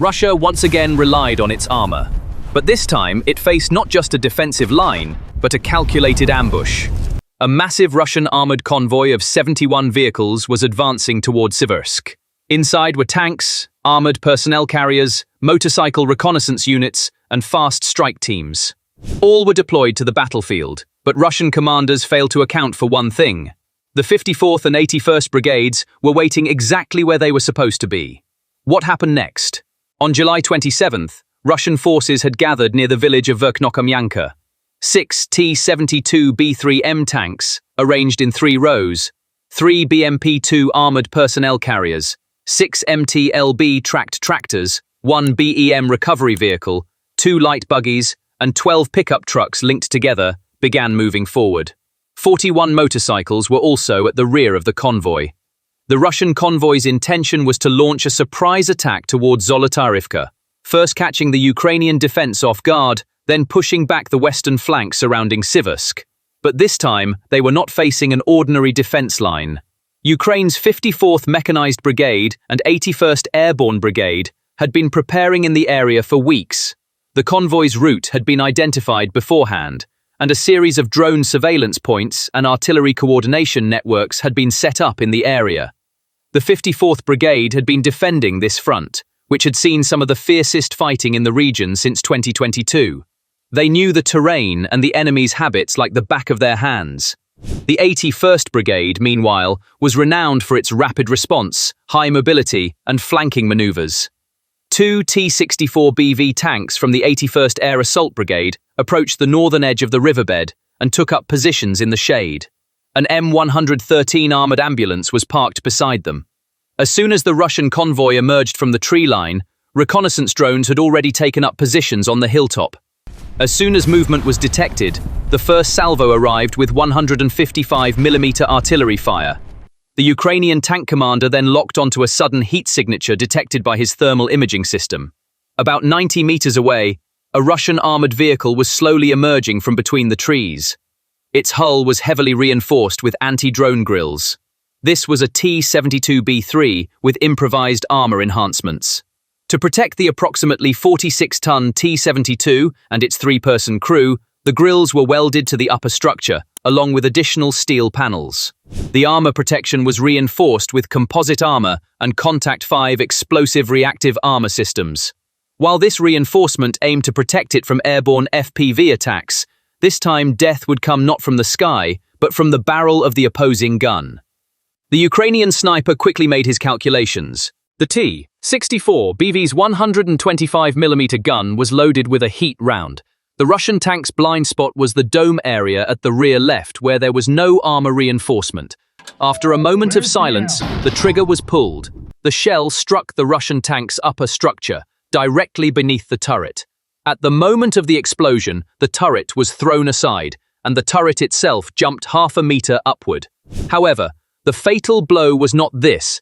Russia once again relied on its armor. But this time, it faced not just a defensive line, but a calculated ambush. A massive Russian armored convoy of 71 vehicles was advancing toward Siversk. Inside were tanks, armored personnel carriers, motorcycle reconnaissance units, and fast strike teams. All were deployed to the battlefield, but Russian commanders failed to account for one thing. The 54th and 81st Brigades were waiting exactly where they were supposed to be. What happened next? On July 27th, Russian forces had gathered near the village of Verkhnokhamyanka. 6 T-72B3M tanks, arranged in 3 rows, 3 BMP-2 armored personnel carriers, 6 MT-LB tracked tractors, 1 BEM recovery vehicle, 2 light buggies, and 12 pickup trucks linked together, began moving forward. 41 motorcycles were also at the rear of the convoy. The Russian convoy's intention was to launch a surprise attack towards Zolotarivka, first catching the Ukrainian defense off guard, then pushing back the western flank surrounding Siversk. But this time, they were not facing an ordinary defense line. Ukraine's 54th Mechanized Brigade and 81st Airborne Brigade had been preparing in the area for weeks. The convoy's route had been identified beforehand, and a series of drone surveillance points and artillery coordination networks had been set up in the area. The 54th Brigade had been defending this front, which had seen some of the fiercest fighting in the region since 2022. They knew the terrain and the enemy's habits like the back of their hands. The 81st Brigade, meanwhile, was renowned for its rapid response, high mobility, and flanking maneuvers. 2 T-64BV tanks from the 81st Air Assault Brigade approached the northern edge of the riverbed and took up positions in the shade. An M113 armored ambulance was parked beside them. As soon as the Russian convoy emerged from the tree line, reconnaissance drones had already taken up positions on the hilltop. As soon as movement was detected, the first salvo arrived with 155mm artillery fire. The Ukrainian tank commander then locked onto a sudden heat signature detected by his thermal imaging system. About 90 meters away, a Russian armored vehicle was slowly emerging from between the trees. Its hull was heavily reinforced with anti-drone grills. This was a T-72B3 with improvised armor enhancements. To protect the approximately 46-ton T-72 and its 3-person crew, the grills were welded to the upper structure, along with additional steel panels. The armor protection was reinforced with composite armor and Contact 5 explosive reactive armor systems. While this reinforcement aimed to protect it from airborne FPV attacks, this time death would come not from the sky, but from the barrel of the opposing gun. The Ukrainian sniper quickly made his calculations. The T-64BV's 125mm gun was loaded with a heat round. The Russian tank's blind spot was the dome area at the rear left, where there was no armor reinforcement. After a moment of silence, the trigger was pulled. The shell struck the Russian tank's upper structure, directly beneath the turret. At the moment of the explosion, the turret was thrown aside, and the turret itself jumped half a meter upward. However, the fatal blow was not this.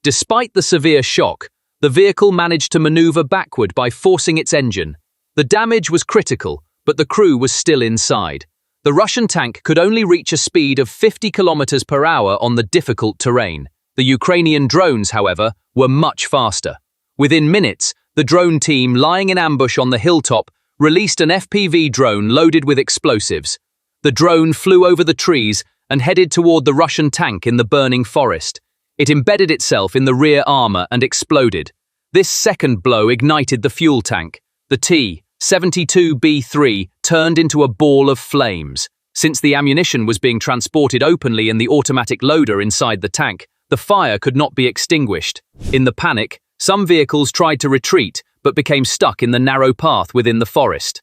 Despite the severe shock, the vehicle managed to maneuver backward by forcing its engine. The damage was critical, but the crew was still inside. The Russian tank could only reach a speed of 50 kilometers per hour on the difficult terrain. The Ukrainian drones, however, were much faster. Within minutes, the drone team, lying in ambush on the hilltop, released an FPV drone loaded with explosives. The drone flew over the trees and headed toward the Russian tank in the burning forest. It embedded itself in the rear armor and exploded. This second blow ignited the fuel tank. The T-72B3 turned into a ball of flames. Since the ammunition was being transported openly in the automatic loader inside the tank, the fire could not be extinguished. In the panic, some vehicles tried to retreat but became stuck in the narrow path within the forest.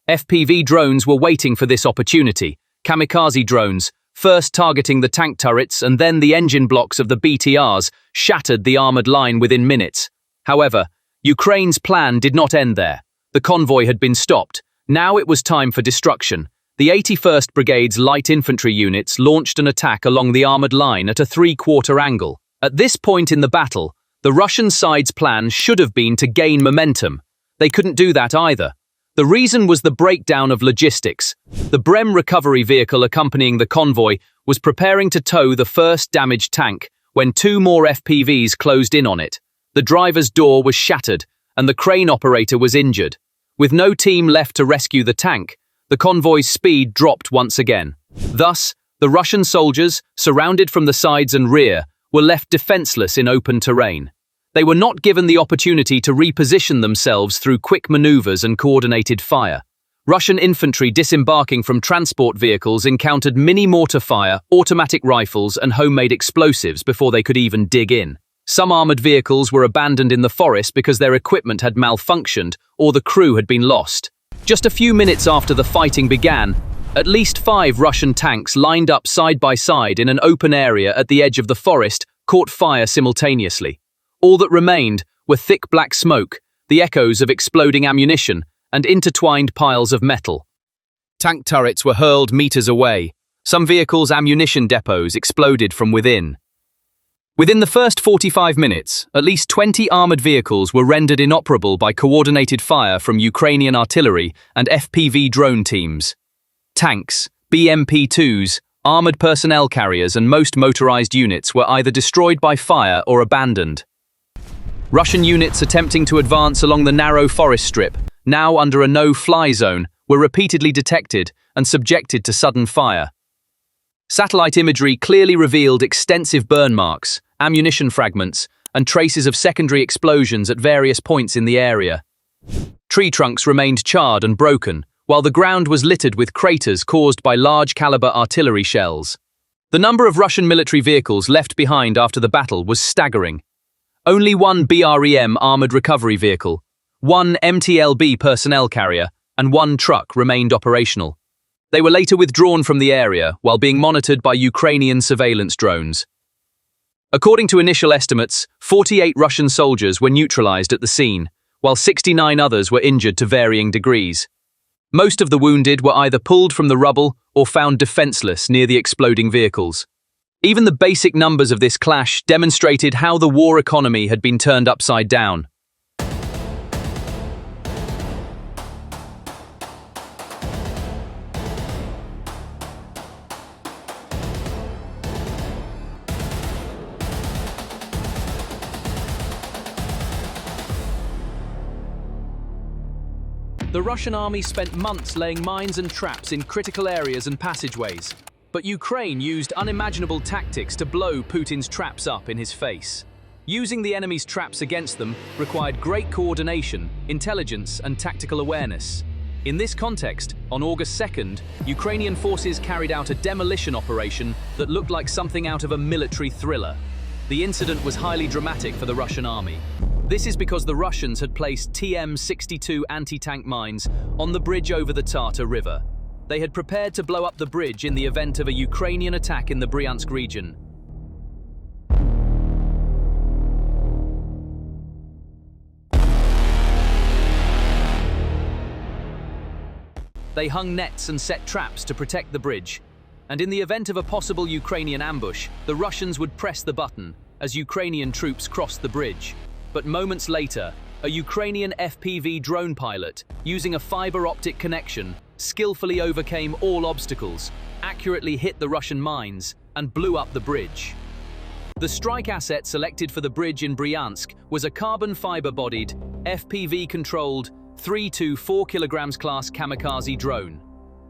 FPV drones were waiting for this opportunity. Kamikaze drones, first targeting the tank turrets and then the engine blocks of the BTRs, shattered the armored line within minutes. However, Ukraine's plan did not end there. The convoy had been stopped. Now it was time for destruction. The 81st Brigade's light infantry units launched an attack along the armored line at a 3-quarter angle. At this point in the battle, the Russian side's plan should have been to gain momentum. They couldn't do that either. The reason was the breakdown of logistics. The BREM recovery vehicle accompanying the convoy was preparing to tow the first damaged tank when 2 more FPVs closed in on it. The driver's door was shattered, and the crane operator was injured. With no team left to rescue the tank, the convoy's speed dropped once again. Thus, the Russian soldiers, surrounded from the sides and rear, were left defenseless in open terrain. They were not given the opportunity to reposition themselves through quick maneuvers and coordinated fire. Russian infantry disembarking from transport vehicles encountered mini-mortar fire, automatic rifles, and homemade explosives before they could even dig in. Some armoured vehicles were abandoned in the forest because their equipment had malfunctioned or the crew had been lost. Just a few minutes after the fighting began, at least 5 Russian tanks lined up side by side in an open area at the edge of the forest caught fire simultaneously. All that remained were thick black smoke, the echoes of exploding ammunition, and intertwined piles of metal. Tank turrets were hurled meters away. Some vehicles' ammunition depots exploded from within. Within the first 45 minutes, at least 20 armoured vehicles were rendered inoperable by coordinated fire from Ukrainian artillery and FPV drone teams. Tanks, BMP-2s, armoured personnel carriers and most motorised units were either destroyed by fire or abandoned. Russian units attempting to advance along the narrow forest strip, now under a no-fly zone, were repeatedly detected and subjected to sudden fire. Satellite imagery clearly revealed extensive burn marks, ammunition fragments, and traces of secondary explosions at various points in the area. Tree trunks remained charred and broken, while the ground was littered with craters caused by large-caliber artillery shells. The number of Russian military vehicles left behind after the battle was staggering. Only one BREM armoured recovery vehicle, one MTLB personnel carrier, and one truck remained operational. They were later withdrawn from the area while being monitored by Ukrainian surveillance drones. According to initial estimates, 48 Russian soldiers were neutralized at the scene, while 69 others were injured to varying degrees. Most of the wounded were either pulled from the rubble or found defenseless near the exploding vehicles. Even the basic numbers of this clash demonstrated how the war economy had been turned upside down. The Russian army spent months laying mines and traps in critical areas and passageways. But Ukraine used unimaginable tactics to blow Putin's traps up in his face. Using the enemy's traps against them required great coordination, intelligence, and tactical awareness. In this context, on August 2nd, Ukrainian forces carried out a demolition operation that looked like something out of a military thriller. The incident was highly dramatic for the Russian army. This is because the Russians had placed TM-62 anti-tank mines on the bridge over the Tartar River. They had prepared to blow up the bridge in the event of a Ukrainian attack in the Bryansk region. They hung nets and set traps to protect the bridge. And in the event of a possible Ukrainian ambush, the Russians would press the button as Ukrainian troops crossed the bridge. But moments later, a Ukrainian FPV drone pilot, using a fiber optic connection, skillfully overcame all obstacles, accurately hit the Russian mines, and blew up the bridge. The strike asset selected for the bridge in Bryansk was a carbon fiber-bodied, FPV-controlled, 3 to 4 kilograms class kamikaze drone.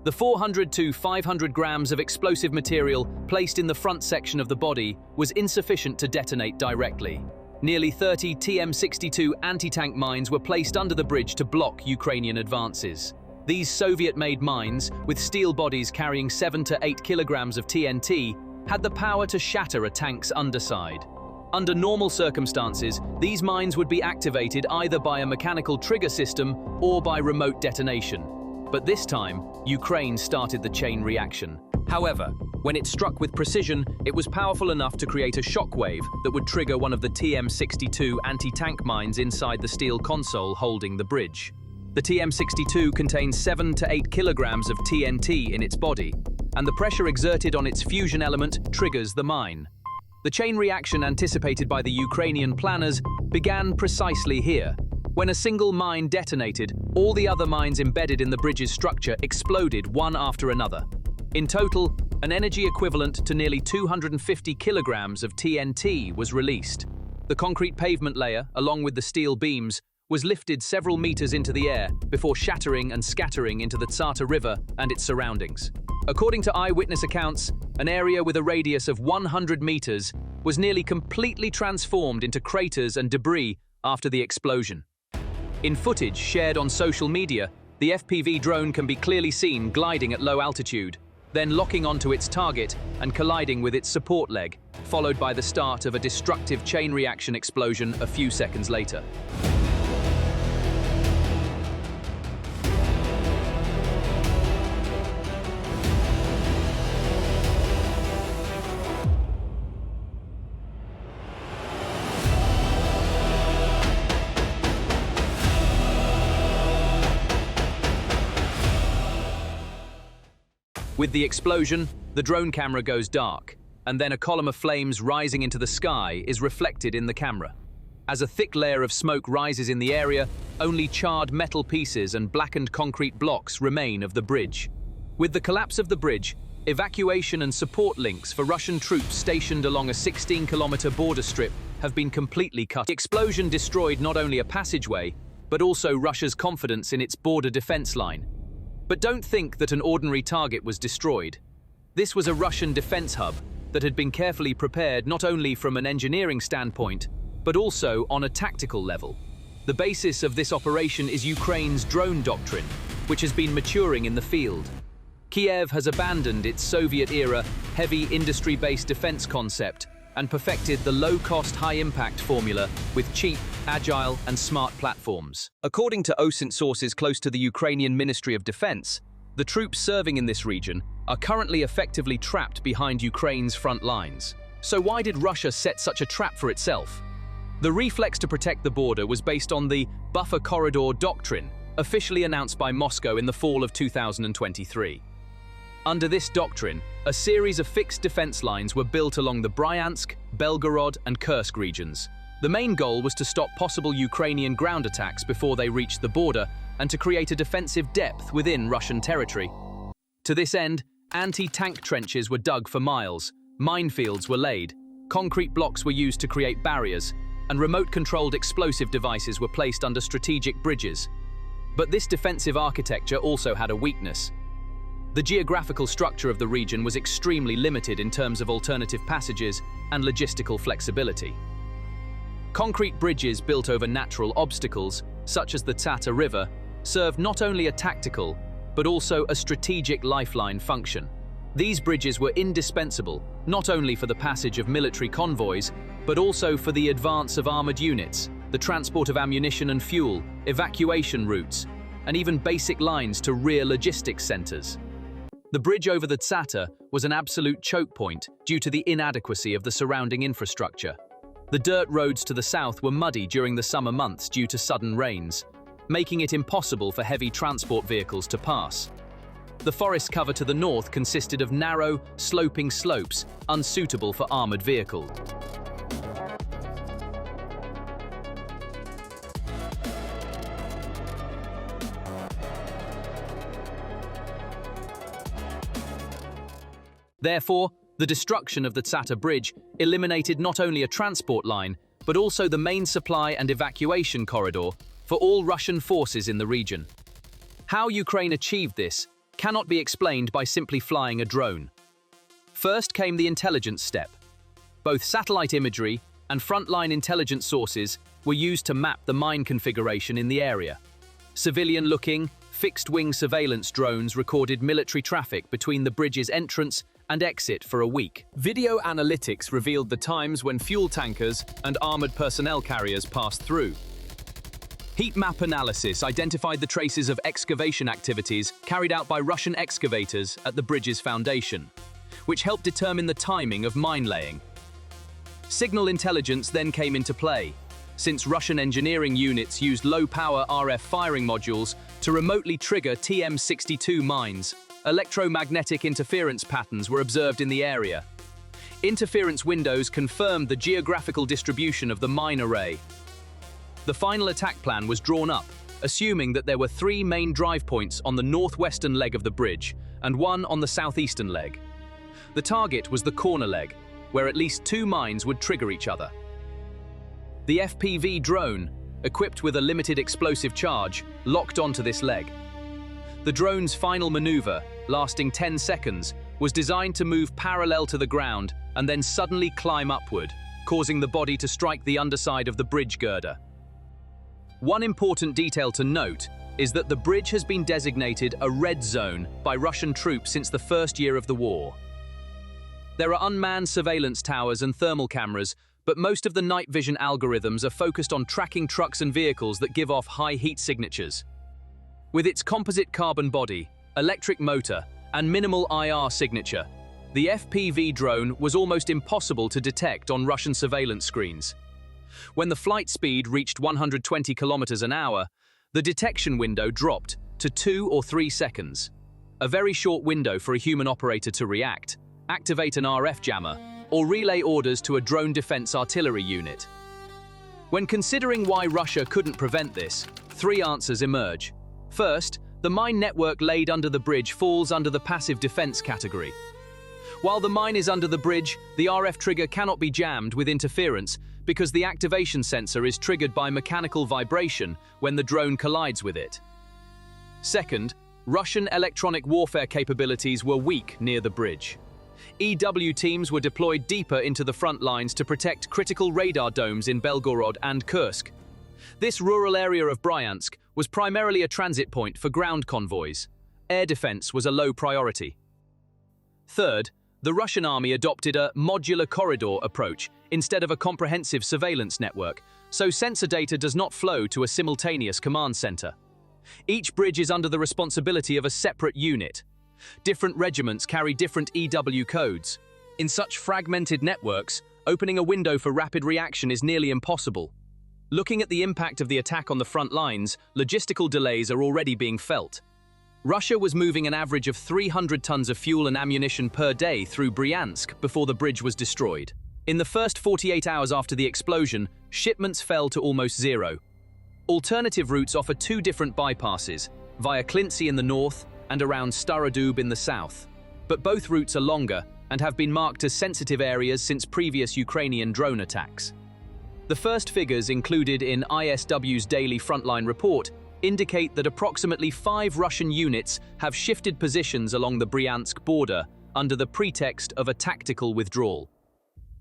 The 400 to 500 grams of explosive material placed in the front section of the body was insufficient to detonate directly. Nearly 30 TM-62 anti-tank mines were placed under the bridge to block Ukrainian advances. These Soviet-made mines, with steel bodies carrying 7 to 8 kilograms of TNT, had the power to shatter a tank's underside. Under normal circumstances, these mines would be activated either by a mechanical trigger system or by remote detonation. But this time, Ukraine started the chain reaction. However, when it struck with precision, it was powerful enough to create a shockwave that would trigger one of the TM-62 anti-tank mines inside the steel console holding the bridge. The TM-62 contains 7 to 8 kilograms of TNT in its body, and the pressure exerted on its fusion element triggers the mine. The chain reaction anticipated by the Ukrainian planners began precisely here. When a single mine detonated, all the other mines embedded in the bridge's structure exploded one after another. In total, an energy equivalent to nearly 250 kilograms of TNT was released. The concrete pavement layer, along with the steel beams, was lifted several meters into the air before shattering and scattering into the Tsata River and its surroundings. According to eyewitness accounts, an area with a radius of 100 meters was nearly completely transformed into craters and debris after the explosion. In footage shared on social media, the FPV drone can be clearly seen gliding at low altitude, then locking onto its target and colliding with its support leg, followed by the start of a destructive chain reaction explosion a few seconds later. With the explosion, the drone camera goes dark, and then a column of flames rising into the sky is reflected in the camera. As a thick layer of smoke rises in the area, only charred metal pieces and blackened concrete blocks remain of the bridge. With the collapse of the bridge, evacuation and support links for Russian troops stationed along a 16-kilometer border strip have been completely cut. The explosion destroyed not only a passageway, but also Russia's confidence in its border defense line. But don't think that an ordinary target was destroyed. This was a Russian defense hub that had been carefully prepared not only from an engineering standpoint, but also on a tactical level. The basis of this operation is Ukraine's drone doctrine, which has been maturing in the field. Kiev has abandoned its Soviet-era heavy industry-based defense concept and perfected the low-cost, high-impact formula with cheap, agile, and smart platforms. According to OSINT sources close to the Ukrainian Ministry of Defense, the troops serving in this region are currently effectively trapped behind Ukraine's front lines. So why did Russia set such a trap for itself? The reflex to protect the border was based on the buffer corridor doctrine, officially announced by Moscow in the fall of 2023. Under this doctrine, a series of fixed defense lines were built along the Bryansk, Belgorod, and Kursk regions. The main goal was to stop possible Ukrainian ground attacks before they reached the border and to create a defensive depth within Russian territory. To this end, anti-tank trenches were dug for miles, minefields were laid, concrete blocks were used to create barriers, and remote-controlled explosive devices were placed under strategic bridges. But this defensive architecture also had a weakness. The geographical structure of the region was extremely limited in terms of alternative passages and logistical flexibility. Concrete bridges built over natural obstacles, such as the Tsata River, served not only a tactical, but also a strategic lifeline function. These bridges were indispensable, not only for the passage of military convoys, but also for the advance of armored units, the transport of ammunition and fuel, evacuation routes, and even basic lines to rear logistics centers. The bridge over the Tsata was an absolute choke point due to the inadequacy of the surrounding infrastructure. The dirt roads to the south were muddy during the summer months due to sudden rains, making it impossible for heavy transport vehicles to pass. The forest cover to the north consisted of narrow, sloping slopes, unsuitable for armored vehicles. Therefore, the destruction of the Tsata Bridge eliminated not only a transport line, but also the main supply and evacuation corridor for all Russian forces in the region. How Ukraine achieved this cannot be explained by simply flying a drone. First came the intelligence step. Both satellite imagery and frontline intelligence sources were used to map the mine configuration in the area. Civilian-looking, fixed-wing surveillance drones recorded military traffic between the bridge's entrance and exit for a week. Video analytics revealed the times when fuel tankers and armored personnel carriers passed through. Heat map analysis identified the traces of excavation activities carried out by Russian excavators at the bridge's foundation, which helped determine the timing of mine laying. Signal intelligence then came into play, since Russian engineering units used low-power RF firing modules to remotely trigger TM62 mines. Electromagnetic interference patterns were observed in the area. Interference windows confirmed the geographical distribution of the mine array. The final attack plan was drawn up, assuming that there were 3 main drive points on the northwestern leg of the bridge and 1 on the southeastern leg. The target was the corner leg, where at least 2 mines would trigger each other. The FPV drone, equipped with a limited explosive charge, locked onto this leg. The drone's final maneuver, lasting 10 seconds, was designed to move parallel to the ground and then suddenly climb upward, causing the body to strike the underside of the bridge girder. One important detail to note is that the bridge has been designated a red zone by Russian troops since the first year of the war. There are unmanned surveillance towers and thermal cameras, but most of the night vision algorithms are focused on tracking trucks and vehicles that give off high heat signatures. With its composite carbon body, electric motor, and minimal IR signature, the FPV drone was almost impossible to detect on Russian surveillance screens. When the flight speed reached 120 kilometers an hour, the detection window dropped to 2 or 3 seconds. A very short window for a human operator to react, activate an RF jammer, or relay orders to a drone defense artillery unit. When considering why Russia couldn't prevent this, 3 answers emerge. First, the mine network laid under the bridge falls under the passive defense category. While the mine is under the bridge, the RF trigger cannot be jammed with interference because the activation sensor is triggered by mechanical vibration when the drone collides with it. Second, Russian electronic warfare capabilities were weak near the bridge. EW teams were deployed deeper into the front lines to protect critical radar domes in Belgorod and Kursk. This rural area of Bryansk was primarily a transit point for ground convoys. Air defense was a low priority. Third, the Russian army adopted a modular corridor approach instead of a comprehensive surveillance network, so sensor data does not flow to a simultaneous command center. Each bridge is under the responsibility of a separate unit. Different regiments carry different EW codes. In such fragmented networks, opening a window for rapid reaction is nearly impossible. Looking at the impact of the attack on the front lines, logistical delays are already being felt. Russia was moving an average of 300 tons of fuel and ammunition per day through Bryansk before the bridge was destroyed. In the first 48 hours after the explosion, shipments fell to almost zero. Alternative routes offer 2 different bypasses, via Klintsy in the north and around Starodub in the south. But both routes are longer and have been marked as sensitive areas since previous Ukrainian drone attacks. The first figures included in ISW's daily frontline report indicate that approximately 5 Russian units have shifted positions along the Bryansk border under the pretext of a tactical withdrawal.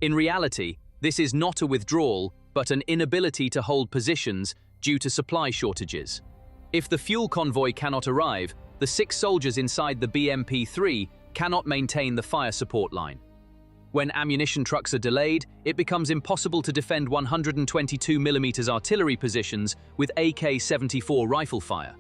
In reality, this is not a withdrawal, but an inability to hold positions due to supply shortages. If the fuel convoy cannot arrive, the 6 soldiers inside the BMP-3 cannot maintain the fire support line. When ammunition trucks are delayed, it becomes impossible to defend 122mm artillery positions with AK-74 rifle fire.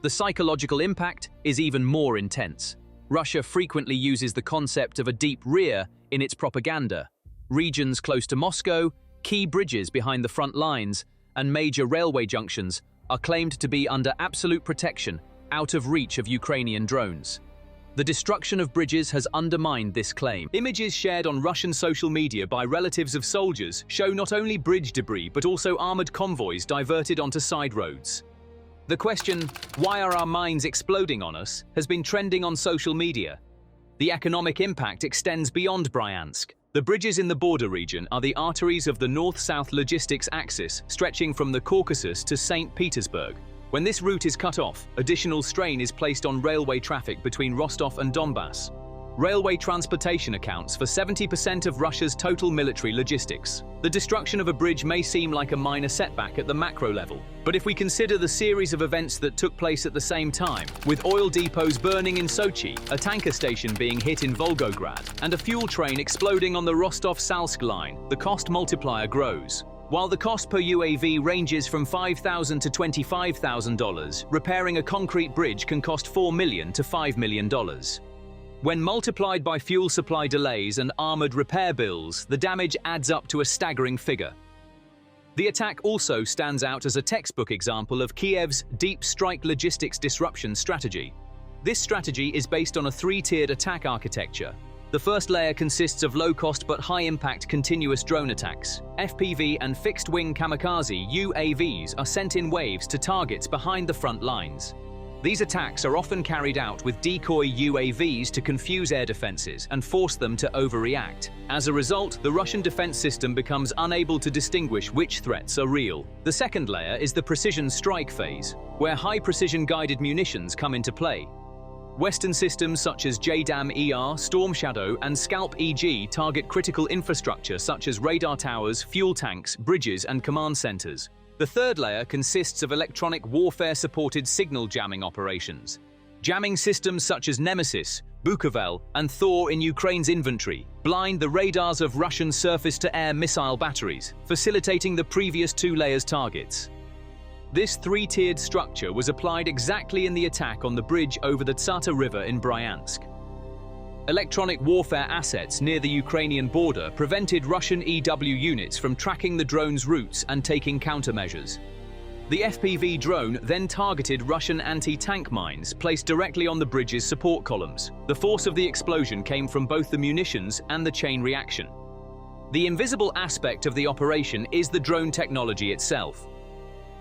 The psychological impact is even more intense. Russia frequently uses the concept of a deep rear in its propaganda. Regions close to Moscow, key bridges behind the front lines, and major railway junctions are claimed to be under absolute protection, out of reach of Ukrainian drones. The destruction of bridges has undermined this claim. Images shared on Russian social media by relatives of soldiers show not only bridge debris but also armored convoys diverted onto side roads. The question, "Why are our mines exploding on us?" has been trending on social media. The economic impact extends beyond Bryansk. The bridges in the border region are the arteries of the north-south logistics axis stretching from the Caucasus to St. Petersburg. When this route is cut off, additional strain is placed on railway traffic between Rostov and Donbass. Railway transportation accounts for 70% of Russia's total military logistics. The destruction of a bridge may seem like a minor setback at the macro level, but if we consider the series of events that took place at the same time, with oil depots burning in Sochi, a tanker station being hit in Volgograd, and a fuel train exploding on the Rostov-Salsk line, the cost multiplier grows. While the cost per UAV ranges from $5,000 to $25,000, repairing a concrete bridge can cost $4 million to $5 million. When multiplied by fuel supply delays and armored repair bills, the damage adds up to a staggering figure. The attack also stands out as a textbook example of Kiev's deep strike logistics disruption strategy. This strategy is based on a 3-tiered attack architecture. The first layer consists of low-cost but high-impact continuous drone attacks. FPV and fixed-wing kamikaze UAVs are sent in waves to targets behind the front lines. These attacks are often carried out with decoy UAVs to confuse air defenses and force them to overreact. As a result, the Russian defense system becomes unable to distinguish which threats are real. The second layer is the precision strike phase, where high-precision guided munitions come into play. Western systems such as JDAM-ER, Storm Shadow, and Scalp EG target critical infrastructure such as radar towers, fuel tanks, bridges, and command centers. The third layer consists of electronic warfare-supported signal jamming operations. Jamming systems such as Nemesis, Bukovel, and Thor in Ukraine's infantry blind the radars of Russian surface-to-air missile batteries, facilitating the previous two layers' targets. This three-tiered structure was applied exactly in the attack on the bridge over the Tsata River in Bryansk. Electronic warfare assets near the Ukrainian border prevented Russian EW units from tracking the drone's routes and taking countermeasures. The FPV drone then targeted Russian anti-tank mines placed directly on the bridge's support columns. The force of the explosion came from both the munitions and the chain reaction. The invisible aspect of the operation is the drone technology itself.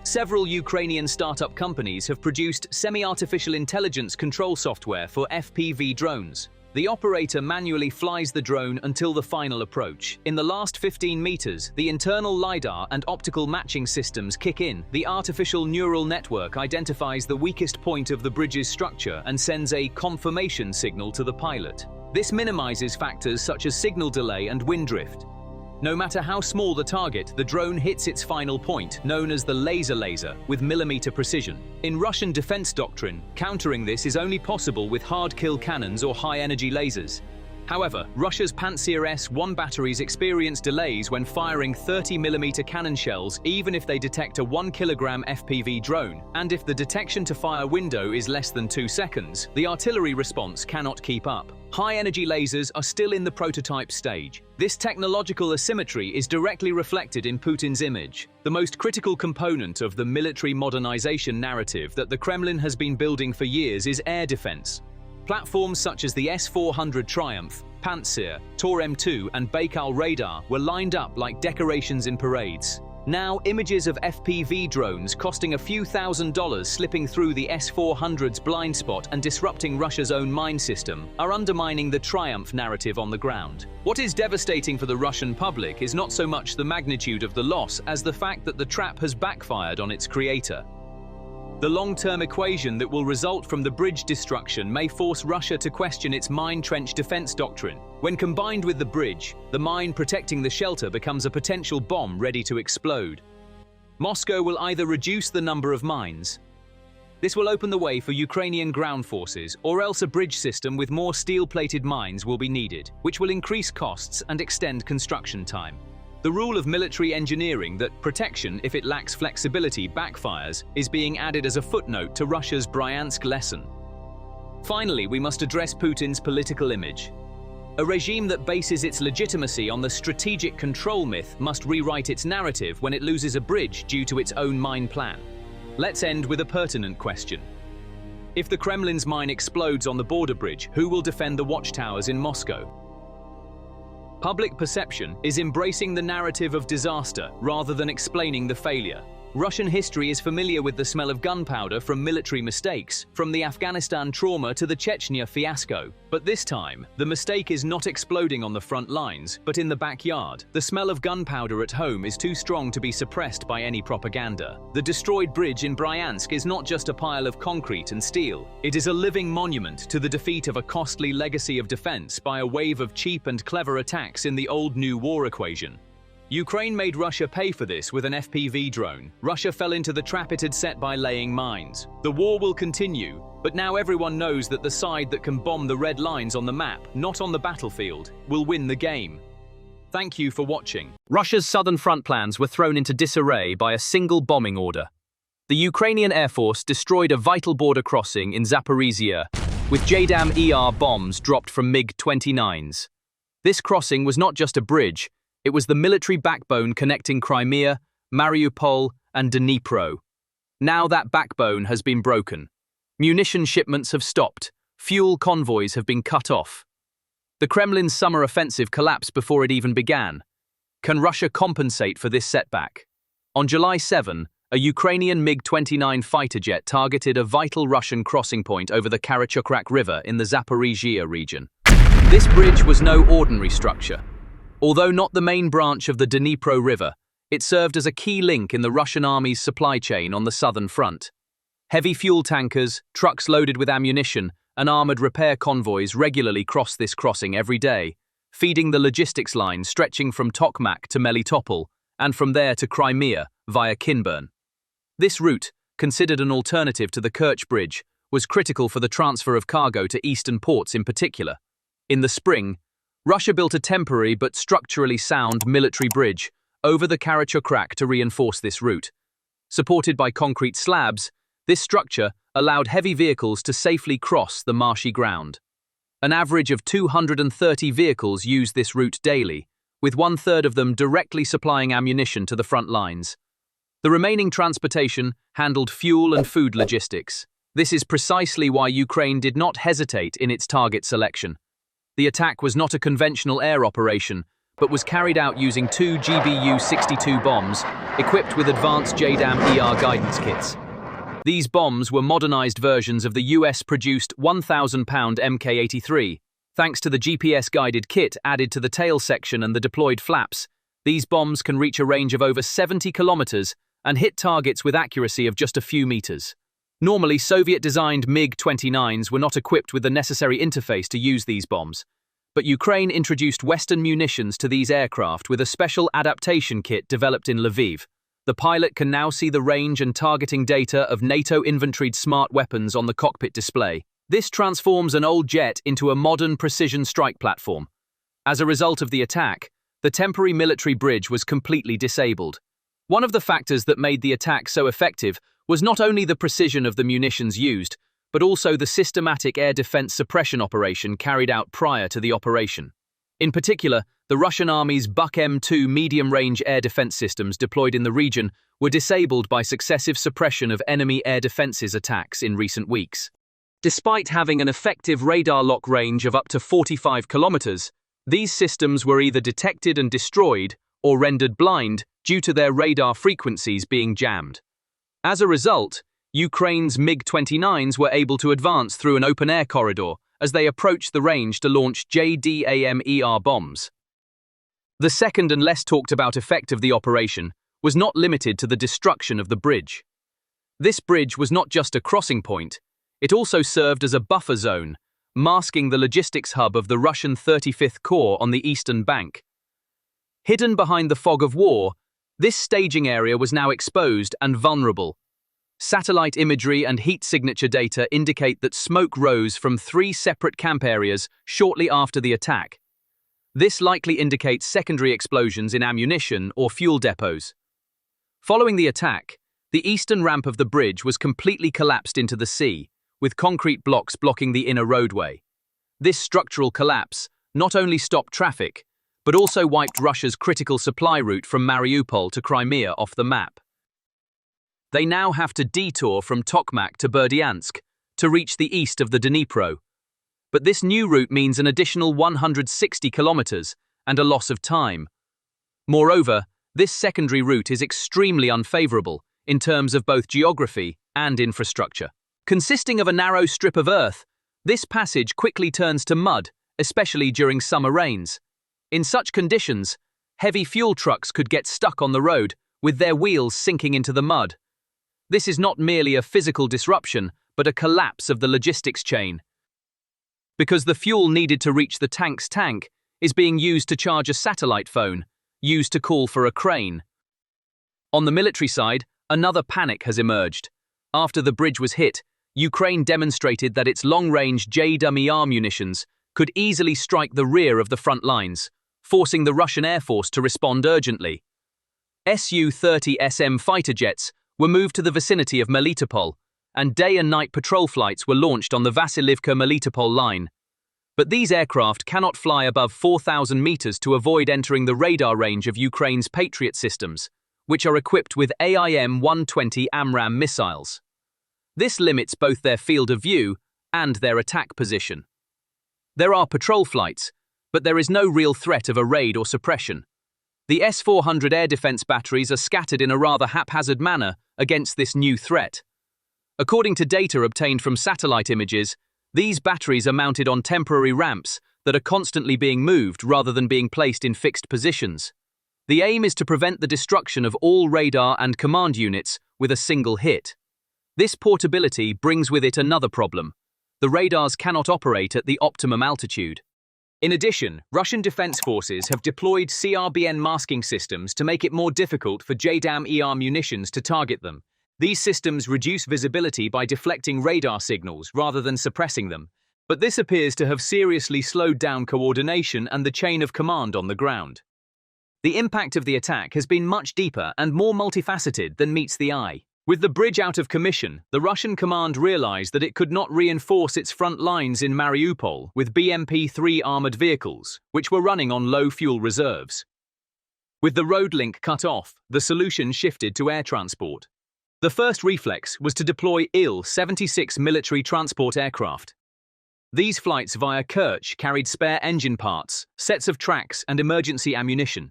Several Ukrainian startup companies have produced semi-artificial intelligence control software for FPV drones. The operator manually flies the drone until the final approach. In the last 15 meters, the internal LiDAR and optical matching systems kick in. The artificial neural network identifies the weakest point of the bridge's structure and sends a confirmation signal to the pilot. This minimizes factors such as signal delay and wind drift. No matter how small the target, the drone hits its final point, known as the laser, with millimeter precision. In Russian defense doctrine, countering this is only possible with hard-kill cannons or high-energy lasers. However, Russia's Pantsir S-1 batteries experience delays when firing 30mm cannon shells even if they detect a 1 kg FPV drone, and if the detection-to-fire window is less than 2 seconds, the artillery response cannot keep up. High-energy lasers are still in the prototype stage. This technological asymmetry is directly reflected in Putin's image, the most critical component of the military modernization narrative that the Kremlin has been building for years is air defense. Platforms such as the S-400 Triumph, Pantsir, Tor M2, and Baikal radar were lined up like decorations in parades. Now, images of FPV drones costing a few $1,000s slipping through the S-400's blind spot and disrupting Russia's own mine system are undermining the triumph narrative on the ground. What is devastating for the Russian public is not so much the magnitude of the loss as the fact that the trap has backfired on its creator. The long-term equation that will result from the bridge destruction may force Russia to question its mine trench defense doctrine. When combined with the bridge, the mine protecting the shelter becomes a potential bomb ready to explode. Moscow will either reduce the number of mines. This will open the way for Ukrainian ground forces, or else a bridge system with more steel-plated mines will be needed, which will increase costs and extend construction time. The rule of military engineering that protection, if it lacks flexibility, backfires, is being added as a footnote to Russia's Bryansk lesson. Finally, we must address Putin's political image. A regime that bases its legitimacy on the strategic control myth must rewrite its narrative when it loses a bridge due to its own mine plan. Let's end with a pertinent question. If the Kremlin's mine explodes on the border bridge, who will defend the watchtowers in Moscow? Public perception is embracing the narrative of disaster rather than explaining the failure. Russian history is familiar with the smell of gunpowder from military mistakes, from the Afghanistan trauma to the Chechnya fiasco. But this time, the mistake is not exploding on the front lines, but in the backyard. The smell of gunpowder at home is too strong to be suppressed by any propaganda. The destroyed bridge in Bryansk is not just a pile of concrete and steel. It is a living monument to the defeat of a costly legacy of defense by a wave of cheap and clever attacks in the old-new war equation. Ukraine made Russia pay for this with an FPV drone. Russia fell into the trap it had set by laying mines. The war will continue, but now everyone knows that the side that can bomb the red lines on the map, not on the battlefield, will win the game. Thank you for watching. Russia's southern front plans were thrown into disarray by a single bombing order. The Ukrainian Air Force destroyed a vital border crossing in Zaporizhia, with JDAM-ER bombs dropped from MiG-29s. This crossing was not just a bridge, it was the military backbone connecting Crimea, Mariupol, and Dnipro. Now that backbone has been broken. Munition shipments have stopped. Fuel convoys have been cut off. The Kremlin's summer offensive collapsed before it even began. Can Russia compensate for this setback? On July 7, a Ukrainian MiG-29 fighter jet targeted a vital Russian crossing point over the Karachukrak River in the Zaporizhia region. This bridge was no ordinary structure. Although not the main branch of the Dnipro River, it served as a key link in the Russian army's supply chain on the southern front. Heavy fuel tankers, trucks loaded with ammunition, and armored repair convoys regularly crossed this crossing every day, feeding the logistics line stretching from Tokmak to Melitopol, and from there to Crimea via Kinburn. This route, considered an alternative to the Kerch Bridge, was critical for the transfer of cargo to eastern ports in particular. In the spring, Russia built a temporary but structurally sound military bridge over the Karachukrak to reinforce this route. Supported by concrete slabs, this structure allowed heavy vehicles to safely cross the marshy ground. An average of 230 vehicles used this route daily, with 1/3 of them directly supplying ammunition to the front lines. The remaining transportation handled fuel and food logistics. This is precisely why Ukraine did not hesitate in its target selection. The attack was not a conventional air operation, but was carried out using 2 GBU-62 bombs, equipped with advanced JDAM-ER guidance kits. These bombs were modernized versions of the US-produced 1,000-pound Mk-83. Thanks to the GPS-guided kit added to the tail section and the deployed flaps, these bombs can reach a range of over 70 kilometers and hit targets with accuracy of just a few meters. Normally, Soviet-designed MiG-29s were not equipped with the necessary interface to use these bombs, but Ukraine introduced Western munitions to these aircraft with a special adaptation kit developed in Lviv. The pilot can now see the range and targeting data of NATO-inventoried smart weapons on the cockpit display. This transforms an old jet into a modern precision strike platform. As a result of the attack, the temporary military bridge was completely disabled. One of the factors that made the attack so effective was not only the precision of the munitions used, but also the systematic air defense suppression operation carried out prior to the operation. In particular, the Russian Army's Buk M2 medium-range air defense systems deployed in the region were disabled by successive suppression of enemy air defenses attacks in recent weeks. Despite having an effective radar lock range of up to 45 kilometers, these systems were either detected and destroyed or rendered blind due to their radar frequencies being jammed. As a result, Ukraine's MiG-29s were able to advance through an open-air corridor as they approached the range to launch JDAM-ER bombs. The second and less talked-about effect of the operation was not limited to the destruction of the bridge. This bridge was not just a crossing point, it also served as a buffer zone, masking the logistics hub of the Russian 35th Corps on the eastern bank. Hidden behind the fog of war, this staging area was now exposed and vulnerable. Satellite imagery and heat signature data indicate that smoke rose from 3 separate camp areas shortly after the attack. This likely indicates secondary explosions in ammunition or fuel depots. Following the attack, the eastern ramp of the bridge was completely collapsed into the sea, with concrete blocks blocking the inner roadway. This structural collapse not only stopped traffic, but also wiped Russia's critical supply route from Mariupol to Crimea off the map. They now have to detour from Tokmak to Berdyansk to reach the east of the Dnipro. But this new route means an additional 160 kilometers and a loss of time. Moreover, this secondary route is extremely unfavorable in terms of both geography and infrastructure. Consisting of a narrow strip of earth, this passage quickly turns to mud, especially during summer rains. In such conditions, heavy fuel trucks could get stuck on the road, with their wheels sinking into the mud. This is not merely a physical disruption, but a collapse of the logistics chain. Because the fuel needed to reach the tank's tank is being used to charge a satellite phone, used to call for a crane. On the military side, another panic has emerged. After the bridge was hit, Ukraine demonstrated that its long-range JDAM-ER munitions could easily strike the rear of the front lines, forcing the Russian Air Force to respond urgently. Su-30 SM fighter jets were moved to the vicinity of Melitopol, and day and night patrol flights were launched on the Vasilivka-Melitopol line. But these aircraft cannot fly above 4,000 meters to avoid entering the radar range of Ukraine's Patriot systems, which are equipped with AIM-120 AMRAAM missiles. This limits both their field of view and their attack position. There are patrol flights, but there is no real threat of a raid or suppression. The S-400 air defense batteries are scattered in a rather haphazard manner against this new threat. According to data obtained from satellite images, these batteries are mounted on temporary ramps that are constantly being moved rather than being placed in fixed positions. The aim is to prevent the destruction of all radar and command units with a single hit. This portability brings with it another problem. The radars cannot operate at the optimum altitude. In addition, Russian defense forces have deployed CRBN masking systems to make it more difficult for JDAM-ER munitions to target them. These systems reduce visibility by deflecting radar signals rather than suppressing them, but this appears to have seriously slowed down coordination and the chain of command on the ground. The impact of the attack has been much deeper and more multifaceted than meets the eye. With the bridge out of commission, the Russian command realized that it could not reinforce its front lines in Mariupol with BMP-3 armored vehicles, which were running on low fuel reserves. With the road link cut off, the solution shifted to air transport. The first reflex was to deploy Il-76 military transport aircraft. These flights via Kerch carried spare engine parts, sets of tracks, and emergency ammunition.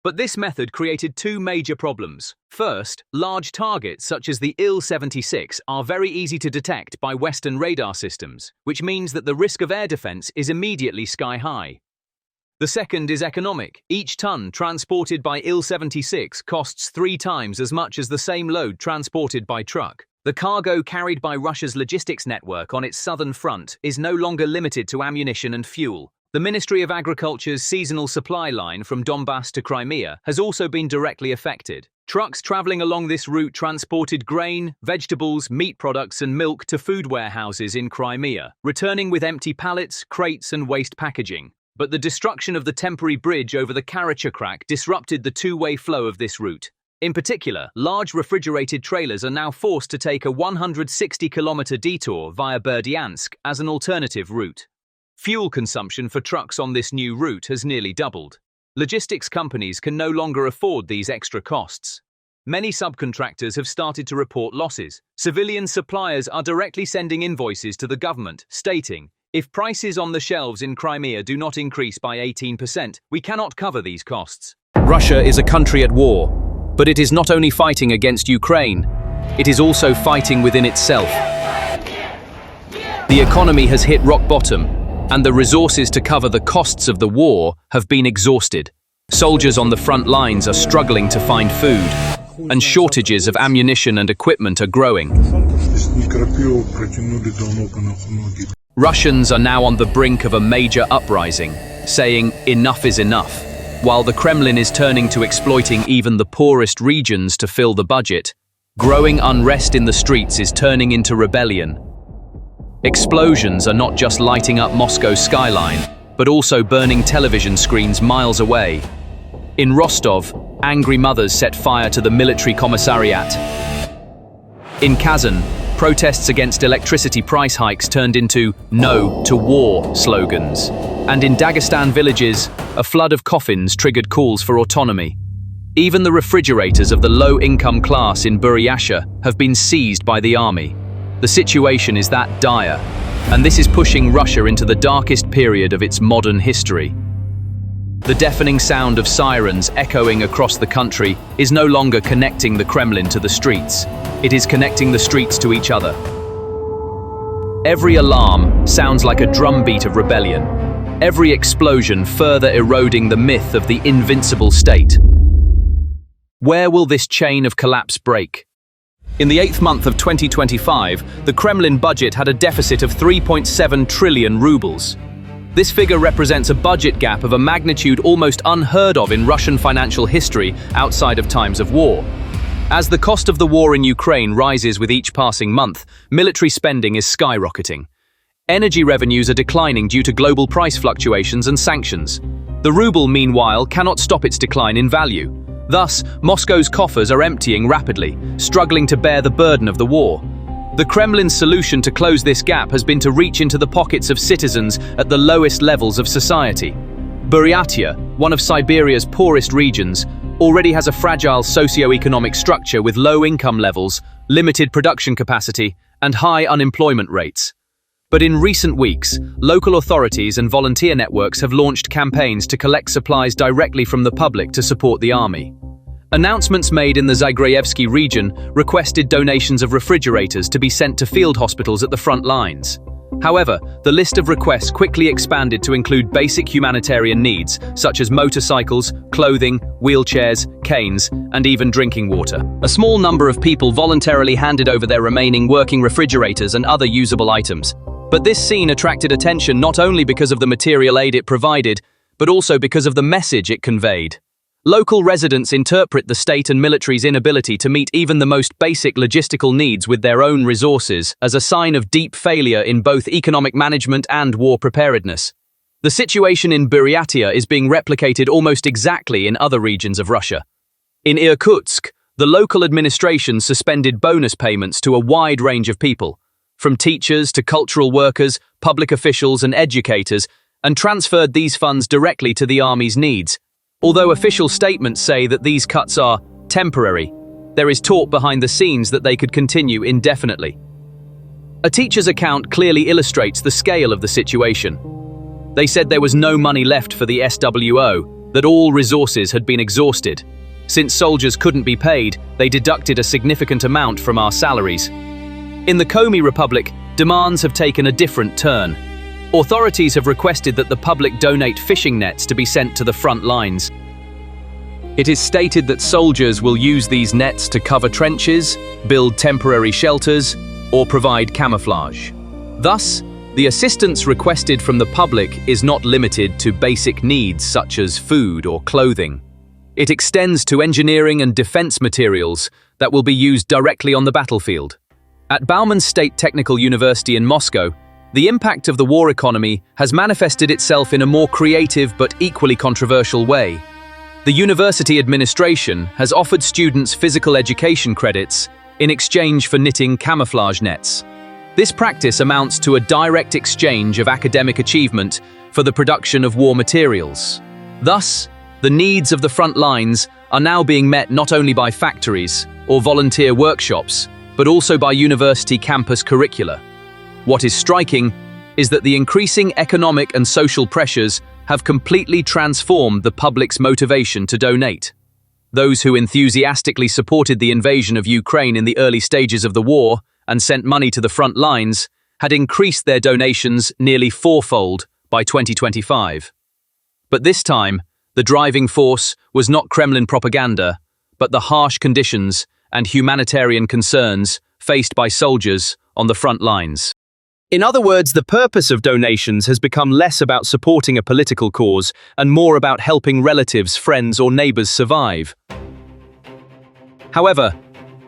But this method created two major problems. First, large targets such as the Il-76 are very easy to detect by Western radar systems, which means that the risk of air defense is immediately sky high. The second is economic. Each ton transported by Il-76 costs 3 times as much as the same load transported by truck. The cargo carried by Russia's logistics network on its southern front is no longer limited to ammunition and fuel. The Ministry of Agriculture's seasonal supply line from Donbass to Crimea has also been directly affected. Trucks traveling along this route transported grain, vegetables, meat products and milk to food warehouses in Crimea, returning with empty pallets, crates and waste packaging. But the destruction of the temporary bridge over the Karachakrak disrupted the two-way flow of this route. In particular, large refrigerated trailers are now forced to take a 160-kilometer detour via Berdyansk as an alternative route. Fuel consumption for trucks on this new route has nearly doubled. Logistics companies can no longer afford these extra costs. Many subcontractors have started to report losses. Civilian suppliers are directly sending invoices to the government, stating, "If prices on the shelves in Crimea do not increase by 18%, we cannot cover these costs." Russia is a country at war, but it is not only fighting against Ukraine, it is also fighting within itself. The economy has hit rock bottom, and the resources to cover the costs of the war have been exhausted. Soldiers on the front lines are struggling to find food, and shortages of ammunition and equipment are growing. Russians are now on the brink of a major uprising, saying enough is enough. While the Kremlin is turning to exploiting even the poorest regions to fill the budget, growing unrest in the streets is turning into rebellion. Explosions are not just lighting up Moscow's skyline, but also burning television screens miles away. In Rostov, angry mothers set fire to the military commissariat. In Kazan, protests against electricity price hikes turned into "No to War" slogans. And in Dagestan villages, a flood of coffins triggered calls for autonomy. Even the refrigerators of the low-income class in Buryatia have been seized by the army. The situation is that dire, and this is pushing Russia into the darkest period of its modern history. The deafening sound of sirens echoing across the country is no longer connecting the Kremlin to the streets. It is connecting the streets to each other. Every alarm sounds like a drumbeat of rebellion. Every explosion further eroding the myth of the invincible state. Where will this chain of collapse break? In the 8th month of 2025, the Kremlin budget had a deficit of 3.7 trillion rubles. This figure represents a budget gap of a magnitude almost unheard of in Russian financial history outside of times of war. As the cost of the war in Ukraine rises with each passing month, military spending is skyrocketing. Energy revenues are declining due to global price fluctuations and sanctions. The ruble, meanwhile, cannot stop its decline in value. Thus, Moscow's coffers are emptying rapidly, struggling to bear the burden of the war. The Kremlin's solution to close this gap has been to reach into the pockets of citizens at the lowest levels of society. Buryatia, one of Siberia's poorest regions, already has a fragile socio-economic structure with low income levels, limited production capacity, and high unemployment rates. But in recent weeks, local authorities and volunteer networks have launched campaigns to collect supplies directly from the public to support the army. Announcements made in the Zagrayevsky region requested donations of refrigerators to be sent to field hospitals at the front lines. However, the list of requests quickly expanded to include basic humanitarian needs, such as motorcycles, clothing, wheelchairs, canes, and even drinking water. A small number of people voluntarily handed over their remaining working refrigerators and other usable items. But this scene attracted attention not only because of the material aid it provided, but also because of the message it conveyed. Local residents interpret the state and military's inability to meet even the most basic logistical needs with their own resources as a sign of deep failure in both economic management and war preparedness. The situation in Buryatia is being replicated almost exactly in other regions of Russia. In Irkutsk, the local administration suspended bonus payments to a wide range of people, from teachers to cultural workers, public officials and educators, and transferred these funds directly to the army's needs. Although official statements say that these cuts are temporary, there is talk behind the scenes that they could continue indefinitely. A teacher's account clearly illustrates the scale of the situation. They said there was no money left for the SWO, that all resources had been exhausted. Since soldiers couldn't be paid, they deducted a significant amount from our salaries. In the Komi Republic, demands have taken a different turn. Authorities have requested that the public donate fishing nets to be sent to the front lines. It is stated that soldiers will use these nets to cover trenches, build temporary shelters, or provide camouflage. Thus, the assistance requested from the public is not limited to basic needs such as food or clothing. It extends to engineering and defense materials that will be used directly on the battlefield. At Bauman State Technical University in Moscow, the impact of the war economy has manifested itself in a more creative but equally controversial way. The university administration has offered students physical education credits in exchange for knitting camouflage nets. This practice amounts to a direct exchange of academic achievement for the production of war materials. Thus, the needs of the front lines are now being met not only by factories or volunteer workshops, but also by university campus curricula. What is striking is that the increasing economic and social pressures have completely transformed the public's motivation to donate. Those who enthusiastically supported the invasion of Ukraine in the early stages of the war and sent money to the front lines had increased their donations nearly fourfold by 2025. But this time, the driving force was not Kremlin propaganda, but the harsh conditions and humanitarian concerns faced by soldiers on the front lines. In other words, the purpose of donations has become less about supporting a political cause and more about helping relatives, friends, or neighbors survive. However,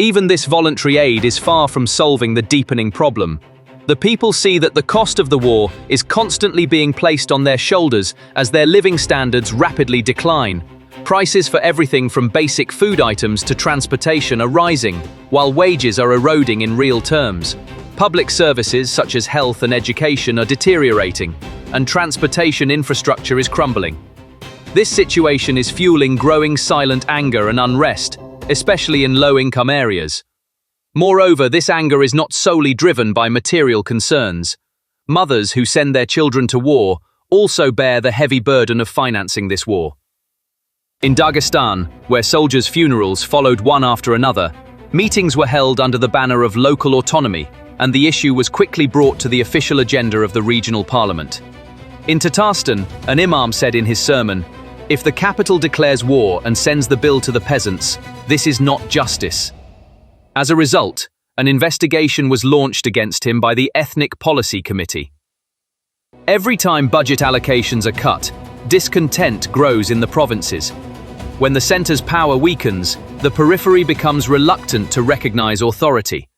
even this voluntary aid is far from solving the deepening problem. The people see that the cost of the war is constantly being placed on their shoulders as their living standards rapidly decline. Prices for everything from basic food items to transportation are rising, while wages are eroding in real terms. Public services such as health and education are deteriorating, and transportation infrastructure is crumbling. This situation is fueling growing silent anger and unrest, especially in low-income areas. Moreover, this anger is not solely driven by material concerns. Mothers who send their children to war also bear the heavy burden of financing this war. In Dagestan, where soldiers' funerals followed one after another, meetings were held under the banner of local autonomy, and the issue was quickly brought to the official agenda of the regional parliament. In Tatarstan, an imam said in his sermon, "If the capital declares war and sends the bill to the peasants, this is not justice." As a result, an investigation was launched against him by the Ethnic Policy Committee. Every time budget allocations are cut, discontent grows in the provinces. When the center's power weakens, the periphery becomes reluctant to recognize authority.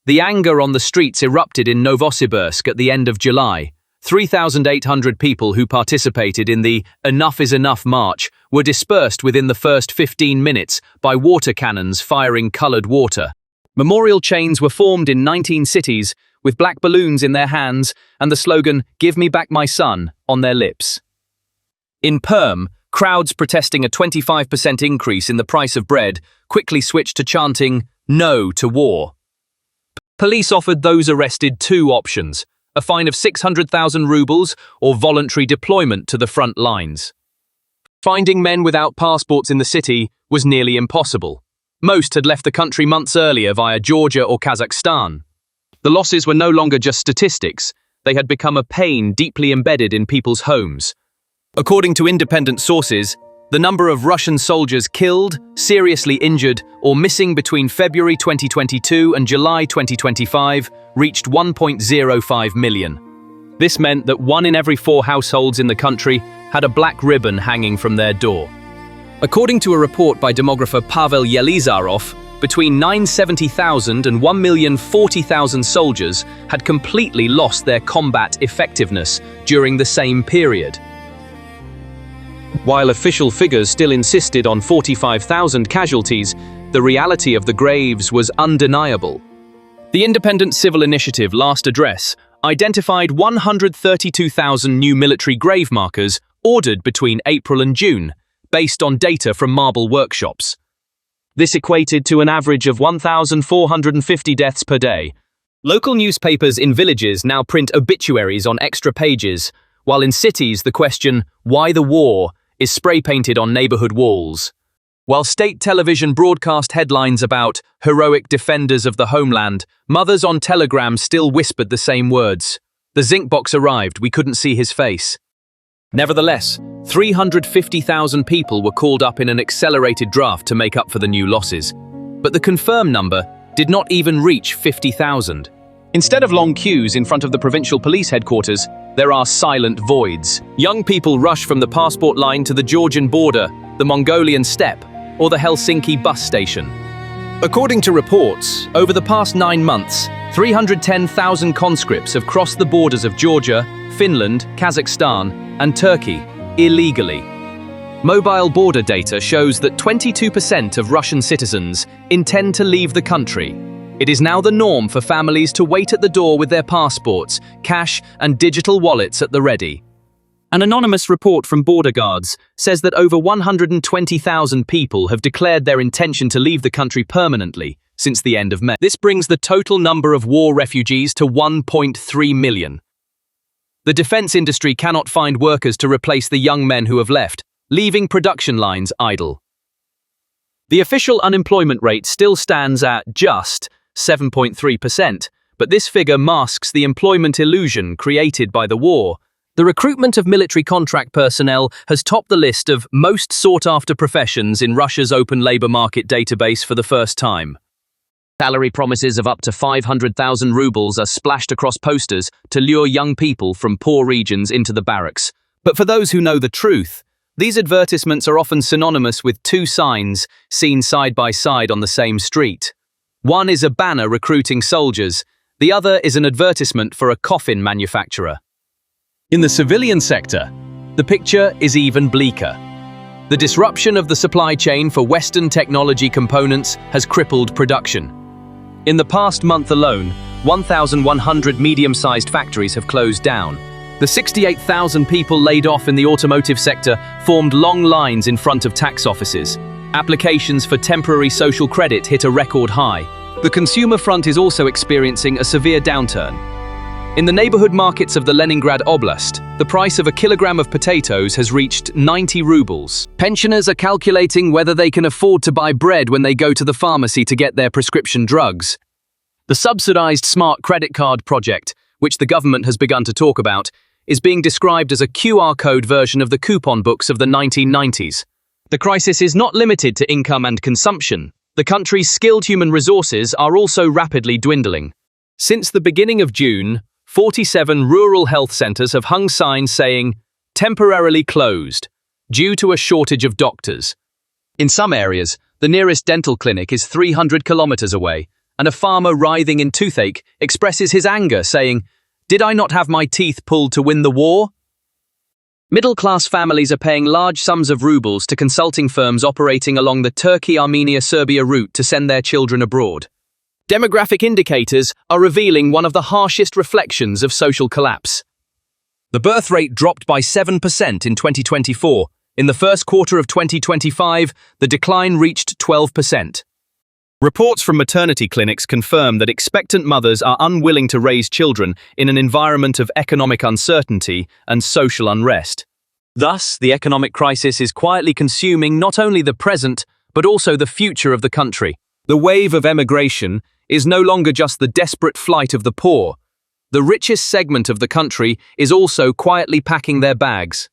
The anger on the streets erupted in Novosibirsk at the end of July. 3,800 people who participated in the Enough is Enough march were dispersed within the first 15 minutes by water cannons firing colored water. Memorial chains were formed in 19 cities with black balloons in their hands and the slogan, "Give me back my son," on their lips. In Perm, crowds protesting a 25% increase in the price of bread quickly switched to chanting, "No to war." Police offered those arrested two options: a fine of 600,000 rubles or voluntary deployment to the front lines. Finding men without passports in the city was nearly impossible. Most had left the country months earlier via Georgia or Kazakhstan. The losses were no longer just statistics, they had become a pain deeply embedded in people's homes. According to independent sources, the number of Russian soldiers killed, seriously injured, or missing between February 2022 and July 2025 reached 1.05 million. This meant that 1 in every 4 households in the country had a black ribbon hanging from their door. According to a report by demographer Pavel Yelizarov, between 970,000 and 1,040,000 soldiers had completely lost their combat effectiveness during the same period. While official figures still insisted on 45,000 casualties, the reality of the graves was undeniable. The Independent Civil Initiative last address identified 132,000 new military grave markers ordered between April and June, based on data from marble workshops. This equated to an average of 1,450 deaths per day. Local newspapers in villages now print obituaries on extra pages, while in cities the question, "Why the war?" is spray-painted on neighborhood walls. While state television broadcast headlines about heroic defenders of the homeland, mothers on Telegram still whispered the same words. The zinc box arrived, we couldn't see his face. Nevertheless, 350,000 people were called up in an accelerated draft to make up for the new losses. But the confirmed number did not even reach 50,000. Instead of long queues in front of the provincial police headquarters, there are silent voids. Young people rush from the passport line to the Georgian border, the Mongolian steppe, or the Helsinki bus station. According to reports, over the past 9 months, 310,000 conscripts have crossed the borders of Georgia, Finland, Kazakhstan, and Turkey, illegally. Mobile border data shows that 22% of Russian citizens intend to leave the country. It is now the norm for families to wait at the door with their passports, cash, and digital wallets at the ready. An anonymous report from border guards says that over 120,000 people have declared their intention to leave the country permanently since the end of May. This brings the total number of war refugees to 1.3 million. The defense industry cannot find workers to replace the young men who have left, leaving production lines idle. The official unemployment rate still stands at just 7.3%, but this figure masks the employment illusion created by the war. The recruitment of military contract personnel has topped the list of most sought-after professions in Russia's open labor market database for the first time. Salary promises of up to 500,000 rubles are splashed across posters to lure young people from poor regions into the barracks. But for those who know the truth, these advertisements are often synonymous with 2 signs seen side by side on the same street. One is a banner recruiting soldiers, the other is an advertisement for a coffin manufacturer. In the civilian sector, the picture is even bleaker. The disruption of the supply chain for Western technology components has crippled production. In the past month alone, 1,100 medium-sized factories have closed down. The 68,000 people laid off in the automotive sector formed long lines in front of tax offices. Applications for temporary social credit hit a record high. The consumer front is also experiencing a severe downturn. In the neighborhood markets of the Leningrad Oblast, the price of a kilogram of potatoes has reached 90 rubles. Pensioners are calculating whether they can afford to buy bread when they go to the pharmacy to get their prescription drugs. The subsidized smart credit card project, which the government has begun to talk about, is being described as a QR code version of the coupon books of the 1990s. The crisis is not limited to income and consumption. The country's skilled human resources are also rapidly dwindling. Since the beginning of June, 47 rural health centers have hung signs saying, "Temporarily closed," due to a shortage of doctors. In some areas, the nearest dental clinic is 300 kilometers away, and a farmer writhing in toothache expresses his anger, saying, "Did I not have my teeth pulled to win the war?" Middle-class families are paying large sums of rubles to consulting firms operating along the Turkey-Armenia-Serbia route to send their children abroad. Demographic indicators are revealing one of the harshest reflections of social collapse. The birth rate dropped by 7% in 2024. In the first quarter of 2025, the decline reached 12%. Reports from maternity clinics confirm that expectant mothers are unwilling to raise children in an environment of economic uncertainty and social unrest. Thus, the economic crisis is quietly consuming not only the present, but also the future of the country. The wave of emigration is no longer just the desperate flight of the poor. The richest segment of the country is also quietly packing their bags.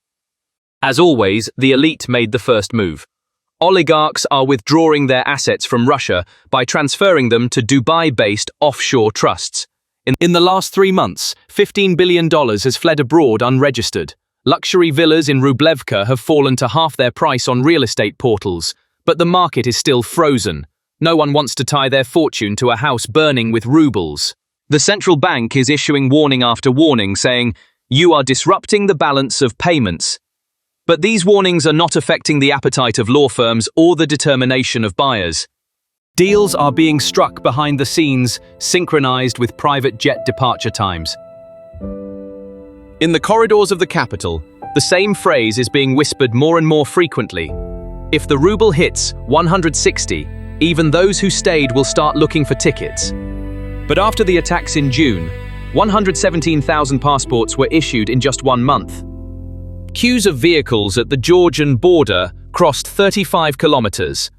As always, the elite made the first move. Oligarchs are withdrawing their assets from Russia by transferring them to Dubai-based offshore trusts. In the last 3 months, $15 billion has fled abroad unregistered. Luxury villas in Rublevka have fallen to half their price on real estate portals, but the market is still frozen. No one wants to tie their fortune to a house burning with rubles. The central bank is issuing warning after warning saying, "You are disrupting the balance of payments." But these warnings are not affecting the appetite of law firms or the determination of buyers. Deals are being struck behind the scenes, synchronized with private jet departure times. In the corridors of the capital, the same phrase is being whispered more and more frequently. If the ruble hits 160, even those who stayed will start looking for tickets. But after the attacks in June, 117,000 passports were issued in just 1 month. Queues of vehicles at the Georgian border crossed 35 kilometers.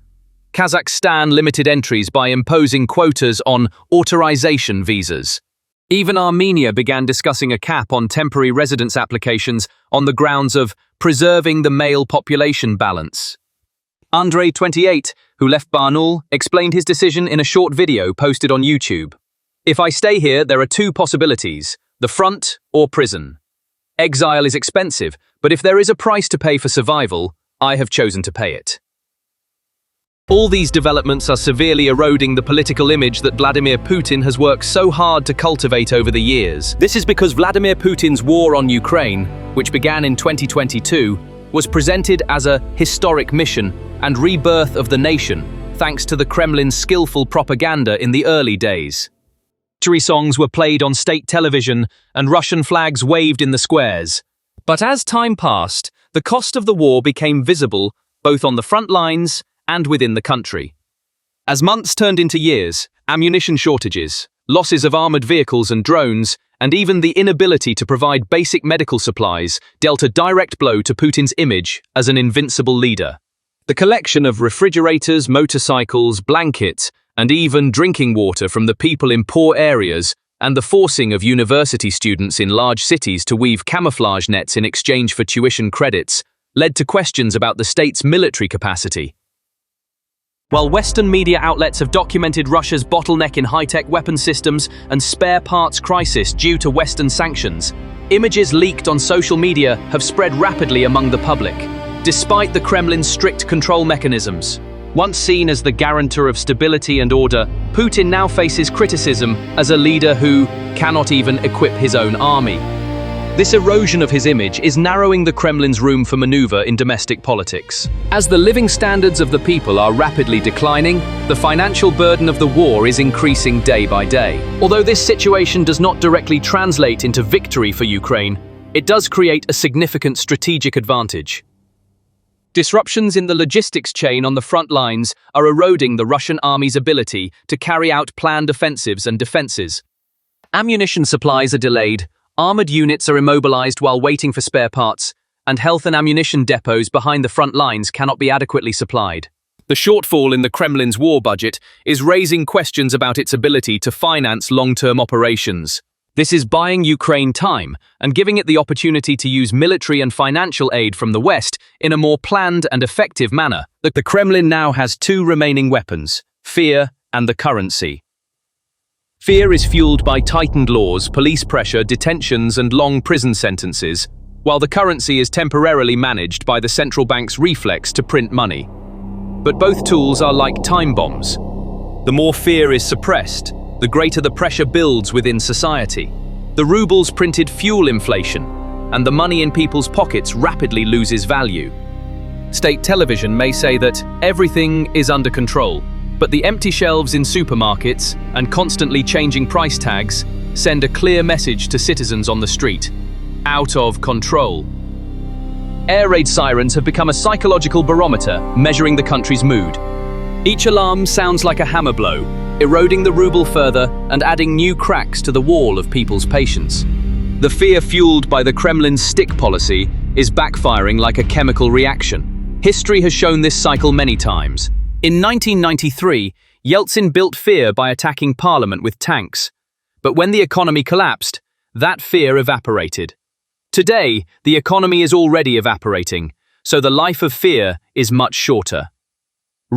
Kazakhstan limited entries by imposing quotas on authorization visas. Even Armenia began discussing a cap on temporary residence applications on the grounds of preserving the male population balance. Andrei, 28, who left Barnaul, explained his decision in a short video posted on YouTube. "If I stay here, there are 2 possibilities, the front or prison. Exile is expensive, but if there is a price to pay for survival, I have chosen to pay it." All these developments are severely eroding the political image that Vladimir Putin has worked so hard to cultivate over the years. This is because Vladimir Putin's war on Ukraine, which began in 2022, was presented as a historic mission and rebirth of the nation, thanks to the Kremlin's skillful propaganda in the early days. Victory songs were played on state television and Russian flags waved in the squares. But as time passed, the cost of the war became visible both on the front lines and within the country. As months turned into years, ammunition shortages, losses of armored vehicles and drones, and even the inability to provide basic medical supplies dealt a direct blow to Putin's image as an invincible leader. The collection of refrigerators, motorcycles, blankets, and even drinking water from the people in poor areas, and the forcing of university students in large cities to weave camouflage nets in exchange for tuition credits, led to questions about the state's military capacity. While Western media outlets have documented Russia's bottleneck in high-tech weapon systems and spare parts crisis due to Western sanctions, images leaked on social media have spread rapidly among the public. Despite the Kremlin's strict control mechanisms, once seen as the guarantor of stability and order, Putin now faces criticism as a leader who cannot even equip his own army. This erosion of his image is narrowing the Kremlin's room for maneuver in domestic politics. As the living standards of the people are rapidly declining, the financial burden of the war is increasing day by day. Although this situation does not directly translate into victory for Ukraine, it does create a significant strategic advantage. Disruptions in the logistics chain on the front lines are eroding the Russian army's ability to carry out planned offensives and defenses. Ammunition supplies are delayed, armored units are immobilized while waiting for spare parts, and health and ammunition depots behind the front lines cannot be adequately supplied. The shortfall in the Kremlin's war budget is raising questions about its ability to finance long-term operations. This is buying Ukraine time and giving it the opportunity to use military and financial aid from the West in a more planned and effective manner. The Kremlin now has 2 remaining weapons: fear and the currency. Fear is fueled by tightened laws, police pressure, detentions, and long prison sentences, while the currency is temporarily managed by the central bank's reflex to print money. But both tools are like time bombs. The more fear is suppressed, the greater the pressure builds within society. The ruble's printed fuel inflation, and the money in people's pockets rapidly loses value. State television may say that everything is under control, but the empty shelves in supermarkets and constantly changing price tags send a clear message to citizens on the street: out of control. Air raid sirens have become a psychological barometer measuring the country's mood. Each alarm sounds like a hammer blow, eroding the ruble further and adding new cracks to the wall of people's patience. The fear fueled by the Kremlin's stick policy is backfiring like a chemical reaction. History has shown this cycle many times. In 1993, Yeltsin built fear by attacking parliament with tanks. But when the economy collapsed, that fear evaporated. Today, the economy is already evaporating, so the life of fear is much shorter.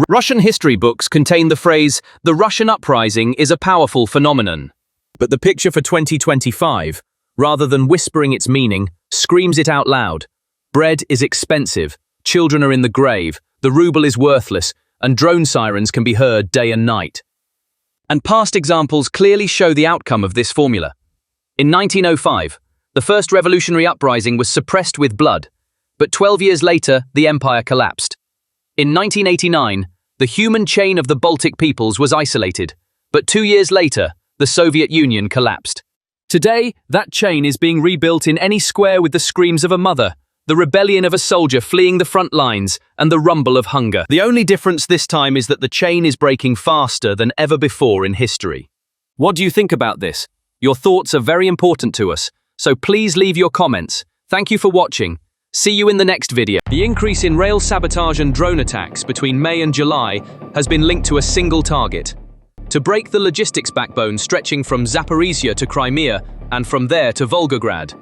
Russian history books contain the phrase, "The Russian uprising is a powerful phenomenon." But the picture for 2025, rather than whispering its meaning, screams it out loud. Bread is expensive, children are in the grave, the ruble is worthless, and drone sirens can be heard day and night. And past examples clearly show the outcome of this formula. In 1905, the first revolutionary uprising was suppressed with blood, but 12 years later, the empire collapsed. In 1989, the human chain of the Baltic peoples was isolated, but 2 years later, the Soviet Union collapsed. Today, that chain is being rebuilt in any square with the screams of a mother, the rebellion of a soldier fleeing the front lines, and the rumble of hunger. The only difference this time is that the chain is breaking faster than ever before in history. What do you think about this? Your thoughts are very important to us, so please leave your comments. Thank you for watching. See you in the next video. The increase in rail sabotage and drone attacks between May and July has been linked to a single target: to break the logistics backbone stretching from Zaporizhia to Crimea and from there to Volgograd.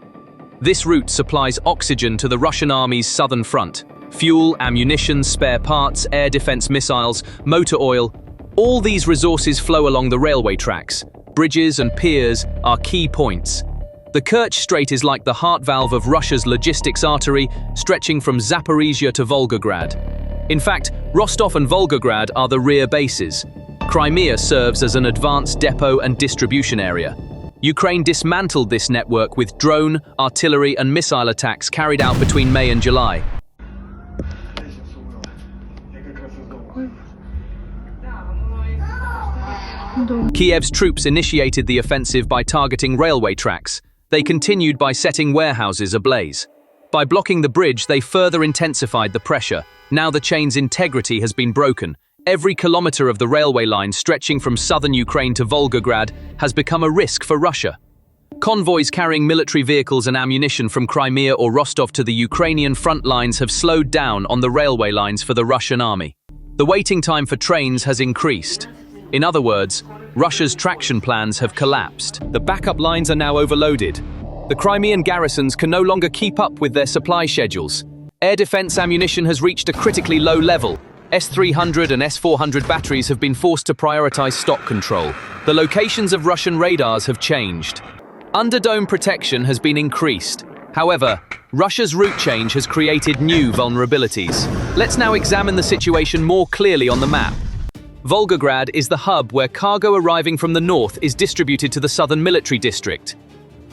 This route supplies oxygen to the Russian army's southern front. Fuel, ammunition, spare parts, air defense missiles, motor oil. All these resources flow along the railway tracks. Bridges and piers are key points. The Kerch Strait is like the heart valve of Russia's logistics artery, stretching from Zaporizhia to Volgograd. In fact, Rostov and Volgograd are the rear bases. Crimea serves as an advanced depot and distribution area. Ukraine dismantled this network with drone, artillery and missile attacks carried out between May and July. Kiev's troops initiated the offensive by targeting railway tracks. They continued by setting warehouses ablaze. By blocking the bridge, they further intensified the pressure. Now the chain's integrity has been broken. Every kilometer of the railway line stretching from southern Ukraine to Volgograd has become a risk for Russia. Convoys carrying military vehicles and ammunition from Crimea or Rostov to the Ukrainian front lines have slowed down on the railway lines for the Russian army. The waiting time for trains has increased. In other words, Russia's traction plans have collapsed. The backup lines are now overloaded. The Crimean garrisons can no longer keep up with their supply schedules. Air defense ammunition has reached a critically low level. S-300 and S-400 batteries have been forced to prioritize stock control. The locations of Russian radars have changed. Underdome protection has been increased. However, Russia's route change has created new vulnerabilities. Let's now examine the situation more clearly on the map. Volgograd is the hub where cargo arriving from the north is distributed to the southern military district.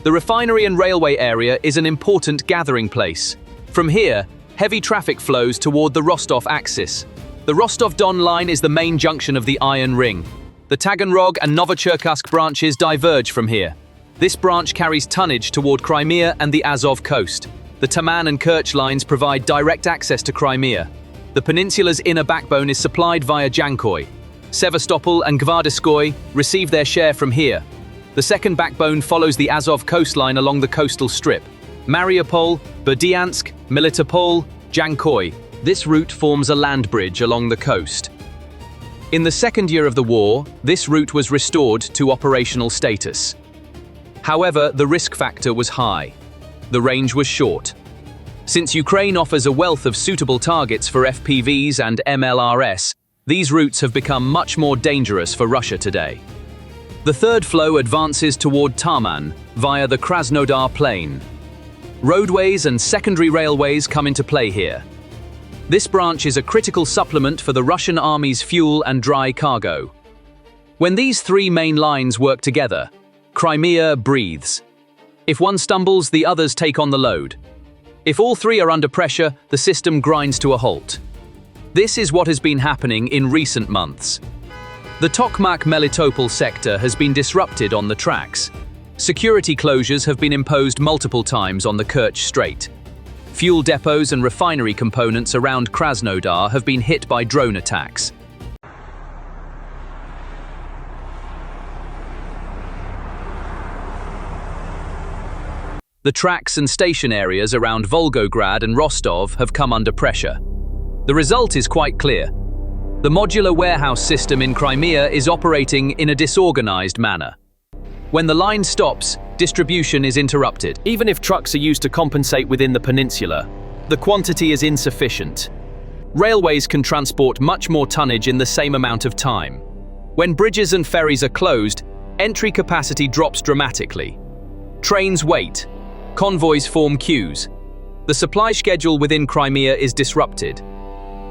The refinery and railway area is an important gathering place. From here, heavy traffic flows toward the Rostov axis. The Rostov-Don line is the main junction of the Iron Ring. The Taganrog and Novocherkassk branches diverge from here. This branch carries tonnage toward Crimea and the Azov coast. The Taman and Kerch lines provide direct access to Crimea. The peninsula's inner backbone is supplied via Jankoy. Sevastopol and Gvardiskoy receive their share from here. The second backbone follows the Azov coastline along the coastal strip. Mariupol, Berdyansk, Melitopol, Jankoy. This route forms a land bridge along the coast. In the second year of the war, this route was restored to operational status. However, the risk factor was high. The range was short. Since Ukraine offers a wealth of suitable targets for FPVs and MLRS, these routes have become much more dangerous for Russia today. The third flow advances toward Taman via the Krasnodar Plain. Roadways and secondary railways come into play here. This branch is a critical supplement for the Russian army's fuel and dry cargo. When these three main lines work together, Crimea breathes. If one stumbles, the others take on the load. If all three are under pressure, the system grinds to a halt. This is what has been happening in recent months. The Tokmak-Melitopol sector has been disrupted on the tracks. Security closures have been imposed multiple times on the Kerch Strait. Fuel depots and refinery components around Krasnodar have been hit by drone attacks. The tracks and station areas around Volgograd and Rostov have come under pressure. The result is quite clear. The modular warehouse system in Crimea is operating in a disorganized manner. When the line stops, distribution is interrupted. Even if trucks are used to compensate within the peninsula, the quantity is insufficient. Railways can transport much more tonnage in the same amount of time. When bridges and ferries are closed, entry capacity drops dramatically. Trains wait. Convoys form queues. The supply schedule within Crimea is disrupted.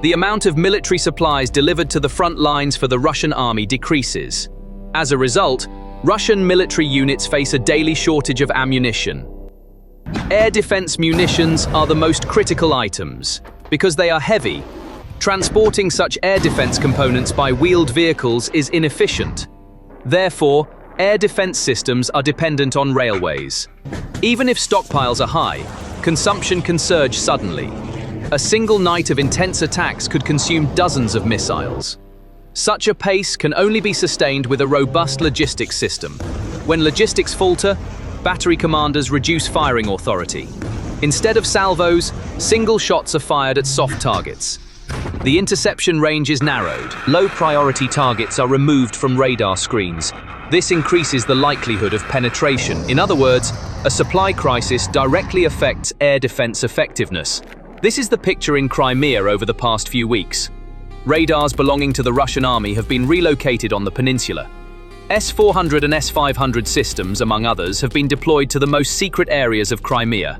The amount of military supplies delivered to the front lines for the Russian army decreases. As a result, Russian military units face a daily shortage of ammunition. Air defense munitions are the most critical items because they are heavy. Transporting such air defense components by wheeled vehicles is inefficient. Therefore, air defense systems are dependent on railways. Even if stockpiles are high, consumption can surge suddenly. A single night of intense attacks could consume dozens of missiles. Such a pace can only be sustained with a robust logistics system. When logistics falter, battery commanders reduce firing authority. Instead of salvos, single shots are fired at soft targets. The interception range is narrowed. Low-priority targets are removed from radar screens. This increases the likelihood of penetration. In other words, a supply crisis directly affects air defense effectiveness. This is the picture in Crimea over the past few weeks. Radars belonging to the Russian army have been relocated on the peninsula. S-400 and S-500 systems, among others, have been deployed to the most secret areas of Crimea.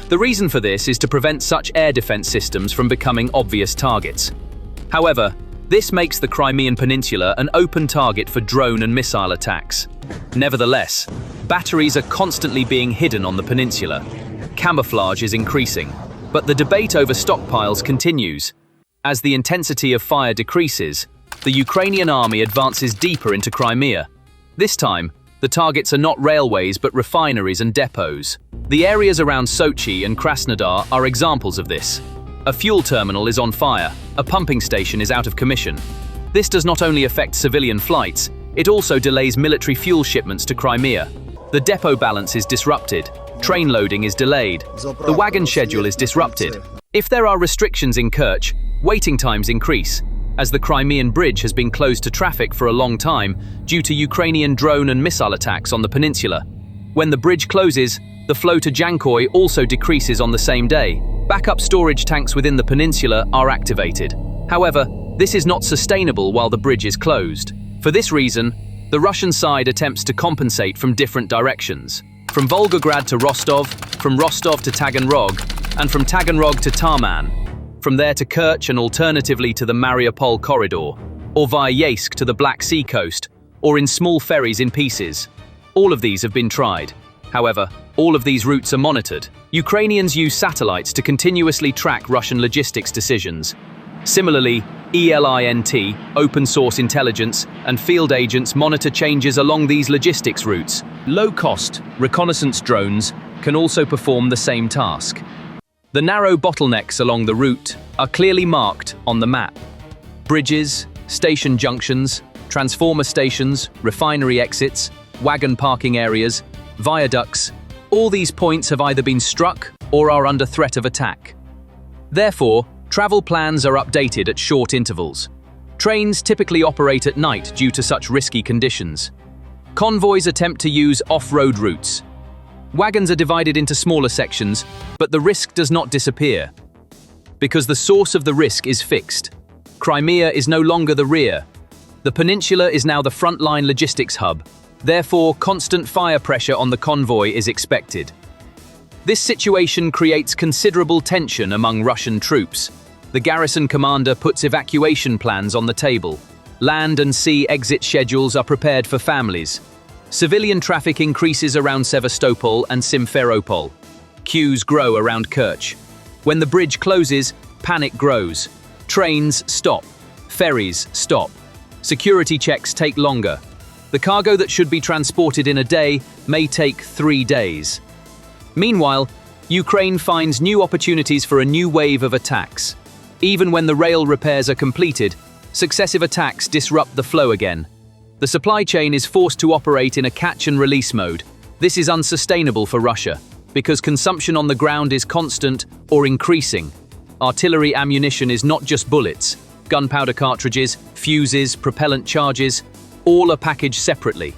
The reason for this is to prevent such air defense systems from becoming obvious targets. However, this makes the Crimean Peninsula an open target for drone and missile attacks. Nevertheless, batteries are constantly being hidden on the peninsula. Camouflage is increasing, but the debate over stockpiles continues. As the intensity of fire decreases, the Ukrainian army advances deeper into Crimea. This time, the targets are not railways but refineries and depots. The areas around Sochi and Krasnodar are examples of this. A fuel terminal is on fire, a pumping station is out of commission. This does not only affect civilian flights, it also delays military fuel shipments to Crimea. The depot balance is disrupted, train loading is delayed, the wagon schedule is disrupted. If there are restrictions in Kerch, waiting times increase, as the Crimean bridge has been closed to traffic for a long time due to Ukrainian drone and missile attacks on the peninsula. When the bridge closes, the flow to Jankoy also decreases on the same day. Backup storage tanks within the peninsula are activated. However, this is not sustainable while the bridge is closed. For this reason, the Russian side attempts to compensate from different directions. From Volgograd to Rostov, from Rostov to Taganrog, and from Taganrog to Tarman. From there to Kerch and alternatively to the Mariupol corridor, or via Yeysk to the Black Sea coast, or in small ferries in pieces. All of these have been tried. However, all of these routes are monitored. Ukrainians use satellites to continuously track Russian logistics decisions. Similarly, ELINT, open source intelligence, and field agents monitor changes along these logistics routes. Low-cost reconnaissance drones can also perform the same task. The narrow bottlenecks along the route are clearly marked on the map. Bridges, station junctions, transformer stations, refinery exits, wagon parking areas, viaducts, all these points have either been struck or are under threat of attack. Therefore, travel plans are updated at short intervals. Trains typically operate at night due to such risky conditions. Convoys attempt to use off-road routes. Wagons are divided into smaller sections, but the risk does not disappear. Because the source of the risk is fixed. Crimea is no longer the rear. The peninsula is now the frontline logistics hub. Therefore, constant fire pressure on the convoy is expected. This situation creates considerable tension among Russian troops. The garrison commander puts evacuation plans on the table. Land and sea exit schedules are prepared for families. Civilian traffic increases around Sevastopol and Simferopol. Queues grow around Kerch. When the bridge closes, panic grows. Trains stop. Ferries stop. Security checks take longer. The cargo that should be transported in a day may take 3 days. Meanwhile, Ukraine finds new opportunities for a new wave of attacks. Even when the rail repairs are completed, successive attacks disrupt the flow again. The supply chain is forced to operate in a catch-and-release mode. This is unsustainable for Russia, because consumption on the ground is constant or increasing. Artillery ammunition is not just bullets. Gunpowder cartridges, fuses, propellant charges, all are packaged separately.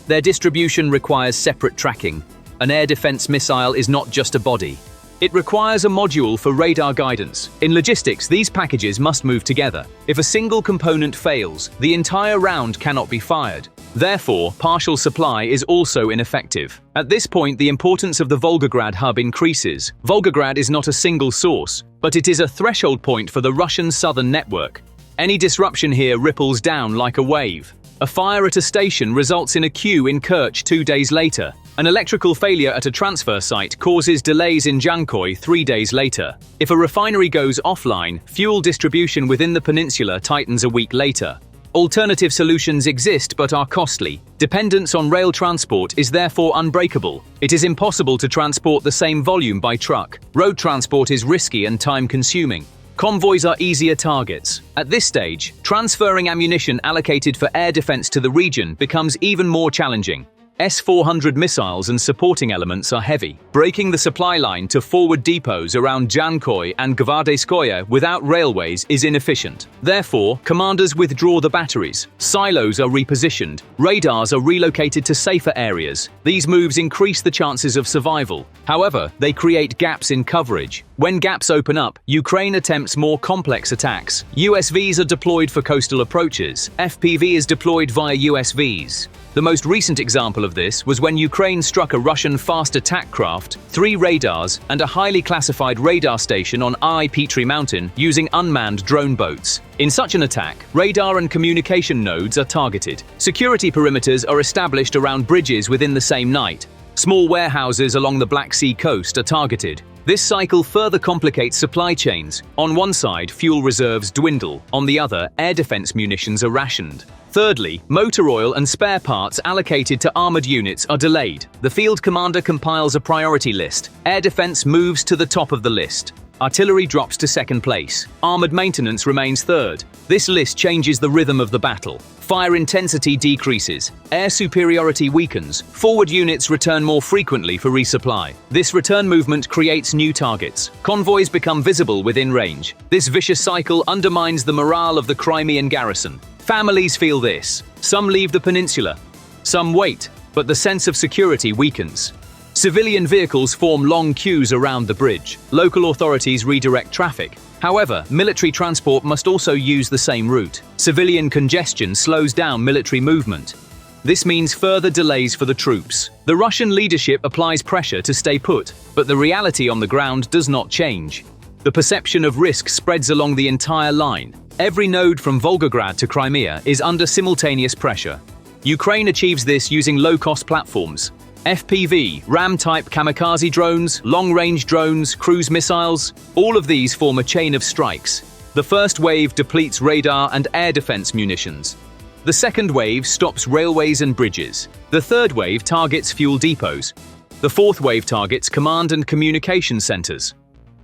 Their distribution requires separate tracking. An air defense missile is not just a body. It requires a module for radar guidance. In logistics, these packages must move together. If a single component fails, the entire round cannot be fired. Therefore, partial supply is also ineffective. At this point, the importance of the Volgograd hub increases. Volgograd is not a single source, but it is a threshold point for the Russian southern network. Any disruption here ripples down like a wave. A fire at a station results in a queue in Kerch 2 days later. An electrical failure at a transfer site causes delays in Jankoy 3 days later. If a refinery goes offline, fuel distribution within the peninsula tightens a week later. Alternative solutions exist but are costly. Dependence on rail transport is therefore unbreakable. It is impossible to transport the same volume by truck. Road transport is risky and time-consuming. Convoys are easier targets. At this stage, transferring ammunition allocated for air defense to the region becomes even more challenging. S-400 missiles and supporting elements are heavy. Breaking the supply line to forward depots around Jankoy and Gvardeyskoye without railways is inefficient. Therefore, commanders withdraw the batteries. Silos are repositioned. Radars are relocated to safer areas. These moves increase the chances of survival. However, they create gaps in coverage. When gaps open up, Ukraine attempts more complex attacks. USVs are deployed for coastal approaches. FPV is deployed via USVs. The most recent example of this was when Ukraine struck a Russian fast attack craft, 3 radars, and a highly classified radar station on Petri Mountain using unmanned drone boats. In such an attack, radar and communication nodes are targeted. Security perimeters are established around bridges within the same night. Small warehouses along the Black Sea coast are targeted. This cycle further complicates supply chains. On one side, fuel reserves dwindle. On the other, air defense munitions are rationed. Thirdly, motor oil and spare parts allocated to armored units are delayed. The field commander compiles a priority list. Air defense moves to the top of the list. Artillery drops to second place. Armored maintenance remains third. This list changes the rhythm of the battle. Fire intensity decreases. Air superiority weakens. Forward units return more frequently for resupply. This return movement creates new targets. Convoys become visible within range. This vicious cycle undermines the morale of the Crimean garrison. Families feel this. Some leave the peninsula. Some wait, but the sense of security weakens. Civilian vehicles form long queues around the bridge. Local authorities redirect traffic. However, military transport must also use the same route. Civilian congestion slows down military movement. This means further delays for the troops. The Russian leadership applies pressure to stay put, but the reality on the ground does not change. The perception of risk spreads along the entire line. Every node from Volgograd to Crimea is under simultaneous pressure. Ukraine achieves this using low-cost platforms. FPV, Ram-type kamikaze drones, long-range drones, cruise missiles, all of these form a chain of strikes. The first wave depletes radar and air defense munitions. The second wave stops railways and bridges. The third wave targets fuel depots. The fourth wave targets command and communication centers.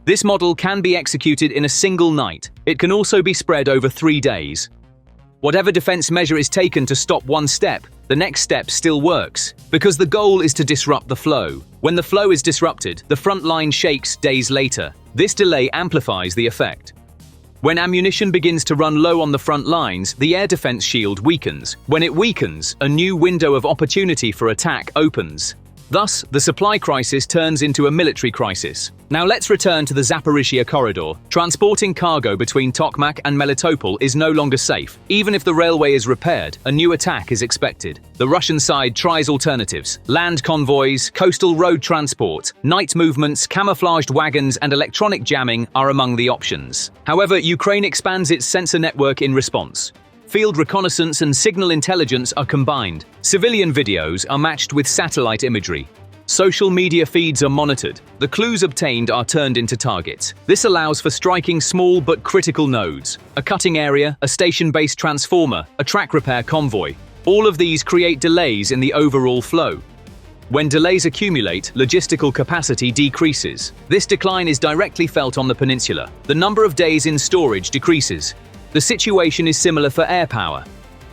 This model can be executed in a single night. It can also be spread over 3 days. Whatever defense measure is taken to stop one step, the next step still works, because the goal is to disrupt the flow. When the flow is disrupted, the front line shakes days later. This delay amplifies the effect. When ammunition begins to run low on the front lines, the air defense shield weakens. When it weakens, a new window of opportunity for attack opens. Thus, the supply crisis turns into a military crisis. Now let's return to the Zaporizhia corridor. Transporting cargo between Tokmak and Melitopol is no longer safe. Even if the railway is repaired, a new attack is expected. The Russian side tries alternatives. Land convoys, coastal road transport, night movements, camouflaged wagons, and electronic jamming are among the options. However, Ukraine expands its sensor network in response. Field reconnaissance and signal intelligence are combined. Civilian videos are matched with satellite imagery. Social media feeds are monitored. The clues obtained are turned into targets. This allows for striking small but critical nodes. A cutting area, a station-based transformer, a track repair convoy. All of these create delays in the overall flow. When delays accumulate, logistical capacity decreases. This decline is directly felt on the peninsula. The number of days in storage decreases. The situation is similar for air power.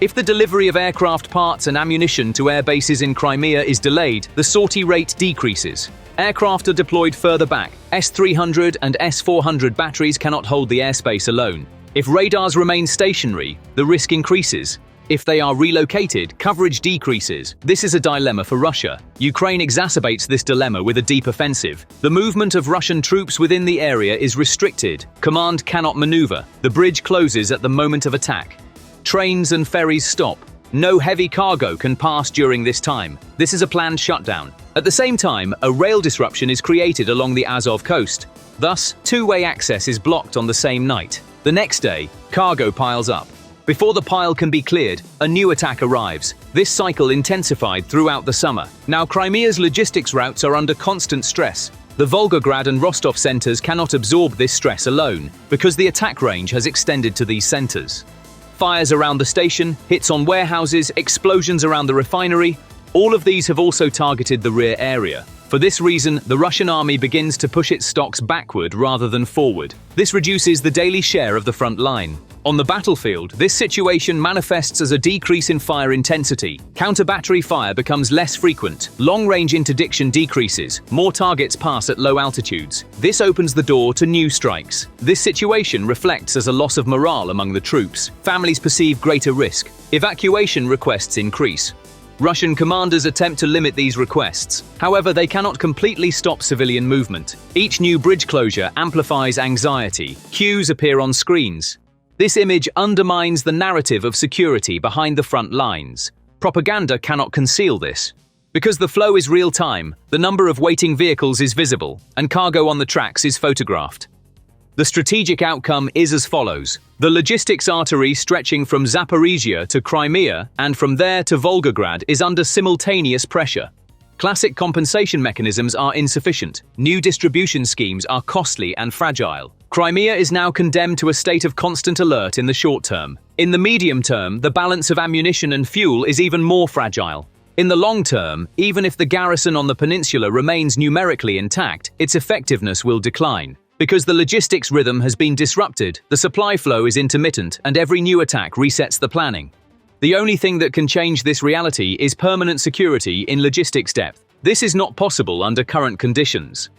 If the delivery of aircraft parts and ammunition to air bases in Crimea is delayed, the sortie rate decreases. Aircraft are deployed further back. S-300 and S-400 batteries cannot hold the airspace alone. If radars remain stationary, the risk increases. If they are relocated, coverage decreases. This is a dilemma for Russia. Ukraine exacerbates this dilemma with a deep offensive. The movement of Russian troops within the area is restricted. Command cannot maneuver. The bridge closes at the moment of attack. Trains and ferries stop. No heavy cargo can pass during this time. This is a planned shutdown. At the same time, a rail disruption is created along the Azov coast. Thus, two-way access is blocked on the same night. The next day, cargo piles up. Before the pile can be cleared, a new attack arrives. This cycle intensified throughout the summer. Now Crimea's logistics routes are under constant stress. The Volgograd and Rostov centers cannot absorb this stress alone, because the attack range has extended to these centers. Fires around the station, hits on warehouses, explosions around the refinery, all of these have also targeted the rear area. For this reason, the Russian army begins to push its stocks backward rather than forward. This reduces the daily share of the front line. On the battlefield, this situation manifests as a decrease in fire intensity. Counter-battery fire becomes less frequent. Long-range interdiction decreases. More targets pass at low altitudes. This opens the door to new strikes. This situation reflects as a loss of morale among the troops. Families perceive greater risk. Evacuation requests increase. Russian commanders attempt to limit these requests. However, they cannot completely stop civilian movement. Each new bridge closure amplifies anxiety. Queues appear on screens. This image undermines the narrative of security behind the front lines. Propaganda cannot conceal this. Because the flow is real-time, the number of waiting vehicles is visible, and cargo on the tracks is photographed. The strategic outcome is as follows. The logistics artery stretching from Zaporizhia to Crimea and from there to Volgograd is under simultaneous pressure. Classic compensation mechanisms are insufficient. New distribution schemes are costly and fragile. Crimea is now condemned to a state of constant alert in the short term. In the medium term, the balance of ammunition and fuel is even more fragile. In the long term, even if the garrison on the peninsula remains numerically intact, its effectiveness will decline. Because the logistics rhythm has been disrupted, the supply flow is intermittent, and every new attack resets the planning. The only thing that can change this reality is permanent security in logistics depth. This is not possible under current conditions.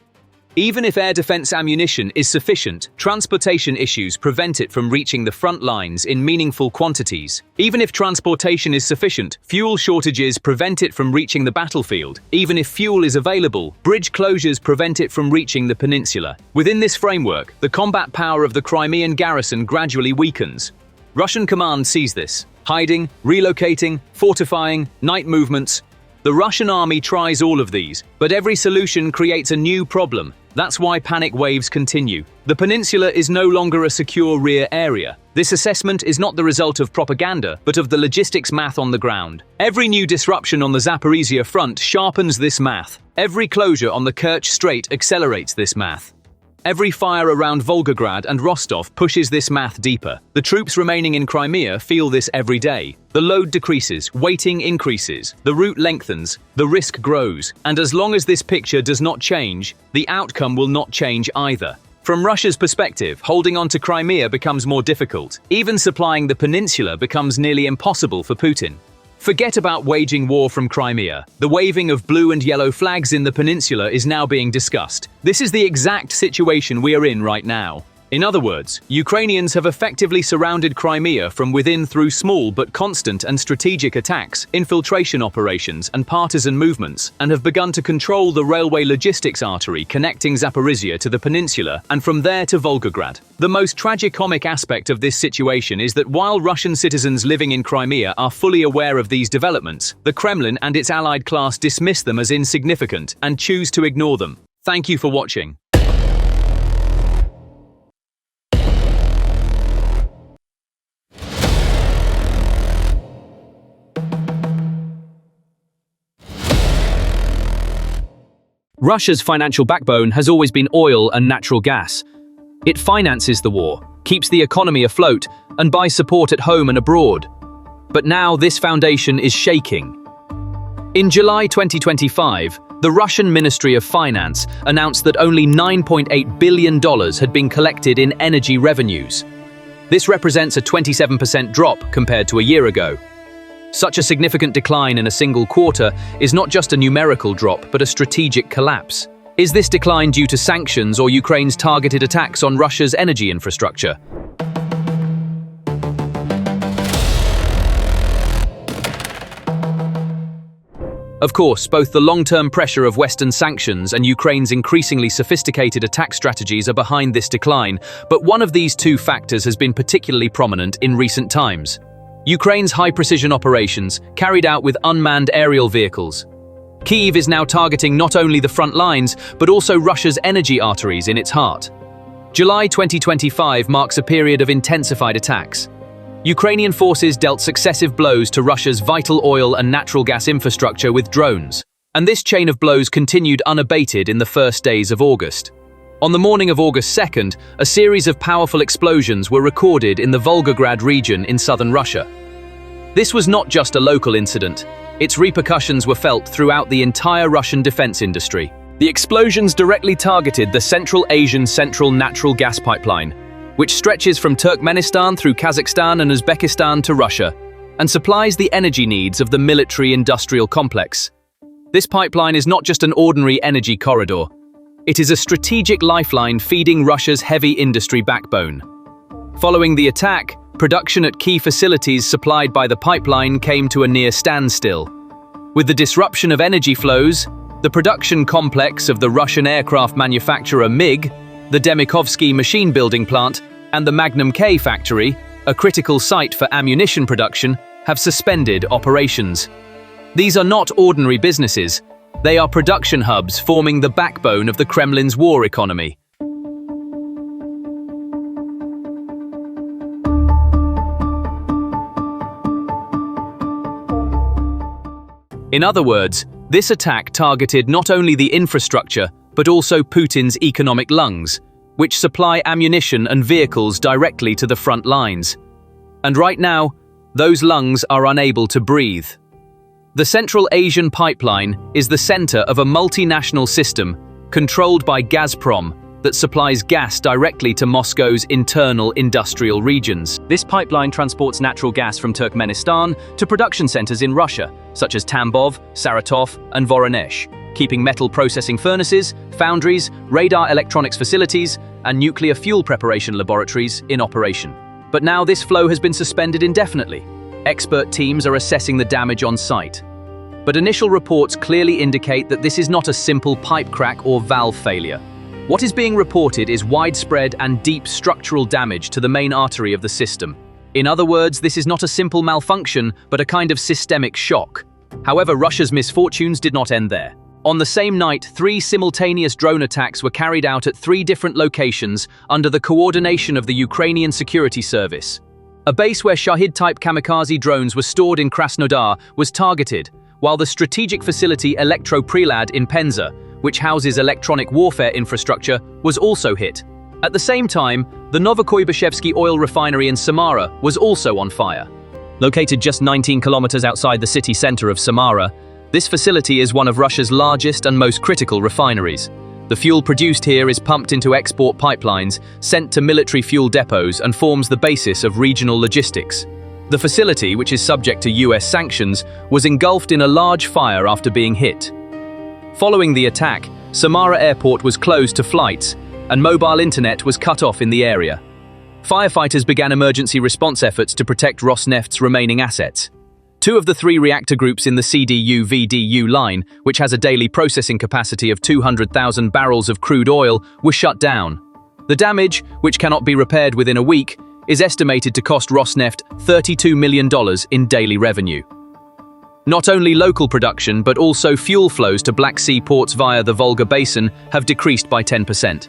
Even if air defense ammunition is sufficient, transportation issues prevent it from reaching the front lines in meaningful quantities. Even if transportation is sufficient, fuel shortages prevent it from reaching the battlefield. Even if fuel is available, bridge closures prevent it from reaching the peninsula. Within this framework, the combat power of the Crimean garrison gradually weakens. Russian command sees this. Hiding, relocating, fortifying, night movements. The Russian army tries all of these, but every solution creates a new problem. That's why panic waves continue. The peninsula is no longer a secure rear area. This assessment is not the result of propaganda, but of the logistics math on the ground. Every new disruption on the Zaporizhia front sharpens this math. Every closure on the Kerch Strait accelerates this math. Every fire around Volgograd and Rostov pushes this math deeper. The troops remaining in Crimea feel this every day. The load decreases, waiting increases, the route lengthens, the risk grows, and as long as this picture does not change, the outcome will not change either. From Russia's perspective, holding on to Crimea becomes more difficult. Even supplying the peninsula becomes nearly impossible for Putin. Forget about waging war from Crimea. The waving of blue and yellow flags in the peninsula is now being discussed. This is the exact situation we are in right now. In other words, Ukrainians have effectively surrounded Crimea from within through small but constant and strategic attacks, infiltration operations, and partisan movements, and have begun to control the railway logistics artery connecting Zaporizhia to the peninsula and from there to Volgograd. The most tragicomic aspect of this situation is that while Russian citizens living in Crimea are fully aware of these developments, the Kremlin and its allied class dismiss them as insignificant and choose to ignore them. Thank you for watching. Russia's financial backbone has always been oil and natural gas. It finances the war, keeps the economy afloat, and buys support at home and abroad. But now this foundation is shaking. In July 2025, the Russian Ministry of Finance announced that only $9.8 billion had been collected in energy revenues. This represents a 27% drop compared to a year ago. Such a significant decline in a single quarter is not just a numerical drop, but a strategic collapse. Is this decline due to sanctions or Ukraine's targeted attacks on Russia's energy infrastructure? Of course, both the long-term pressure of Western sanctions and Ukraine's increasingly sophisticated attack strategies are behind this decline, but one of these two factors has been particularly prominent in recent times. Ukraine's high-precision operations, carried out with unmanned aerial vehicles. Kyiv is now targeting not only the front lines, but also Russia's energy arteries in its heart. July 2025 marks a period of intensified attacks. Ukrainian forces dealt successive blows to Russia's vital oil and natural gas infrastructure with drones, and this chain of blows continued unabated in the first days of August. On the morning of August 2nd, a series of powerful explosions were recorded in the Volgograd region in southern Russia. This was not just a local incident. Its repercussions were felt throughout the entire Russian defense industry. The explosions directly targeted the Central Asian Central Natural Gas Pipeline, which stretches from Turkmenistan through Kazakhstan and Uzbekistan to Russia, and supplies the energy needs of the military-industrial complex. This pipeline is not just an ordinary energy corridor. It is a strategic lifeline feeding Russia's heavy industry backbone. Following the attack, production at key facilities supplied by the pipeline came to a near standstill. With the disruption of energy flows, the production complex of the Russian aircraft manufacturer MiG, the Demikovsky machine building plant, and the Magnum K factory, a critical site for ammunition production, have suspended operations. These are not ordinary businesses. They are production hubs forming the backbone of the Kremlin's war economy. In other words, this attack targeted not only the infrastructure, but also Putin's economic lungs, which supply ammunition and vehicles directly to the front lines. And right now, those lungs are unable to breathe. The Central Asian Pipeline is the center of a multinational system controlled by Gazprom that supplies gas directly to Moscow's internal industrial regions. This pipeline transports natural gas from Turkmenistan to production centers in Russia, such as Tambov, Saratov, and Voronezh, keeping metal processing furnaces, foundries, radar electronics facilities, and nuclear fuel preparation laboratories in operation. But now this flow has been suspended indefinitely. Expert teams are assessing the damage on site. But initial reports clearly indicate that this is not a simple pipe crack or valve failure. What is being reported is widespread and deep structural damage to the main artery of the system. In other words, this is not a simple malfunction, but a kind of systemic shock. However, Russia's misfortunes did not end there. On the same night, 3 simultaneous drone attacks were carried out at 3 different locations under the coordination of the Ukrainian security service. A base where Shahid-type kamikaze drones were stored in Krasnodar was targeted, while the strategic facility Elektroprilad in Penza, which houses electronic warfare infrastructure, was also hit. At the same time, the Novokuybashevsky oil refinery in Samara was also on fire. Located just 19 kilometers outside the city center of Samara, this facility is one of Russia's largest and most critical refineries. The fuel produced here is pumped into export pipelines, sent to military fuel depots, and forms the basis of regional logistics. The facility, which is subject to US sanctions, was engulfed in a large fire after being hit. Following the attack, Samara Airport was closed to flights, and mobile internet was cut off in the area. Firefighters began emergency response efforts to protect Rosneft's remaining assets. 2 of the 3 reactor groups in the CDU-VDU line, which has a daily processing capacity of 200,000 barrels of crude oil, were shut down. The damage, which cannot be repaired within a week, is estimated to cost Rosneft $32 million in daily revenue. Not only local production, but also fuel flows to Black Sea ports via the Volga Basin have decreased by 10%.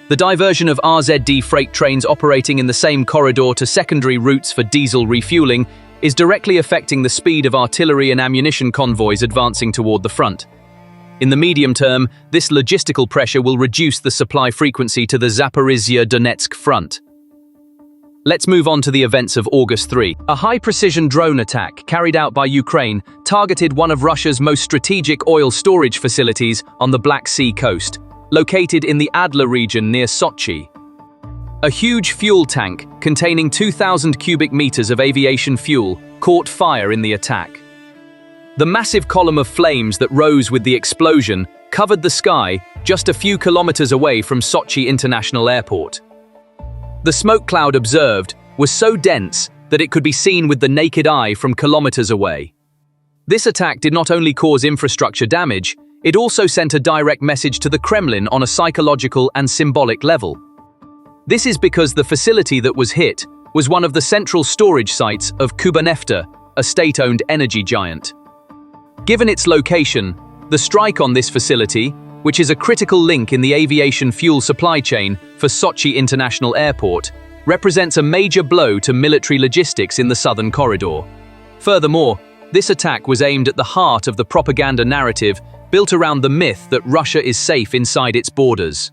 The diversion of RZD freight trains operating in the same corridor to secondary routes for diesel refueling is directly affecting the speed of artillery and ammunition convoys advancing toward the front. In the medium term, this logistical pressure will reduce the supply frequency to the Zaporizhzhia-Donetsk front. Let's move on to the events of August 3. A high-precision drone attack carried out by Ukraine targeted one of Russia's most strategic oil storage facilities on the Black Sea coast, located in the Adler region near Sochi. A huge fuel tank containing 2,000 cubic meters of aviation fuel, caught fire in the attack. The massive column of flames that rose with the explosion covered the sky just a few kilometers away from Sochi International Airport. The smoke cloud observed was so dense that it could be seen with the naked eye from kilometers away. This attack did not only cause infrastructure damage, it also sent a direct message to the Kremlin on a psychological and symbolic level. This is because the facility that was hit was one of the central storage sites of Kubanefta, a state-owned energy giant. Given its location, the strike on this facility, which is a critical link in the aviation fuel supply chain for Sochi International Airport, represents a major blow to military logistics in the southern corridor. Furthermore, this attack was aimed at the heart of the propaganda narrative built around the myth that Russia is safe inside its borders.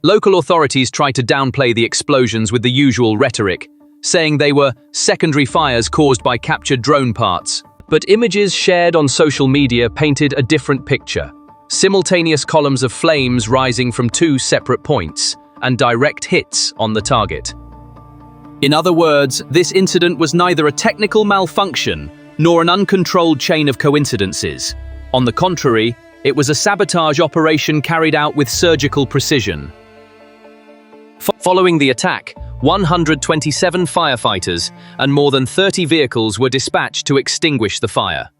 Local authorities tried to downplay the explosions with the usual rhetoric, saying they were secondary fires caused by captured drone parts. But images shared on social media painted a different picture. Simultaneous columns of flames rising from two separate points, and direct hits on the target. In other words, this incident was neither a technical malfunction nor an uncontrolled chain of coincidences. On the contrary, it was a sabotage operation carried out with surgical precision. Following the attack, 127 firefighters and more than 30 vehicles were dispatched to extinguish the fire.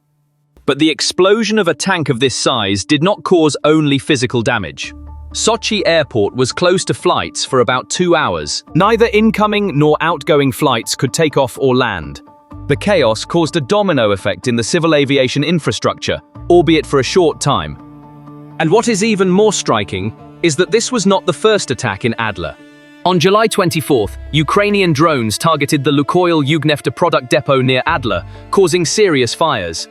But the explosion of a tank of this size did not cause only physical damage. Sochi Airport was closed to flights for about 2 hours. Neither incoming nor outgoing flights could take off or land. The chaos caused a domino effect in the civil aviation infrastructure, albeit for a short time. And what is even more striking is that this was not the first attack in Adler. On July 24th, Ukrainian drones targeted the Lukoil Ugnefta product depot near Adler, causing serious fires.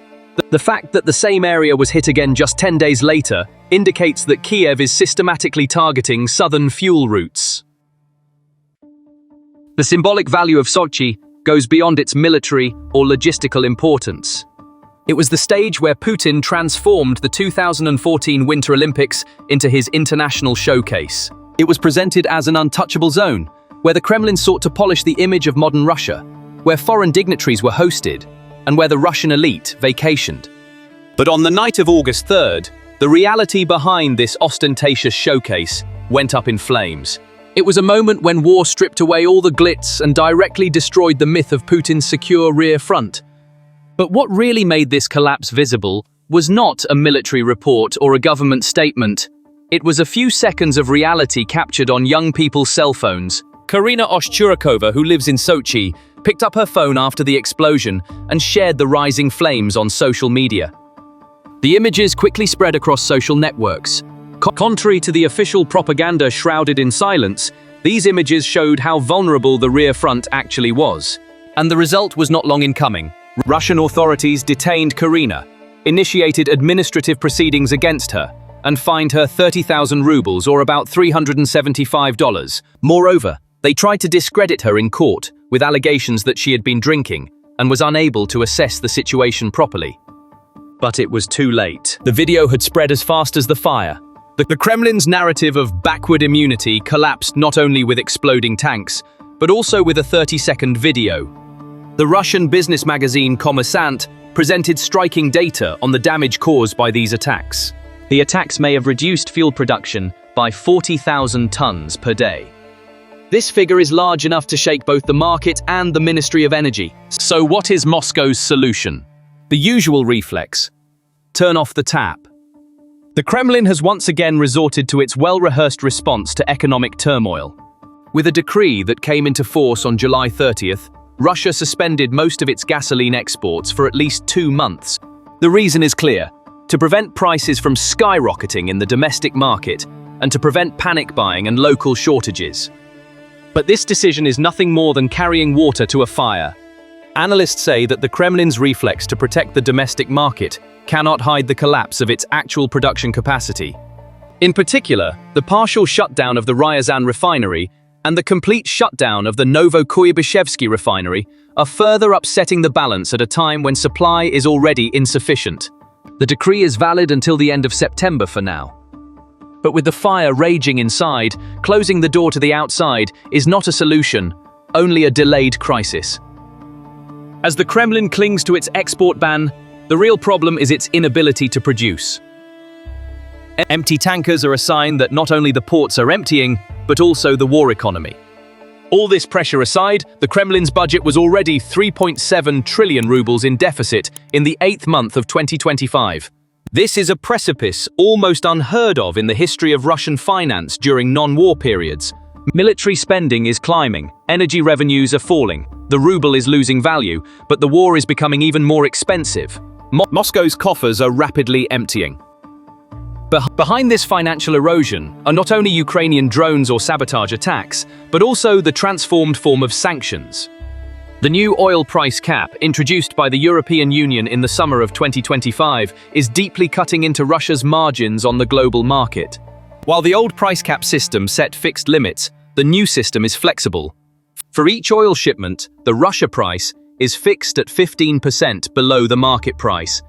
The fact that the same area was hit again just 10 days later indicates that Kiev is systematically targeting southern fuel routes. The symbolic value of Sochi goes beyond its military or logistical importance. It was the stage where Putin transformed the 2014 Winter Olympics into his international showcase. It was presented as an untouchable zone, where the Kremlin sought to polish the image of modern Russia, where foreign dignitaries were hosted, and where the Russian elite vacationed. But on the night of August 3rd, the reality behind this ostentatious showcase went up in flames. It was a moment when war stripped away all the glitz and directly destroyed the myth of Putin's secure rear front. But what really made this collapse visible was not a military report or a government statement. It was a few seconds of reality captured on young people's cell phones. Karina Oshchurakova, who lives in Sochi, picked up her phone after the explosion and shared the rising flames on social media. The images quickly spread across social networks. Contrary to the official propaganda shrouded in silence, these images showed how vulnerable the rear front actually was. And the result was not long in coming. Russian authorities detained Karina, initiated administrative proceedings against her, and fined her 30,000 rubles, or about $375. Moreover, they tried to discredit her in court with allegations that she had been drinking and was unable to assess the situation properly. But it was too late. The video had spread as fast as the fire. The Kremlin's narrative of backward immunity collapsed not only with exploding tanks, but also with a 30-second video. The Russian business magazine Kommersant presented striking data on the damage caused by these attacks. The attacks may have reduced fuel production by 40,000 tons per day. This figure is large enough to shake both the market and the Ministry of Energy. So what is Moscow's solution? The usual reflex: turn off the tap. The Kremlin has once again resorted to its well-rehearsed response to economic turmoil. With a decree that came into force on July 30th, Russia suspended most of its gasoline exports for at least 2 months. The reason is clear: to prevent prices from skyrocketing in the domestic market and to prevent panic buying and local shortages. But this decision is nothing more than carrying water to a fire. Analysts say that the Kremlin's reflex to protect the domestic market cannot hide the collapse of its actual production capacity. In particular, the partial shutdown of the Ryazan refinery and the complete shutdown of the Novokuybishevsky refinery are further upsetting the balance at a time when supply is already insufficient. The decree is valid until the end of September for now. But with the fire raging inside, closing the door to the outside is not a solution, only a delayed crisis. As the Kremlin clings to its export ban, the real problem is its inability to produce. Empty tankers are a sign that not only the ports are emptying, but also the war economy. All this pressure aside, the Kremlin's budget was already 3.7 trillion rubles in deficit in the 8th month of 2025. This is a precipice almost unheard of in the history of Russian finance during non-war periods. Military spending is climbing, energy revenues are falling, the ruble is losing value, but the war is becoming even more expensive. Moscow's coffers are rapidly emptying. Behind this financial erosion are not only Ukrainian drones or sabotage attacks, but also the transformed form of sanctions. The new oil price cap, introduced by the European Union in the summer of 2025, is deeply cutting into Russia's margins on the global market. While the old price cap system set fixed limits, the new system is flexible. For each oil shipment, the Russia price is fixed at 15% below the market price.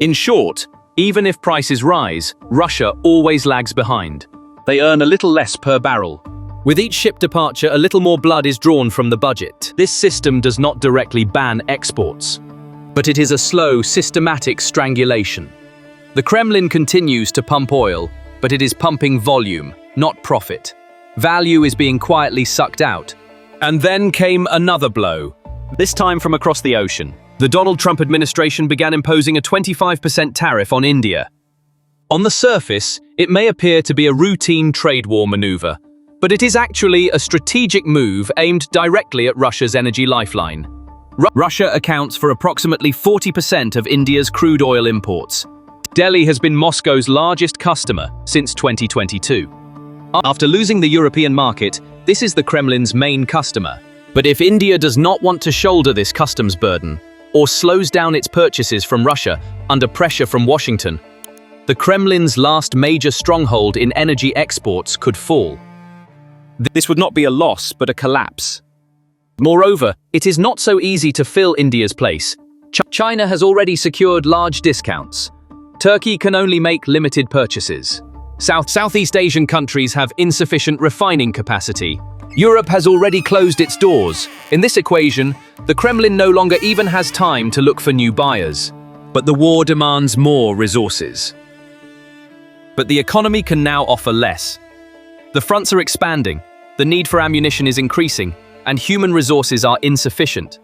In short, even if prices rise, Russia always lags behind. They earn a little less per barrel. With each ship departure, a little more blood is drawn from the budget. This system does not directly ban exports, but it is a slow, systematic strangulation. The Kremlin continues to pump oil, but it is pumping volume, not profit. Value is being quietly sucked out. And then came another blow, this time from across the ocean. The Donald Trump administration began imposing a 25% tariff on India. On the surface, it may appear to be a routine trade war maneuver, but it is actually a strategic move aimed directly at Russia's energy lifeline. Russia accounts for approximately 40% of India's crude oil imports. Delhi has been Moscow's largest customer since 2022. After losing the European market, this is the Kremlin's main customer. But if India does not want to shoulder this customs burden, or slows down its purchases from Russia under pressure from Washington, the Kremlin's last major stronghold in energy exports could fall. This would not be a loss, but a collapse. Moreover, it is not so easy to fill India's place. China has already secured large discounts. Turkey can only make limited purchases. Southeast Asian countries have insufficient refining capacity. Europe has already closed its doors. In this equation, the Kremlin no longer even has time to look for new buyers. But the war demands more resources. But the economy can now offer less. The fronts are expanding, the need for ammunition is increasing, and human resources are insufficient.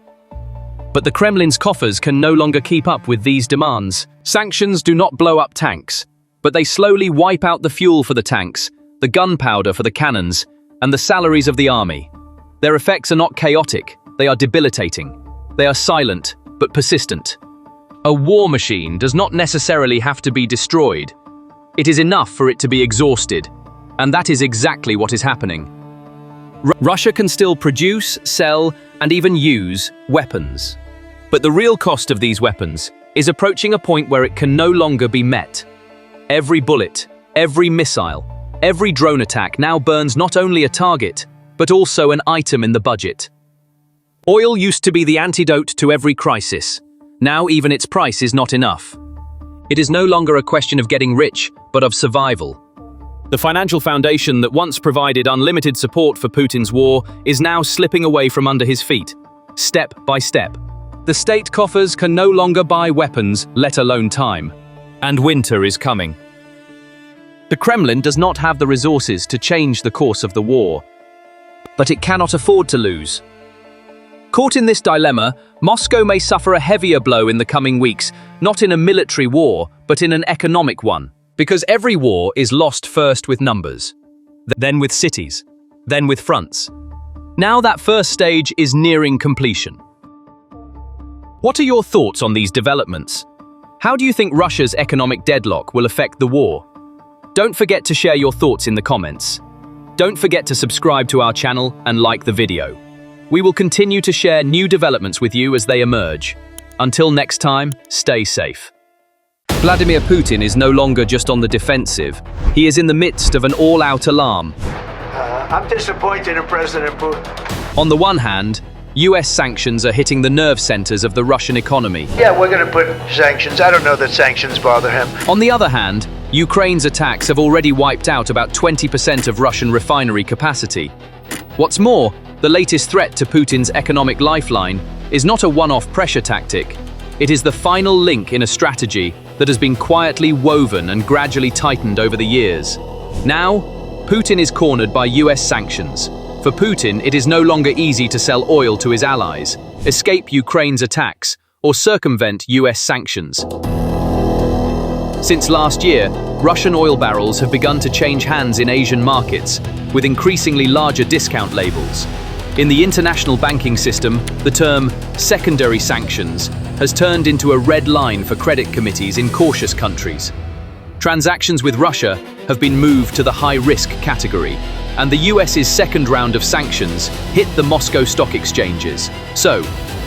But the Kremlin's coffers can no longer keep up with these demands. Sanctions do not blow up tanks, but they slowly wipe out the fuel for the tanks, the gunpowder for the cannons, and the salaries of the army. Their effects are not chaotic, they are debilitating. They are silent, but persistent. A war machine does not necessarily have to be destroyed. It is enough for it to be exhausted, and that is exactly what is happening. Russia can still produce, sell, and even use weapons. But the real cost of these weapons is approaching a point where it can no longer be met. Every bullet, every missile, every drone attack now burns not only a target, but also an item in the budget. Oil used to be the antidote to every crisis. Now even its price is not enough. It is no longer a question of getting rich, but of survival. The financial foundation that once provided unlimited support for Putin's war is now slipping away from under his feet, step by step. The state coffers can no longer buy weapons, let alone time. And winter is coming. The Kremlin does not have the resources to change the course of the war, but it cannot afford to lose. Caught in this dilemma, Moscow may suffer a heavier blow in the coming weeks, not in a military war, but in an economic one. Because every war is lost first with numbers, then with cities, then with fronts. Now that first stage is nearing completion. What are your thoughts on these developments? How do you think Russia's economic deadlock will affect the war? Don't forget to share your thoughts in the comments. Don't forget to subscribe to our channel and like the video. We will continue to share new developments with you as they emerge. Until next time, stay safe. Vladimir Putin is no longer just on the defensive. He is in the midst of an all-out alarm. I'm disappointed in President Putin. On the one hand, US sanctions are hitting the nerve centers of the Russian economy. Yeah, we're going to put sanctions. I don't know that sanctions bother him. On the other hand, Ukraine's attacks have already wiped out about 20% of Russian refinery capacity. What's more, the latest threat to Putin's economic lifeline is not a one-off pressure tactic. It is the final link in a strategy that has been quietly woven and gradually tightened over the years. Now, Putin is cornered by US sanctions. For Putin, it is no longer easy to sell oil to his allies, escape Ukraine's attacks, or circumvent US sanctions. Since last year, Russian oil barrels have begun to change hands in Asian markets, with increasingly larger discount labels. In the international banking system, the term secondary sanctions has turned into a red line for credit committees in cautious countries. Transactions with Russia have been moved to the high-risk category, and the US's second round of sanctions hit the Moscow stock exchanges. So,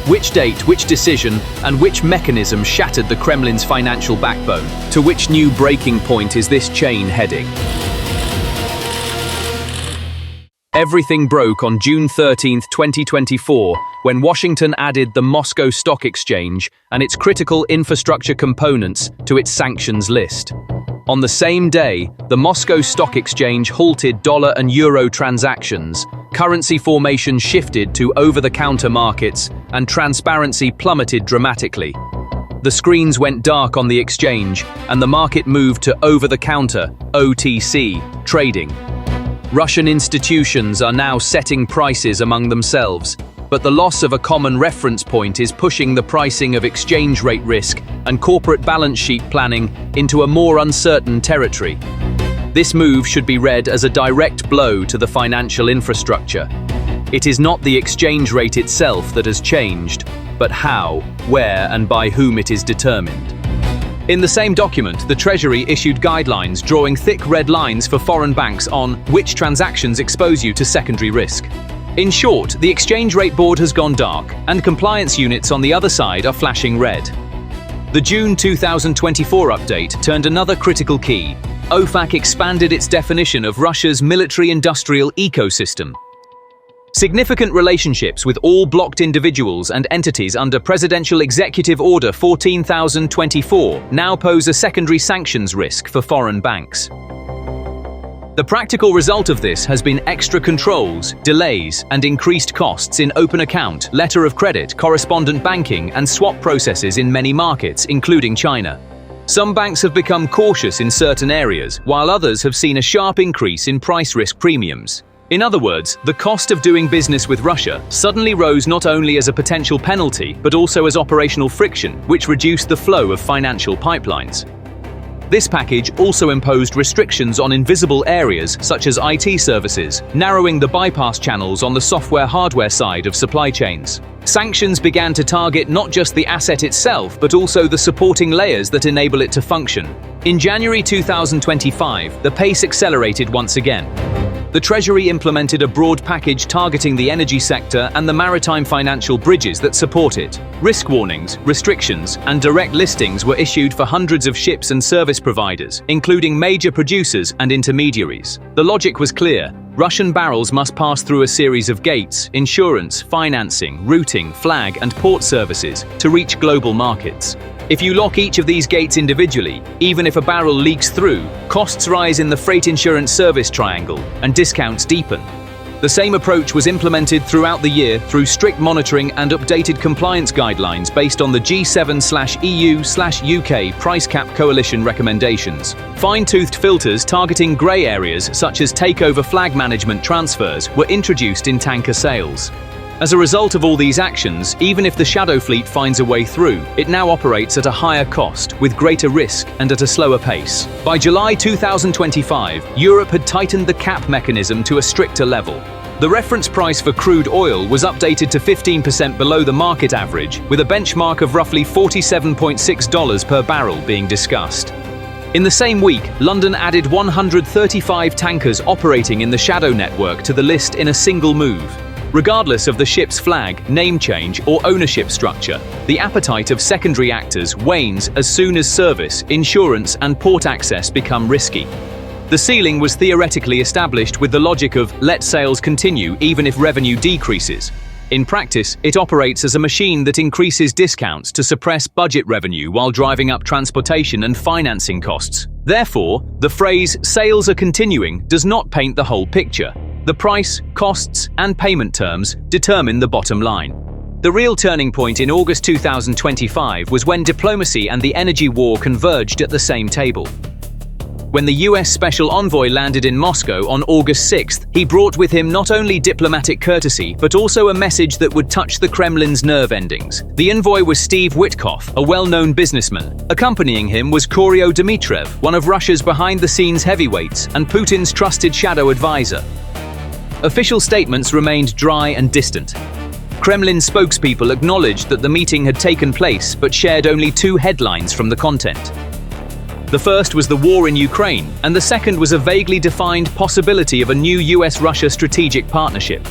which date, which decision, and which mechanism shattered the Kremlin's financial backbone? To which new breaking point is this chain heading? Everything broke on June 13, 2024, when Washington added the Moscow Stock Exchange and its critical infrastructure components to its sanctions list. On the same day, the Moscow Stock Exchange halted dollar and euro transactions, currency formation shifted to over-the-counter markets, and transparency plummeted dramatically. The screens went dark on the exchange, and the market moved to over-the-counter (OTC) trading. Russian institutions are now setting prices among themselves, but the loss of a common reference point is pushing the pricing of exchange rate risk and corporate balance sheet planning into a more uncertain territory. This move should be read as a direct blow to the financial infrastructure. It is not the exchange rate itself that has changed, but how, where, and by whom it is determined. In the same document, the Treasury issued guidelines drawing thick red lines for foreign banks on which transactions expose you to secondary risk. In short, the exchange rate board has gone dark, and compliance units on the other side are flashing red. The June 2024 update turned another critical key. OFAC expanded its definition of Russia's military-industrial ecosystem. Significant relationships with all blocked individuals and entities under Presidential Executive Order 14,024 now pose a secondary sanctions risk for foreign banks. The practical result of this has been extra controls, delays, and increased costs in open account, letter of credit, correspondent banking, and swap processes in many markets, including China. Some banks have become cautious in certain areas, while others have seen a sharp increase in price risk premiums. In other words, the cost of doing business with Russia suddenly rose not only as a potential penalty, but also as operational friction, which reduced the flow of financial pipelines. This package also imposed restrictions on invisible areas such as IT services, narrowing the bypass channels on the software-hardware side of supply chains. Sanctions began to target not just the asset itself, but also the supporting layers that enable it to function. In January 2025, the pace accelerated once again. The Treasury implemented a broad package targeting the energy sector and the maritime financial bridges that support it. Risk warnings, restrictions, and direct listings were issued for hundreds of ships and service providers, including major producers and intermediaries. The logic was clear. Russian barrels must pass through a series of gates, insurance, financing, routing, flag, and port services to reach global markets. If you lock each of these gates individually, even if a barrel leaks through, costs rise in the freight insurance service triangle and discounts deepen. The same approach was implemented throughout the year through strict monitoring and updated compliance guidelines based on the G7/EU/UK price cap coalition recommendations. Fine-toothed filters targeting grey areas such as takeover flag management transfers were introduced in tanker sales. As a result of all these actions, even if the shadow fleet finds a way through, it now operates at a higher cost, with greater risk and at a slower pace. By July 2025, Europe had tightened the cap mechanism to a stricter level. The reference price for crude oil was updated to 15% below the market average, with a benchmark of roughly $47.6 per barrel being discussed. In the same week, London added 135 tankers operating in the shadow network to the list in a single move. Regardless of the ship's flag, name change, or ownership structure, the appetite of secondary actors wanes as soon as service, insurance, and port access become risky. The ceiling was theoretically established with the logic of let sales continue even if revenue decreases. In practice, it operates as a machine that increases discounts to suppress budget revenue while driving up transportation and financing costs. Therefore, the phrase "sales are continuing" does not paint the whole picture. The price, costs, and payment terms determine the bottom line. The real turning point in August 2025 was when diplomacy and the energy war converged at the same table. When the US Special Envoy landed in Moscow on August 6th, he brought with him not only diplomatic courtesy, but also a message that would touch the Kremlin's nerve endings. The envoy was Steve Witkoff, a well-known businessman. Accompanying him was Korylo Dmitriev, one of Russia's behind-the-scenes heavyweights and Putin's trusted shadow advisor. Official statements remained dry and distant. Kremlin spokespeople acknowledged that the meeting had taken place, but shared only two headlines from the content. The first was the war in Ukraine, and the second was a vaguely defined possibility of a new US-Russia strategic partnership.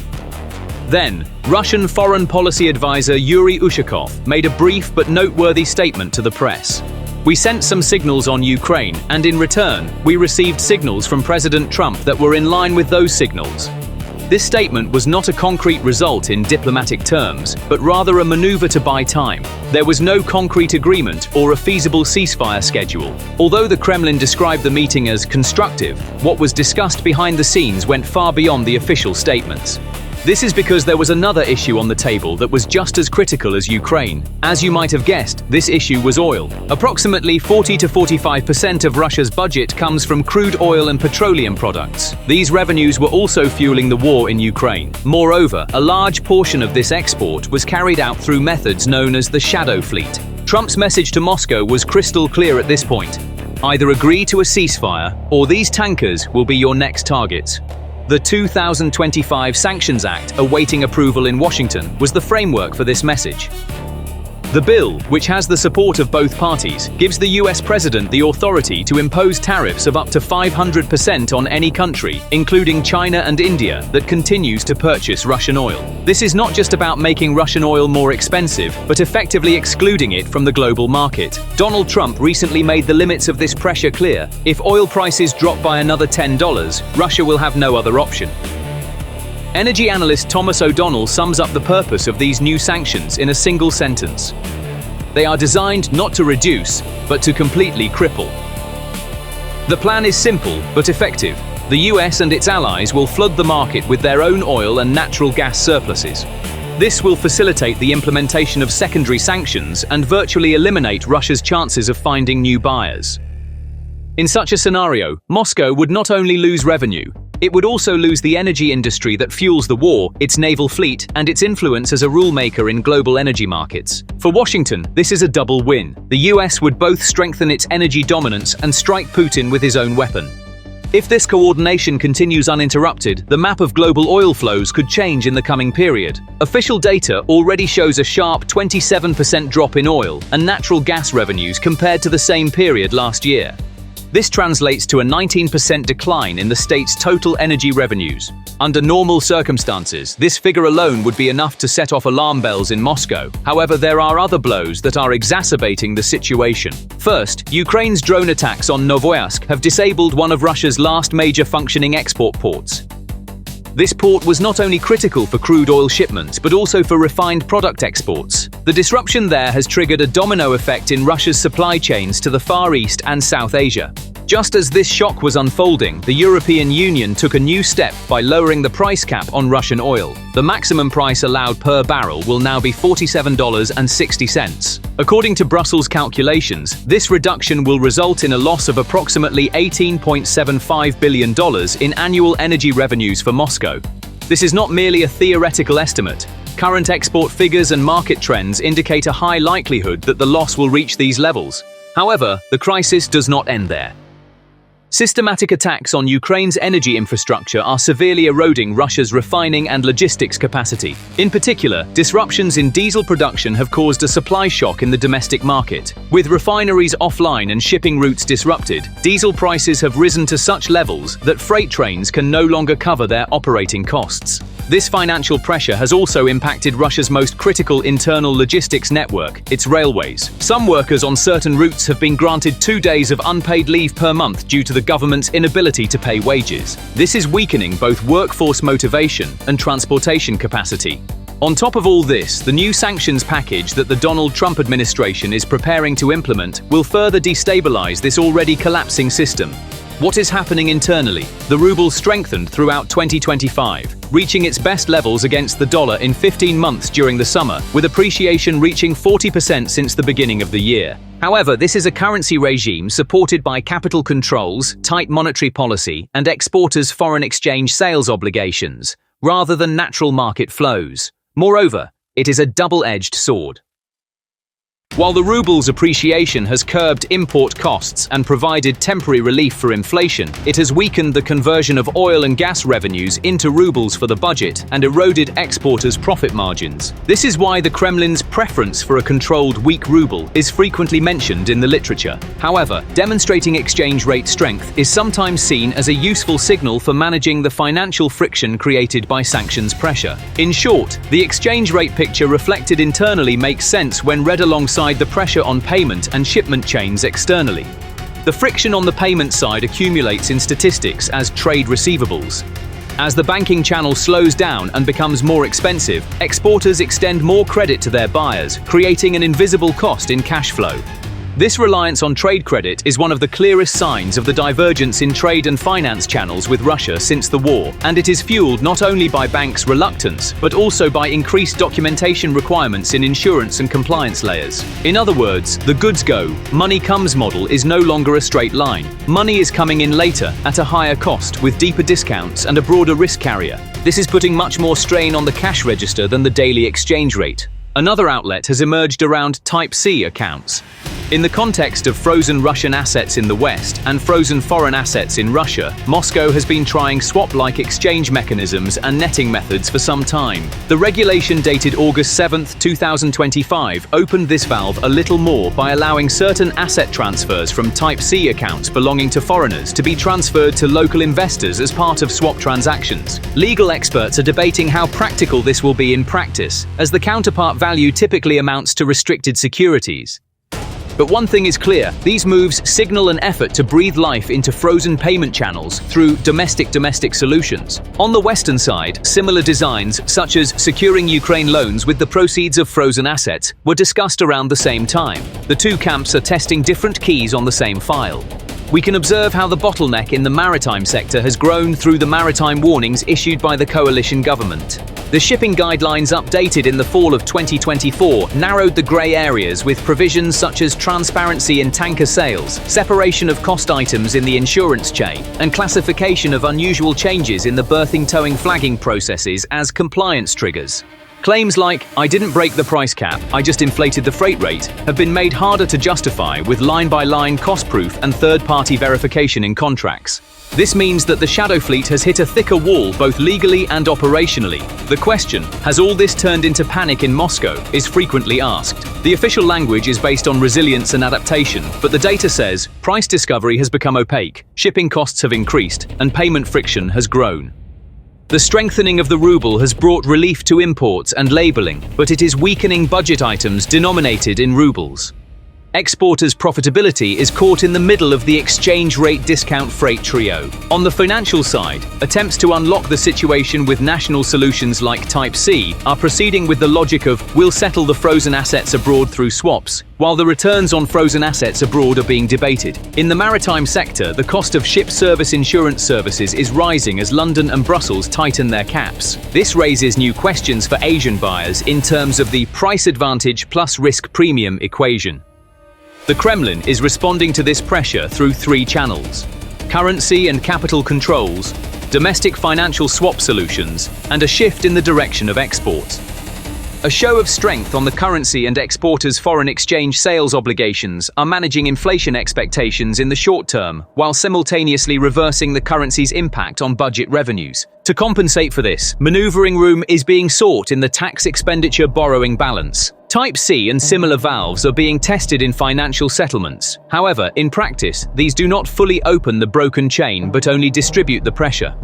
Then, Russian foreign policy advisor Yuri Ushakov made a brief but noteworthy statement to the press. "We sent some signals on Ukraine, and in return, we received signals from President Trump that were in line with those signals." This statement was not a concrete result in diplomatic terms, but rather a maneuver to buy time. There was no concrete agreement or a feasible ceasefire schedule. Although the Kremlin described the meeting as constructive, what was discussed behind the scenes went far beyond the official statements. This is because there was another issue on the table that was just as critical as Ukraine. As you might have guessed, this issue was oil. Approximately 40 to 45% of Russia's budget comes from crude oil and petroleum products. These revenues were also fueling the war in Ukraine. Moreover, a large portion of this export was carried out through methods known as the shadow fleet. Trump's message to Moscow was crystal clear at this point. Either agree to a ceasefire, or these tankers will be your next targets. The 2025 Sanctions Act, awaiting approval in Washington, was the framework for this message. The bill, which has the support of both parties, gives the US president the authority to impose tariffs of up to 500% on any country, including China and India, that continues to purchase Russian oil. This is not just about making Russian oil more expensive, but effectively excluding it from the global market. Donald Trump recently made the limits of this pressure clear. If oil prices drop by another $10, Russia will have no other option. Energy analyst Thomas O'Donnell sums up the purpose of these new sanctions in a single sentence. They are designed not to reduce, but to completely cripple. The plan is simple, but effective. The US and its allies will flood the market with their own oil and natural gas surpluses. This will facilitate the implementation of secondary sanctions and virtually eliminate Russia's chances of finding new buyers. In such a scenario, Moscow would not only lose revenue, it would also lose the energy industry that fuels the war, its naval fleet, and its influence as a rulemaker in global energy markets. For Washington, this is a double win. The US would both strengthen its energy dominance and strike Putin with his own weapon. If this coordination continues uninterrupted, the map of global oil flows could change in the coming period. Official data already shows a sharp 27% drop in oil and natural gas revenues compared to the same period last year. This translates to a 19% decline in the state's total energy revenues. Under normal circumstances, this figure alone would be enough to set off alarm bells in Moscow. However, there are other blows that are exacerbating the situation. First, Ukraine's drone attacks on Novoyarsk have disabled one of Russia's last major functioning export ports. This port was not only critical for crude oil shipments, but also for refined product exports. The disruption there has triggered a domino effect in Russia's supply chains to the Far East and South Asia. Just as this shock was unfolding, the European Union took a new step by lowering the price cap on Russian oil. The maximum price allowed per barrel will now be $47.60. According to Brussels calculations, this reduction will result in a loss of approximately $18.75 billion in annual energy revenues for Moscow. This is not merely a theoretical estimate. Current export figures and market trends indicate a high likelihood that the loss will reach these levels. However, the crisis does not end there. Systematic attacks on Ukraine's energy infrastructure are severely eroding Russia's refining and logistics capacity. In particular, disruptions in diesel production have caused a supply shock in the domestic market. With refineries offline and shipping routes disrupted, diesel prices have risen to such levels that freight trains can no longer cover their operating costs. This financial pressure has also impacted Russia's most critical internal logistics network, its railways. Some workers on certain routes have been granted 2 days of unpaid leave per month due to the government's inability to pay wages. This is weakening both workforce motivation and transportation capacity. On top of all this, the new sanctions package that the Donald Trump administration is preparing to implement will further destabilize this already collapsing system. What is happening internally? The ruble strengthened throughout 2025, reaching its best levels against the dollar in 15 months during the summer, with appreciation reaching 40% since the beginning of the year. However, this is a currency regime supported by capital controls, tight monetary policy, and exporters' foreign exchange sales obligations, rather than natural market flows. Moreover, it is a double-edged sword. While the ruble's appreciation has curbed import costs and provided temporary relief for inflation, it has weakened the conversion of oil and gas revenues into rubles for the budget and eroded exporters' profit margins. This is why the Kremlin's preference for a controlled weak ruble is frequently mentioned in the literature. However, demonstrating exchange rate strength is sometimes seen as a useful signal for managing the financial friction created by sanctions pressure. In short, the exchange rate picture reflected internally makes sense when read alongside the pressure on payment and shipment chains externally. The friction on the payment side accumulates in statistics as trade receivables. As the banking channel slows down and becomes more expensive, exporters extend more credit to their buyers, creating an invisible cost in cash flow. This reliance on trade credit is one of the clearest signs of the divergence in trade and finance channels with Russia since the war, and it is fueled not only by banks' reluctance, but also by increased documentation requirements in insurance and compliance layers. In other words, the goods go, money comes model is no longer a straight line. Money is coming in later, at a higher cost, with deeper discounts and a broader risk carrier. This is putting much more strain on the cash register than the daily exchange rate. Another outlet has emerged around Type C accounts. In the context of frozen Russian assets in the West and frozen foreign assets in Russia, Moscow has been trying swap-like exchange mechanisms and netting methods for some time. The regulation dated August 7, 2025 opened this valve a little more by allowing certain asset transfers from Type C accounts belonging to foreigners to be transferred to local investors as part of swap transactions. Legal experts are debating how practical this will be in practice, as the counterpart value typically amounts to restricted securities. But one thing is clear, these moves signal an effort to breathe life into frozen payment channels through domestic solutions. On the Western side, similar designs, such as securing Ukraine loans with the proceeds of frozen assets, were discussed around the same time. The two camps are testing different keys on the same file. We can observe how the bottleneck in the maritime sector has grown through the maritime warnings issued by the coalition government. The shipping guidelines updated in the fall of 2024 narrowed the grey areas with provisions such as transparency in tanker sales, separation of cost items in the insurance chain, and classification of unusual changes in the berthing towing flagging processes as compliance triggers. Claims like, "I didn't break the price cap, I just inflated the freight rate," have been made harder to justify with line-by-line cost proof and third-party verification in contracts. This means that the shadow fleet has hit a thicker wall both legally and operationally. The question, has all this turned into panic in Moscow, is frequently asked. The official language is based on resilience and adaptation, but the data says price discovery has become opaque, shipping costs have increased, and payment friction has grown. The strengthening of the ruble has brought relief to imports and labeling, but it is weakening budget items denominated in rubles. Exporters' profitability is caught in the middle of the exchange rate discount freight trio. On the financial side, attempts to unlock the situation with national solutions like Type C are proceeding with the logic of "we'll settle the frozen assets abroad through swaps," while the returns on frozen assets abroad are being debated. In the maritime sector, the cost of ship service insurance services is rising as London and Brussels tighten their caps. This raises new questions for Asian buyers in terms of the price advantage plus risk premium equation. The Kremlin is responding to this pressure through three channels: currency and capital controls, domestic financial swap solutions, and a shift in the direction of exports. A show of strength on the currency and exporters' foreign exchange sales obligations are managing inflation expectations in the short term, while simultaneously reversing the currency's impact on budget revenues. To compensate for this, maneuvering room is being sought in the tax expenditure borrowing balance. Type C and similar valves are being tested in financial settlements. However, in practice, these do not fully open the broken chain but only distribute the pressure.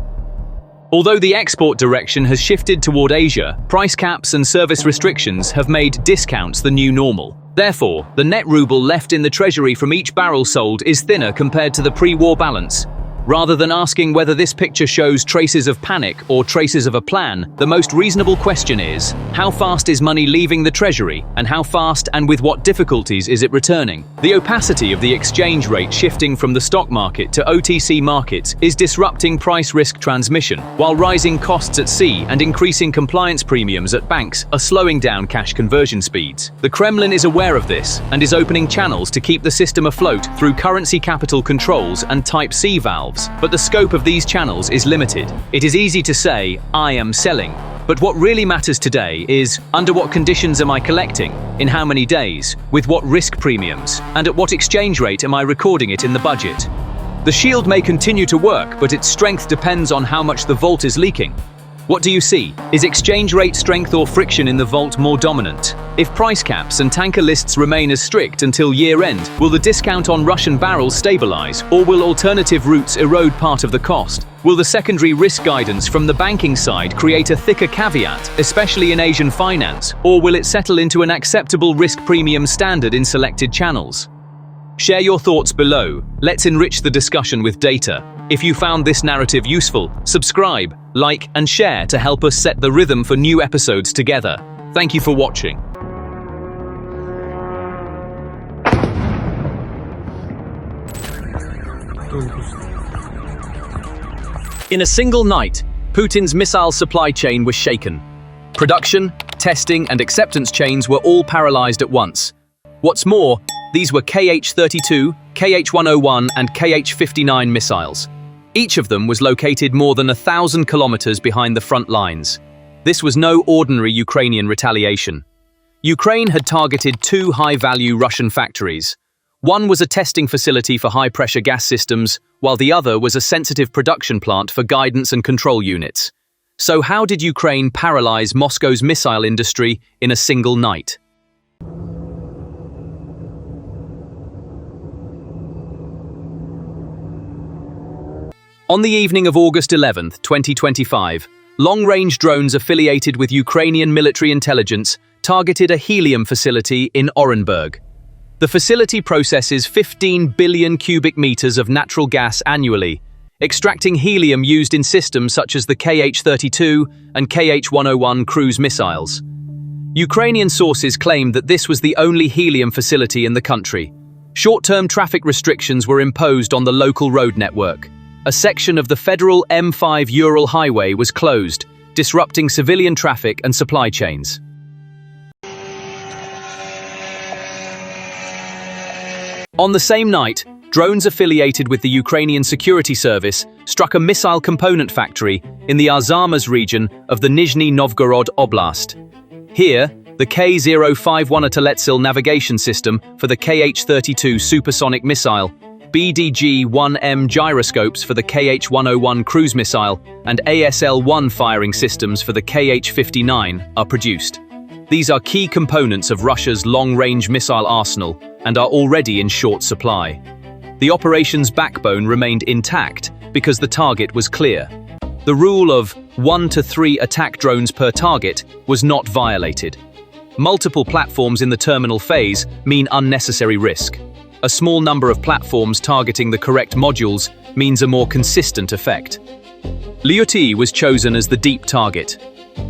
Although the export direction has shifted toward Asia, price caps and service restrictions have made discounts the new normal. Therefore, the net ruble left in the treasury from each barrel sold is thinner compared to the pre-war balance. Rather than asking whether this picture shows traces of panic or traces of a plan, the most reasonable question is, how fast is money leaving the treasury, and how fast and with what difficulties is it returning? The opacity of the exchange rate shifting from the stock market to OTC markets is disrupting price risk transmission, while rising costs at sea and increasing compliance premiums at banks are slowing down cash conversion speeds. The Kremlin is aware of this and is opening channels to keep the system afloat through currency capital controls and Type C valves. But the scope of these channels is limited. It is easy to say, I am selling. But what really matters today is, under what conditions am I collecting, in how many days, with what risk premiums, and at what exchange rate am I recording it in the budget? The shield may continue to work, but its strength depends on how much the vault is leaking. What do you see? Is exchange rate strength or friction in the vault more dominant? If price caps and tanker lists remain as strict until year-end, will the discount on Russian barrels stabilize, or will alternative routes erode part of the cost? Will the secondary risk guidance from the banking side create a thicker caveat, especially in Asian finance, or will it settle into an acceptable risk premium standard in selected channels? Share your thoughts below. Let's enrich the discussion with data. If you found this narrative useful, subscribe, like, and share to help us set the rhythm for new episodes together. Thank you for watching. In a single night, Putin's missile supply chain was shaken. Production, testing, and acceptance chains were all paralyzed at once. What's more, these were KH-32, KH-101, and KH-59 missiles. Each of them was located more than 1,000 kilometers behind the front lines. This was no ordinary Ukrainian retaliation. Ukraine had targeted two high-value Russian factories. One was a testing facility for high-pressure gas systems, while the other was a sensitive production plant for guidance and control units. So how did Ukraine paralyze Moscow's missile industry in a single night? On the evening of August 11, 2025, long-range drones affiliated with Ukrainian military intelligence targeted a helium facility in Orenburg. The facility processes 15 billion cubic meters of natural gas annually, extracting helium used in systems such as the KH-32 and KH-101 cruise missiles. Ukrainian sources claimed that this was the only helium facility in the country. Short-term traffic restrictions were imposed on the local road network. A section of the federal M5 Ural highway was closed, disrupting civilian traffic and supply chains. On the same night, drones affiliated with the Ukrainian security service struck a missile component factory in the Arzamas region of the Nizhny Novgorod Oblast. Here, the K-051 Ateletsil navigation system for the KH-32 supersonic missile, BDG-1M gyroscopes for the KH-101 cruise missile, and ASL-1 firing systems for the KH-59 are produced. These are key components of Russia's long-range missile arsenal and are already in short supply. The operation's backbone remained intact because the target was clear. The rule of 1 to 3 attack drones per target was not violated. Multiple platforms in the terminal phase mean unnecessary risk. A small number of platforms targeting the correct modules means a more consistent effect. Lyuty was chosen as the deep target.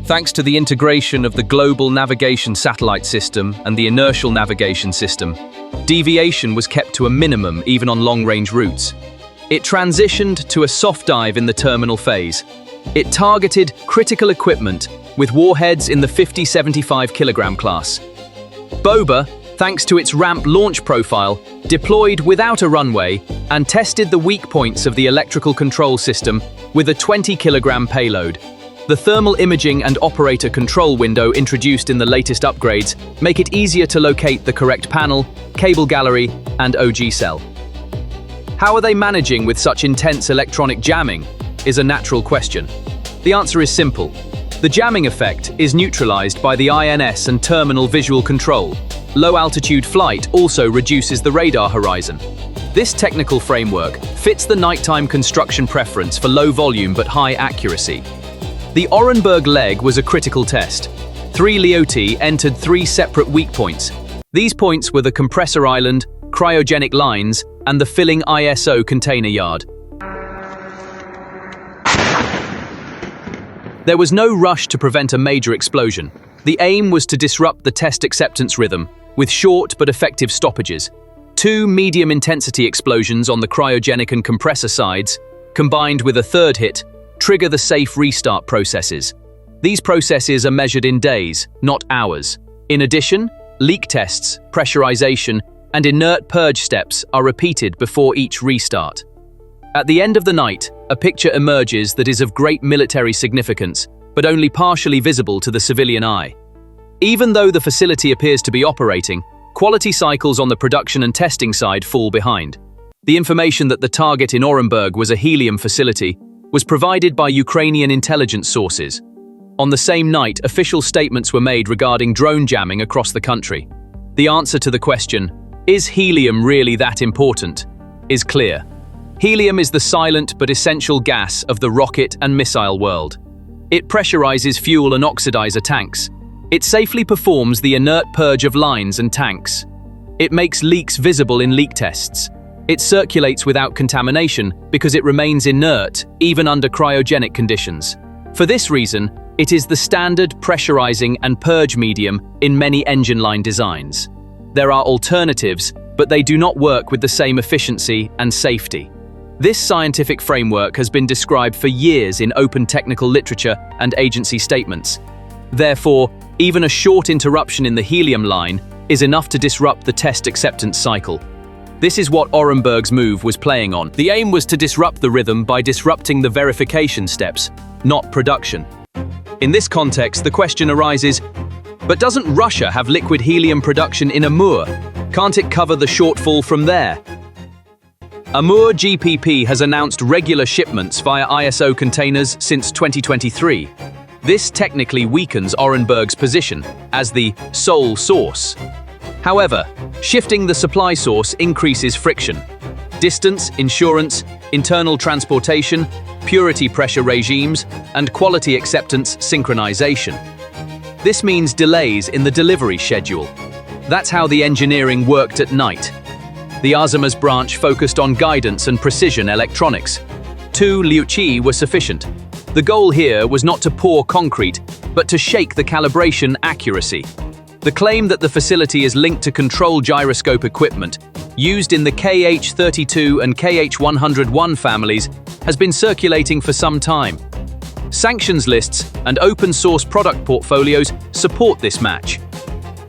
Thanks to the integration of the global navigation satellite system and the inertial navigation system, deviation was kept to a minimum even on long-range routes. It transitioned to a soft dive in the terminal phase. It targeted critical equipment with warheads in the 50-75 kilogram class. Boba, thanks to its ramp launch profile, deployed without a runway and tested the weak points of the electrical control system with a 20-kilogram payload. The thermal imaging and operator control window introduced in the latest upgrades make it easier to locate the correct panel, cable gallery, and OG cell. How are they managing with such intense electronic jamming is a natural question. The answer is simple. The jamming effect is neutralized by the INS and terminal visual control. Low-altitude flight also reduces the radar horizon. This technical framework fits the nighttime construction preference for low volume but high accuracy. The Orenburg leg was a critical test. 3 Lyuty entered 3 separate weak points. These points were the compressor island, cryogenic lines, and the filling ISO container yard. There was no rush to prevent a major explosion. The aim was to disrupt the test acceptance rhythm with short but effective stoppages. 2 medium-intensity explosions on the cryogenic and compressor sides, combined with a third hit, trigger the safe restart processes. These processes are measured in days, not hours. In addition, leak tests, pressurization, and inert purge steps are repeated before each restart. At the end of the night, a picture emerges that is of great military significance, but only partially visible to the civilian eye. Even though the facility appears to be operating, quality cycles on the production and testing side fall behind. The information that the target in Orenburg was a helium facility was provided by Ukrainian intelligence sources. On the same night, official statements were made regarding drone jamming across the country. The answer to the question, "Is helium really that important?" is clear. Helium is the silent but essential gas of the rocket and missile world. It pressurizes fuel and oxidizer tanks. It safely performs the inert purge of lines and tanks. It makes leaks visible in leak tests. It circulates without contamination because it remains inert even under cryogenic conditions. For this reason, it is the standard pressurizing and purge medium in many engine line designs. There are alternatives, but they do not work with the same efficiency and safety. This scientific framework has been described for years in open technical literature and agency statements. Therefore, even a short interruption in the helium line is enough to disrupt the test acceptance cycle. This is what Orenburg's move was playing on. The aim was to disrupt the rhythm by disrupting the verification steps, not production. In this context, the question arises, but doesn't Russia have liquid helium production in Amur? Can't it cover the shortfall from there? Amur GPP has announced regular shipments via ISO containers since 2023. This technically weakens Orenburg's position as the sole source. However, shifting the supply source increases friction. Distance, insurance, internal transportation, purity pressure regimes, and quality acceptance synchronization. This means delays in the delivery schedule. That's how the engineering worked at night. The Azimuth branch focused on guidance and precision electronics. 2 Liuchi were sufficient. The goal here was not to pour concrete, but to shake the calibration accuracy. The claim that the facility is linked to control gyroscope equipment used in the KH-32 and KH-101 families has been circulating for some time. Sanctions lists and open-source product portfolios support this match.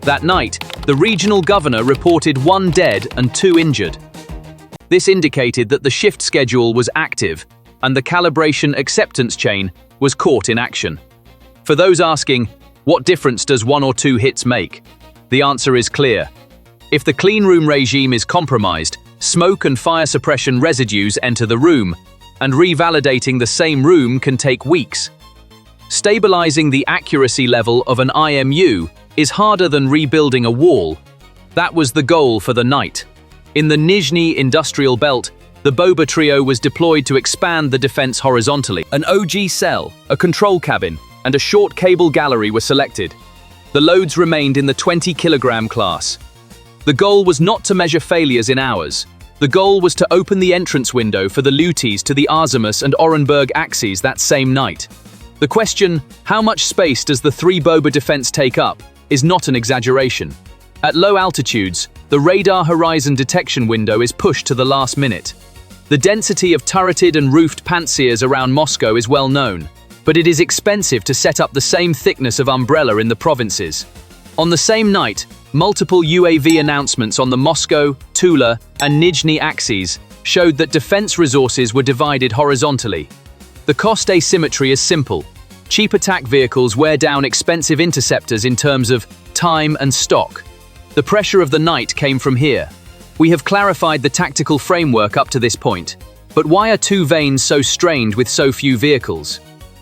That night, the regional governor reported 1 dead and 2 injured. This indicated that the shift schedule was active and the calibration acceptance chain was caught in action. For those asking, what difference does 1 or 2 hits make? The answer is clear. If the cleanroom regime is compromised, smoke and fire suppression residues enter the room, and revalidating the same room can take weeks. Stabilizing the accuracy level of an IMU is harder than rebuilding a wall. That was the goal for the night. In the Nizhny industrial belt, the Boba trio was deployed to expand the defense horizontally. An OG cell, a control cabin, and a short cable gallery were selected. The loads remained in the 20-kilogram class. The goal was not to measure failures in hours. The goal was to open the entrance window for the Lutis to the Azimuth and Orenburg axes that same night. The question, how much space does the 3 Boba defense take up, is not an exaggeration. At low altitudes, the radar horizon detection window is pushed to the last minute. The density of turreted and roofed pantsirs around Moscow is well known, but it is expensive to set up the same thickness of umbrella in the provinces. On the same night, multiple UAV announcements on the Moscow, Tula, and Nizhny axes showed that defense resources were divided horizontally. The cost asymmetry is simple. Cheap attack vehicles wear down expensive interceptors in terms of time and stock. The pressure of the night came from here. We have clarified the tactical framework up to this point, but why are 2 veins so strained with so few vehicles?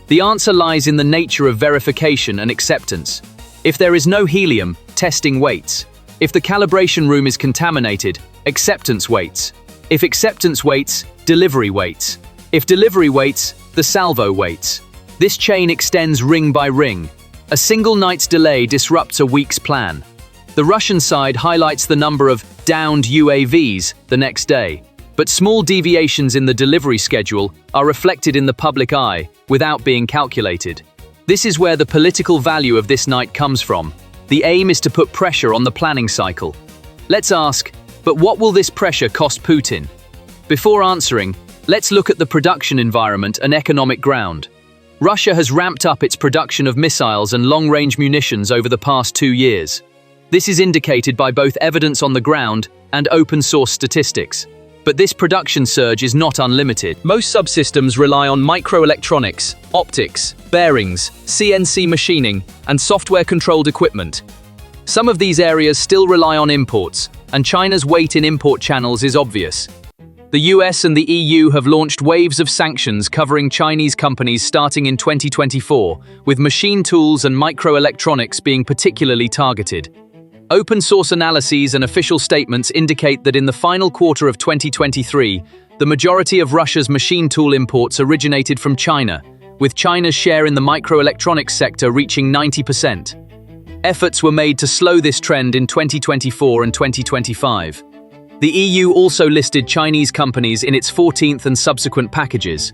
The answer lies in the nature of verification and acceptance. If there is no helium, testing waits. If the calibration room is contaminated, acceptance waits. If acceptance waits, delivery waits. If delivery waits, the salvo waits. This chain extends ring by ring. A single night's delay disrupts a week's plan. The Russian side highlights the number of downed UAVs the next day, but small deviations in the delivery schedule are reflected in the public eye without being calculated. This is where the political value of this night comes from. The aim is to put pressure on the planning cycle. Let's ask, but what will this pressure cost Putin? Before answering, let's look at the production environment and economic ground. Russia has ramped up its production of missiles and long-range munitions over the past 2 years. This is indicated by both evidence on the ground and open-source statistics. But this production surge is not unlimited. Most subsystems rely on microelectronics, optics, bearings, CNC machining, and software-controlled equipment. Some of these areas still rely on imports, and China's weight in import channels is obvious. The US and the EU have launched waves of sanctions covering Chinese companies starting in 2024, with machine tools and microelectronics being particularly targeted. Open-source analyses and official statements indicate that in the final quarter of 2023, the majority of Russia's machine tool imports originated from China, with China's share in the microelectronics sector reaching 90%. Efforts were made to slow this trend in 2024 and 2025. The EU also listed Chinese companies in its 14th and subsequent packages.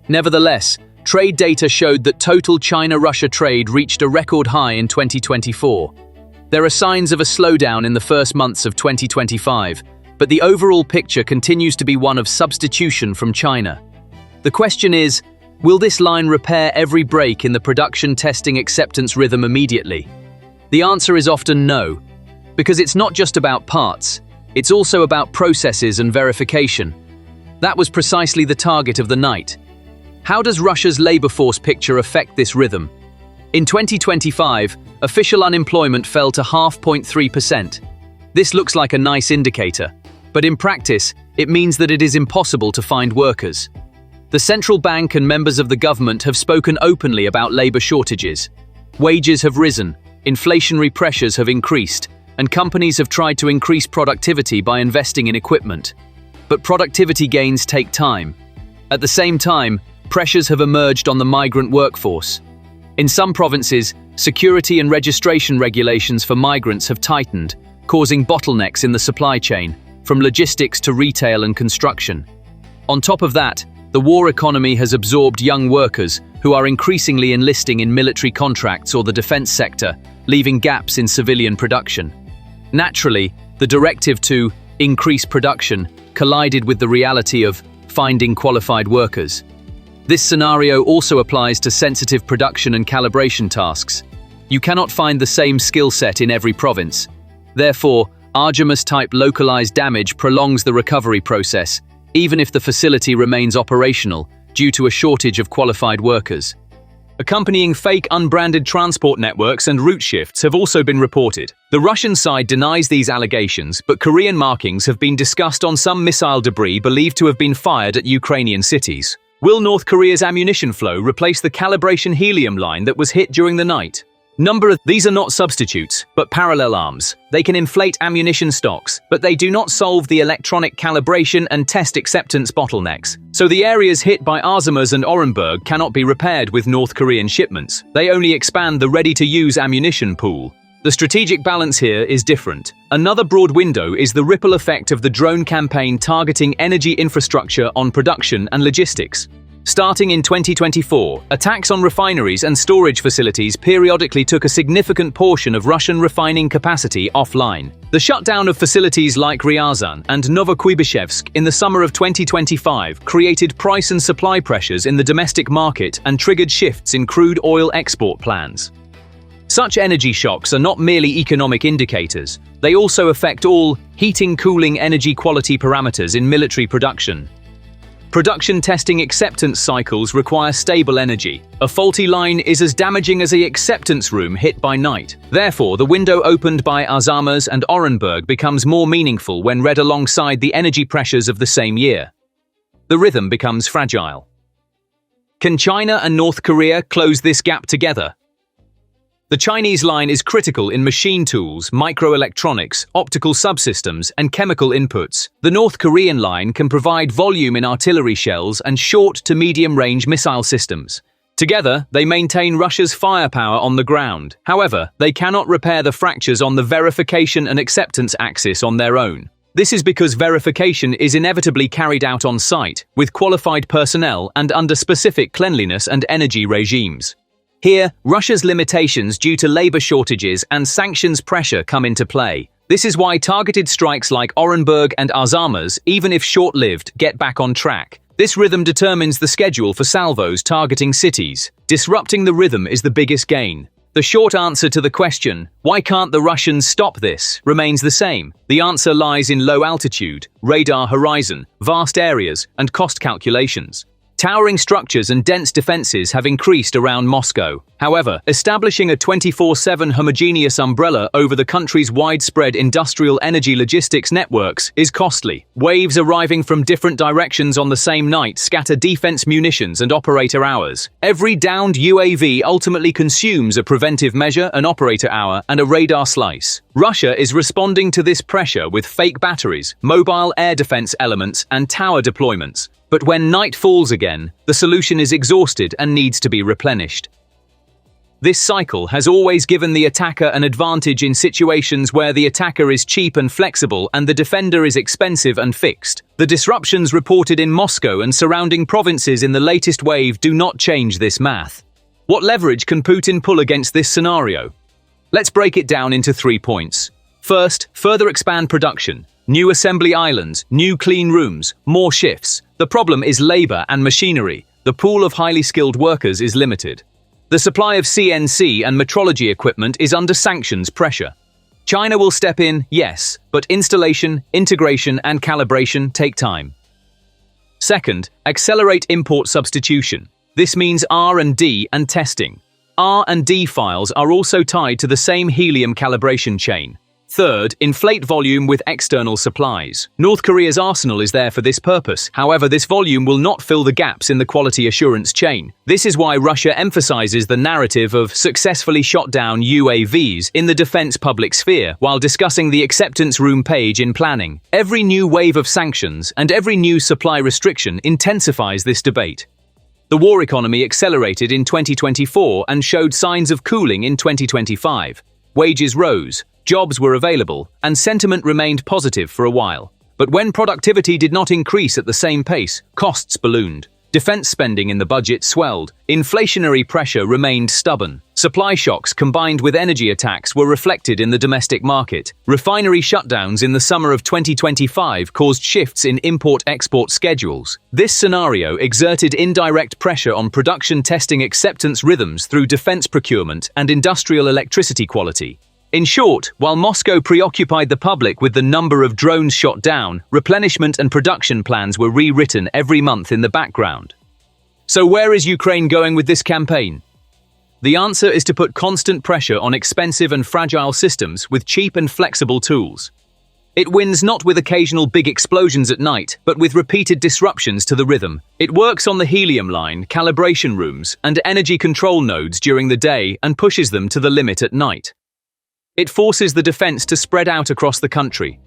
Nevertheless, trade data showed that total China-Russia trade reached a record high in 2024. There are signs of a slowdown in the first months of 2025, but the overall picture continues to be one of substitution from China. The question is, will this line repair every break in the production testing acceptance rhythm immediately? The answer is often no, because it's not just about parts, it's also about processes and verification. That was precisely the target of the night. How does Russia's labor force picture affect this rhythm? In 2025, official unemployment fell to 0.3%. This looks like a nice indicator, but in practice, it means that it is impossible to find workers. The central bank and members of the government have spoken openly about labor shortages. Wages have risen, inflationary pressures have increased, and companies have tried to increase productivity by investing in equipment. But productivity gains take time. At the same time, pressures have emerged on the migrant workforce. In some provinces, security and registration regulations for migrants have tightened, causing bottlenecks in the supply chain, from logistics to retail and construction. On top of that, the war economy has absorbed young workers who are increasingly enlisting in military contracts or the defense sector, leaving gaps in civilian production. Naturally, the directive to increase production collided with the reality of finding qualified workers. This scenario also applies to sensitive production and calibration tasks. You cannot find the same skill set in every province. Therefore, Artemis-type localized damage prolongs the recovery process, even if the facility remains operational, due to a shortage of qualified workers. Accompanying fake unbranded transport networks and route shifts have also been reported. The Russian side denies these allegations, but Korean markings have been discussed on some missile debris believed to have been fired at Ukrainian cities. Will North Korea's ammunition flow replace the calibration helium line that was hit during the night? These are not substitutes, but parallel arms. They can inflate ammunition stocks, but they do not solve the electronic calibration and test acceptance bottlenecks. So the areas hit by Artemis and Orenburg cannot be repaired with North Korean shipments. They only expand the ready-to-use ammunition pool. The strategic balance here is different. Another broad window is the ripple effect of the drone campaign targeting energy infrastructure on production and logistics. Starting in 2024, attacks on refineries and storage facilities periodically took a significant portion of Russian refining capacity offline. The shutdown of facilities like Ryazan and Novokuybishevsk in the summer of 2025 created price and supply pressures in the domestic market and triggered shifts in crude oil export plans. Such energy shocks are not merely economic indicators, they also affect all heating, cooling, energy quality parameters in military production. Production testing acceptance cycles require stable energy. A faulty line is as damaging as an acceptance room hit by night. Therefore, the window opened by Artemis and Orenburg becomes more meaningful when read alongside the energy pressures of the same year. The rhythm becomes fragile. Can China and North Korea close this gap together? The Chinese line is critical in machine tools, microelectronics, optical subsystems, and chemical inputs. The North Korean line can provide volume in artillery shells and short to medium-range missile systems. Together, they maintain Russia's firepower on the ground. However, they cannot repair the fractures on the verification and acceptance axis on their own. This is because verification is inevitably carried out on site, with qualified personnel and under specific cleanliness and energy regimes. Here, Russia's limitations due to labor shortages and sanctions pressure come into play. This is why targeted strikes like Orenburg and Arzamas, even if short-lived, get back on track. This rhythm determines the schedule for salvos targeting cities. Disrupting the rhythm is the biggest gain. The short answer to the question, why can't the Russians stop this, remains the same. The answer lies in low altitude, radar horizon, vast areas, and cost calculations. Towering structures and dense defenses have increased around Moscow. However, establishing a 24/7 homogeneous umbrella over the country's widespread industrial energy logistics networks is costly. Waves arriving from different directions on the same night scatter defense munitions and operator hours. Every downed UAV ultimately consumes a preventive measure, an operator hour, and a radar slice. Russia is responding to this pressure with fake batteries, mobile air defense elements, and tower deployments. But when night falls again, the solution is exhausted and needs to be replenished. This cycle has always given the attacker an advantage in situations where the attacker is cheap and flexible and the defender is expensive and fixed. The disruptions reported in Moscow and surrounding provinces in the latest wave do not change this math. What leverage can Putin pull against this scenario? Let's break it down into 3 points. First, further expand production. New assembly islands, new clean rooms, more shifts. The problem is labor and machinery. The pool of highly skilled workers is limited. The supply of CNC and metrology equipment is under sanctions pressure. China will step in, yes, but installation, integration, and calibration take time. Second, accelerate import substitution. This means R&D and testing. R&D files are also tied to the same helium calibration chain. Third, inflate volume with external supplies. North Korea's arsenal is there for this purpose. However, this volume will not fill the gaps in the quality assurance chain. This is why Russia emphasizes the narrative of successfully shot down UAVs in the defense public sphere while discussing the acceptance room page in planning. Every new wave of sanctions and every new supply restriction intensifies this debate. The war economy accelerated in 2024 and showed signs of cooling in 2025. Wages rose, jobs were available, and sentiment remained positive for a while. But when productivity did not increase at the same pace, costs ballooned. Defense spending in the budget swelled. Inflationary pressure remained stubborn. Supply shocks combined with energy attacks were reflected in the domestic market. Refinery shutdowns in the summer of 2025 caused shifts in import-export schedules. This scenario exerted indirect pressure on production testing acceptance rhythms through defense procurement and industrial electricity quality. In short, while Moscow preoccupied the public with the number of drones shot down, replenishment and production plans were rewritten every month in the background. So where is Ukraine going with this campaign? The answer is to put constant pressure on expensive and fragile systems with cheap and flexible tools. It wins not with occasional big explosions at night, but with repeated disruptions to the rhythm. It works on the helium line, calibration rooms, and energy control nodes during the day and pushes them to the limit at night. It forces the defense to spread out across the country.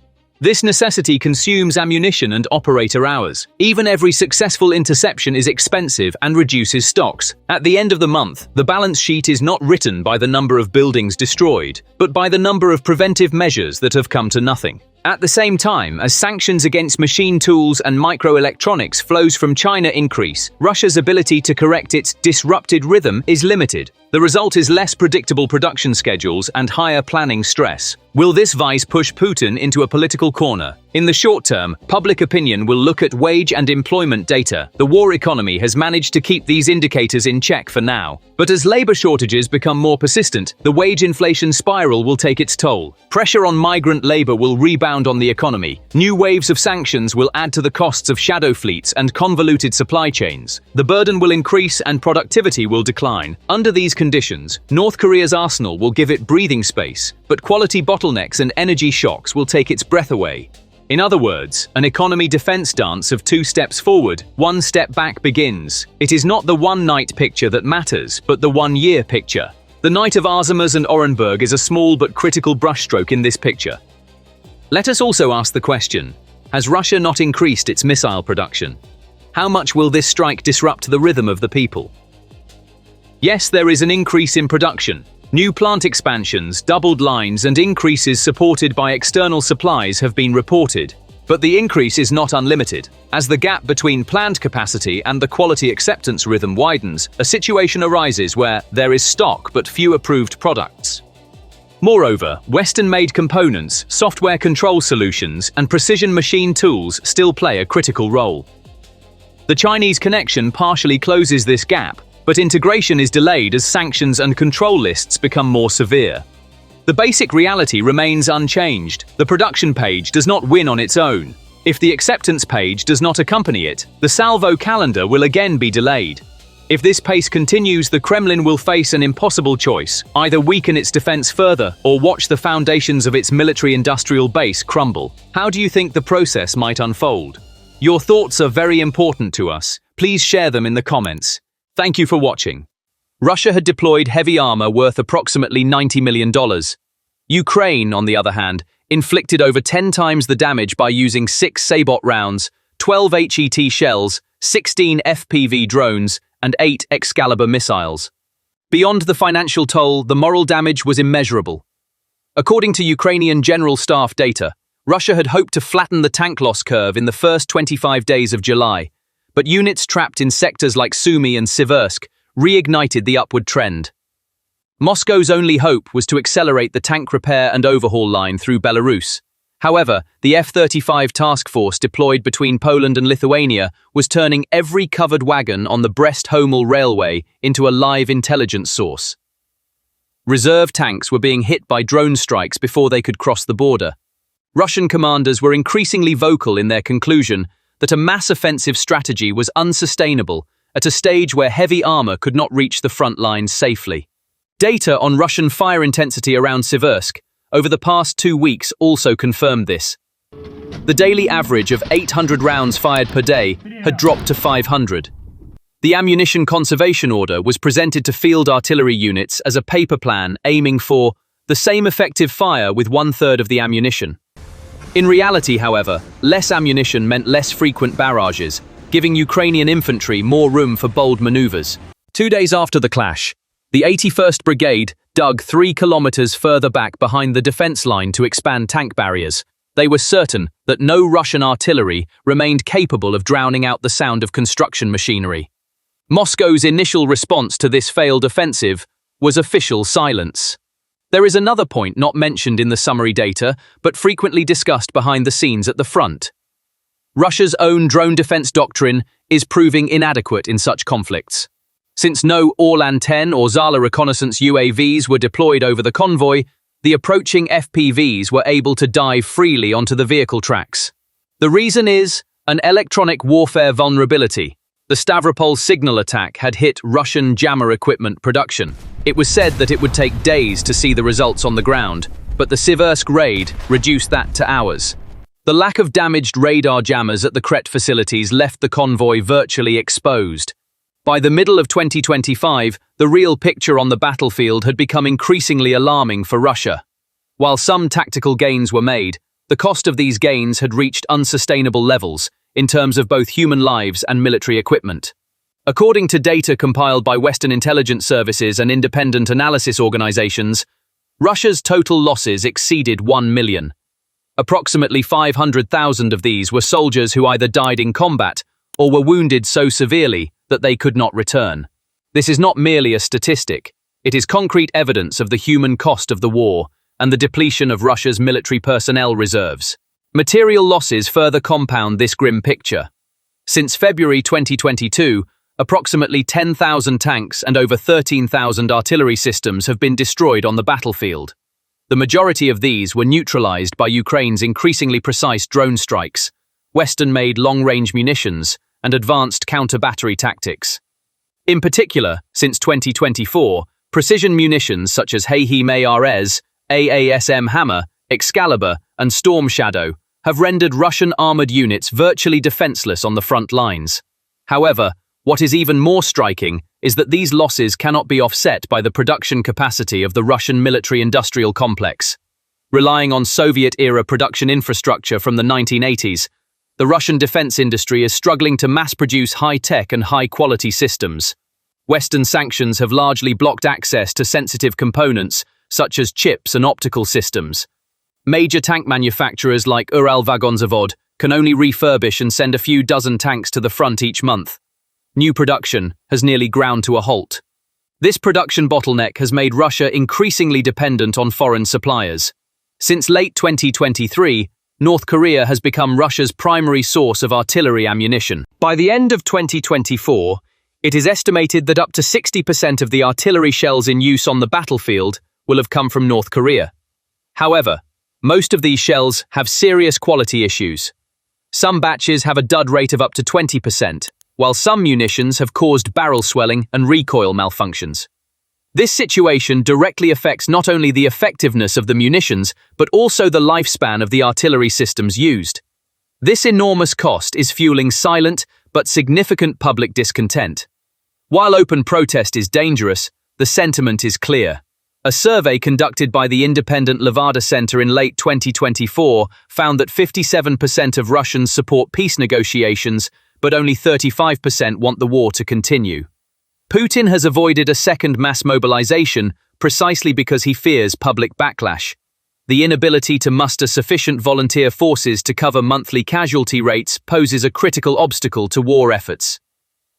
This necessity consumes ammunition and operator hours. Even every successful interception is expensive and reduces stocks. At the end of the month, the balance sheet is not written by the number of buildings destroyed, but by the number of preventive measures that have come to nothing. At the same time, as sanctions against machine tools and microelectronics flows from China increase, Russia's ability to correct its disrupted rhythm is limited. The result is less predictable production schedules and higher planning stress. Will this vice push Putin into a political corner? In the short term, public opinion will look at wage and employment data. The war economy has managed to keep these indicators in check for now. But as labor shortages become more persistent, the wage inflation spiral will take its toll. Pressure on migrant labor will rebound on the economy. New waves of sanctions will add to the costs of shadow fleets and convoluted supply chains. The burden will increase and productivity will decline. Under these conditions, North Korea's arsenal will give it breathing space, but quality bottlenecks and energy shocks will take its breath away. In other words, an economy defense dance of 2 steps forward, 1 step back begins. It is not the one-night picture that matters, but the one-year picture. The night of Arzamas and Orenburg is a small but critical brushstroke in this picture. Let us also ask the question, has Russia not increased its missile production? How much will this strike disrupt the rhythm of the people? Yes, there is an increase in production. New plant expansions, doubled lines, and increases supported by external supplies have been reported. But the increase is not unlimited. As the gap between planned capacity and the quality acceptance rhythm widens, a situation arises where there is stock but few approved products. Moreover, Western-made components, software control solutions, and precision machine tools still play a critical role. The Chinese connection partially closes this gap, but integration is delayed as sanctions and control lists become more severe. The basic reality remains unchanged. The production page does not win on its own. If the acceptance page does not accompany it, the salvo calendar will again be delayed. If this pace continues, the Kremlin will face an impossible choice: either weaken its defense further or watch the foundations of its military-industrial base crumble. How do you think the process might unfold? Your thoughts are very important to us. Please share them in the comments. Thank you for watching. Russia had deployed heavy armor worth approximately $90 million. Ukraine, on the other hand, inflicted over 10 times the damage by using 6 Sabot rounds, 12 HET shells, 16 FPV drones, and 8 Excalibur missiles. Beyond the financial toll, the moral damage was immeasurable. According to Ukrainian General Staff data, Russia had hoped to flatten the tank loss curve in the first 25 days of July, but units trapped in sectors like Sumy and Siversk reignited the upward trend. Moscow's only hope was to accelerate the tank repair and overhaul line through Belarus. However, the F-35 task force deployed between Poland and Lithuania was turning every covered wagon on the Brest-Homel railway into a live intelligence source. Reserve tanks were being hit by drone strikes before they could cross the border. Russian commanders were increasingly vocal in their conclusion that a mass offensive strategy was unsustainable at a stage where heavy armor could not reach the front lines safely. Data on Russian fire intensity around Siversk over the past 2 weeks also confirmed this. The daily average of 800 rounds fired per day had dropped to 500. The ammunition conservation order was presented to field artillery units as a paper plan aiming for the same effective fire with 1/3 of the ammunition. In reality, however, less ammunition meant less frequent barrages, giving Ukrainian infantry more room for bold maneuvers. 2 days after the clash, the 81st Brigade dug 3 kilometers further back behind the defense line to expand tank barriers. They were certain that no Russian artillery remained capable of drowning out the sound of construction machinery. Moscow's initial response to this failed offensive was official silence. There is another point not mentioned in the summary data, but frequently discussed behind the scenes at the front. Russia's own drone defense doctrine is proving inadequate in such conflicts. Since no Orlan-10 or Zala reconnaissance UAVs were deployed over the convoy, the approaching FPVs were able to dive freely onto the vehicle tracks. The reason is an electronic warfare vulnerability. The Stavropol signal attack had hit Russian jammer equipment production. It was said that it would take days to see the results on the ground, but the Siversk raid reduced that to hours. The lack of damaged radar jammers at the Kret facilities left the convoy virtually exposed. By the middle of 2025, the real picture on the battlefield had become increasingly alarming for Russia. While some tactical gains were made, the cost of these gains had reached unsustainable levels in terms of both human lives and military equipment. According to data compiled by Western intelligence services and independent analysis organizations, Russia's total losses exceeded 1 million. Approximately 500,000 of these were soldiers who either died in combat or were wounded so severely that they could not return. This is not merely a statistic. It is concrete evidence of the human cost of the war and the depletion of Russia's military personnel reserves. Material losses further compound this grim picture. Since February 2022, approximately 10,000 tanks and over 13,000 artillery systems have been destroyed on the battlefield. The majority of these were neutralized by Ukraine's increasingly precise drone strikes, Western-made long-range munitions, and advanced counter-battery tactics. In particular, since 2024, precision munitions such as Hei-Arez, AASM Hammer, Excalibur, and Storm Shadow have rendered Russian armored units virtually defenseless on the front lines. However, what is even more striking is that these losses cannot be offset by the production capacity of the Russian military-industrial complex. Relying on Soviet-era production infrastructure from the 1980s, the Russian defense industry is struggling to mass-produce high-tech and high-quality systems. Western sanctions have largely blocked access to sensitive components, such as chips and optical systems. Major tank manufacturers like Uralvagonzavod, can only refurbish and send a few dozen tanks to the front each month. New production has nearly ground to a halt. This production bottleneck has made Russia increasingly dependent on foreign suppliers. Since late 2023, North Korea has become Russia's primary source of artillery ammunition. By the end of 2024, it is estimated that up to 60% of the artillery shells in use on the battlefield will have come from North Korea. However, most of these shells have serious quality issues. Some batches have a dud rate of up to 20%, while some munitions have caused barrel swelling and recoil malfunctions. This situation directly affects not only the effectiveness of the munitions, but also the lifespan of the artillery systems used. This enormous cost is fueling silent but significant public discontent. While open protest is dangerous, the sentiment is clear. A survey conducted by the independent Levada Center in late 2024 found that 57% of Russians support peace negotiations, but only 35% want the war to continue. Putin has avoided a second mass mobilization precisely because he fears public backlash. The inability to muster sufficient volunteer forces to cover monthly casualty rates poses a critical obstacle to war efforts.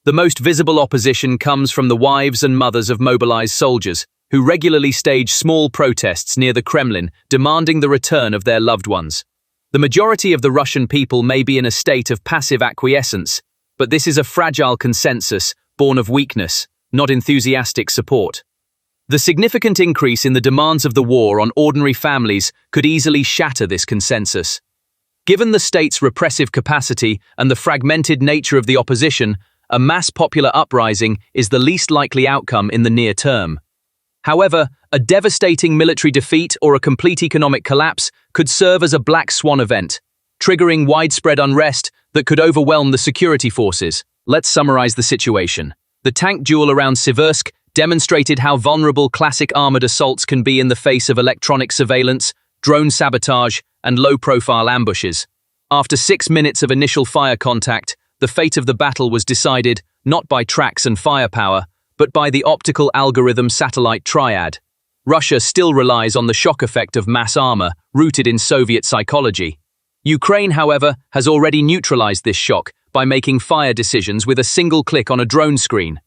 The most visible opposition comes from the wives and mothers of mobilized soldiers, who regularly stage small protests near the Kremlin demanding the return of their loved ones. The majority of the Russian people may be in a state of passive acquiescence, but this is a fragile consensus born of weakness, not enthusiastic support. The significant increase in the demands of the war on ordinary families could easily shatter this consensus. Given the state's repressive capacity and the fragmented nature of the opposition, a mass popular uprising is the least likely outcome in the near term. However, a devastating military defeat or a complete economic collapse could serve as a black swan event, triggering widespread unrest that could overwhelm the security forces. Let's summarize the situation. The tank duel around Siversk demonstrated how vulnerable classic armored assaults can be in the face of electronic surveillance, drone sabotage, and low-profile ambushes. After 6 minutes of initial fire contact, the fate of the battle was decided not by tracks and firepower, but by the optical algorithm satellite triad. Russia still relies on the shock effect of mass armor, rooted in Soviet psychology. Ukraine, however, has already neutralized this shock by making fire decisions with a single click on a drone screen.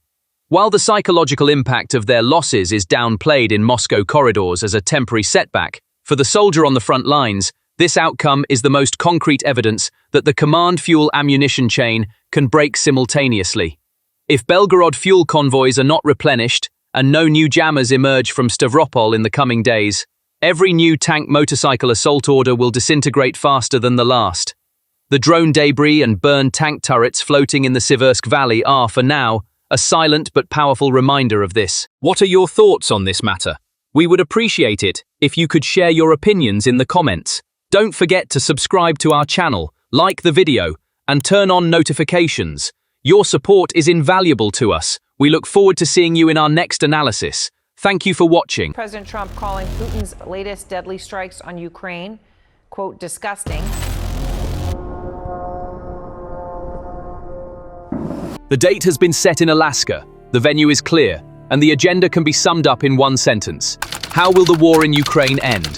While the psychological impact of their losses is downplayed in Moscow corridors as a temporary setback, for the soldier on the front lines, this outcome is the most concrete evidence that the command fuel ammunition chain can break simultaneously. If Belgorod fuel convoys are not replenished and no new jammers emerge from Stavropol in the coming days, every new tank motorcycle assault order will disintegrate faster than the last. The drone debris and burned tank turrets floating in the Siversk Valley are, for now, a silent but powerful reminder of this. What are your thoughts on this matter? We would appreciate it if you could share your opinions in the comments. Don't forget to subscribe to our channel, like the video, and turn on notifications. Your support is invaluable to us. We look forward to seeing you in our next analysis. Thank you for watching. President Trump calling Putin's latest deadly strikes on Ukraine, quote, disgusting. The date has been set in Alaska, the venue is clear, and the agenda can be summed up in one sentence. How will the war in Ukraine end?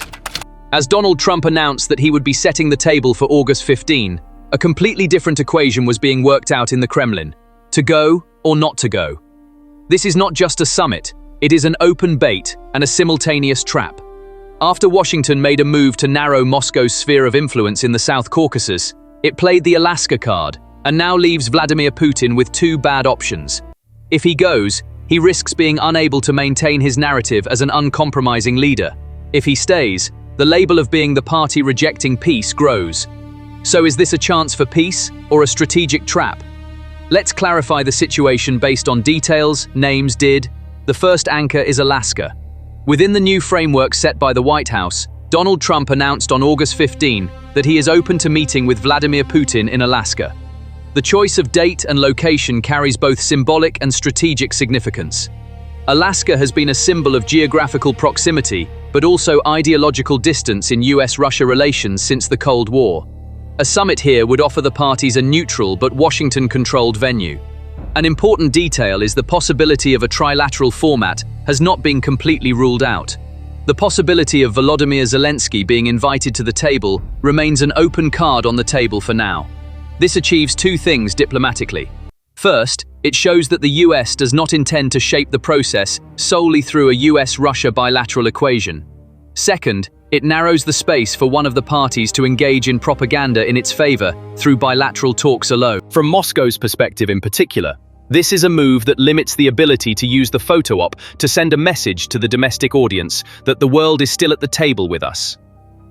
As Donald Trump announced that he would be setting the table for August 15, a completely different equation was being worked out in the Kremlin. To go or not to go? This is not just a summit, it is an open bait and a simultaneous trap. After Washington made a move to narrow Moscow's sphere of influence in the South Caucasus, it played the Alaska card, and now leaves Vladimir Putin with two bad options. If he goes, he risks being unable to maintain his narrative as an uncompromising leader. If he stays, the label of being the party rejecting peace grows. So is this a chance for peace or a strategic trap? Let's clarify the situation based on details, names, The first anchor is Alaska. Within the new framework set by the White House, Donald Trump announced on August 15 that he is open to meeting with Vladimir Putin in Alaska. The choice of date and location carries both symbolic and strategic significance. Alaska has been a symbol of geographical proximity, but also ideological distance in US-Russia relations since the Cold War. A summit here would offer the parties a neutral but Washington-controlled venue. An important detail is the possibility of a trilateral format has not been completely ruled out. The possibility of Volodymyr Zelensky being invited to the table remains an open card on the table for now. This achieves two things diplomatically. First, it shows that the US does not intend to shape the process solely through a US-Russia bilateral equation. Second, it narrows the space for one of the parties to engage in propaganda in its favor through bilateral talks alone. From Moscow's perspective in particular, this is a move that limits the ability to use the photo op to send a message to the domestic audience that the world is still at the table with us.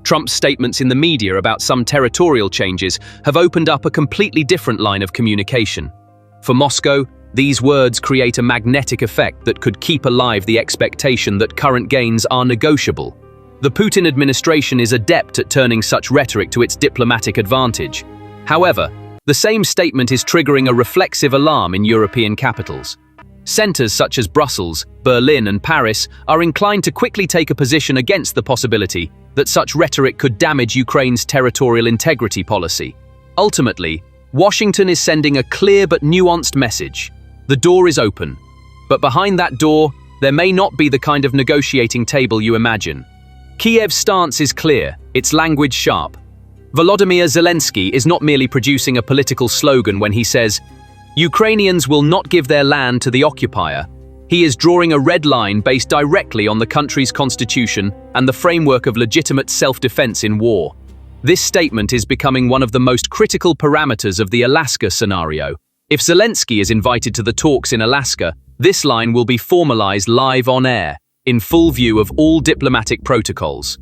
Trump's statements in the media about some territorial changes have opened up a completely different line of communication. For Moscow, these words create a magnetic effect that could keep alive the expectation that current gains are negotiable. The Putin administration is adept at turning such rhetoric to its diplomatic advantage. However, the same statement is triggering a reflexive alarm in European capitals. Centers such as Brussels, Berlin, and Paris are inclined to quickly take a position against the possibility that such rhetoric could damage Ukraine's territorial integrity policy. Ultimately, Washington is sending a clear but nuanced message. The door is open. But behind that door, there may not be the kind of negotiating table you imagine. Kiev's stance is clear, its language sharp. Volodymyr Zelensky is not merely producing a political slogan when he says, "Ukrainians will not give their land to the occupier." He is drawing a red line based directly on the country's constitution and the framework of legitimate self-defense in war. This statement is becoming one of the most critical parameters of the Alaska scenario. If Zelensky is invited to the talks in Alaska, this line will be formalized live on air, in full view of all diplomatic protocols.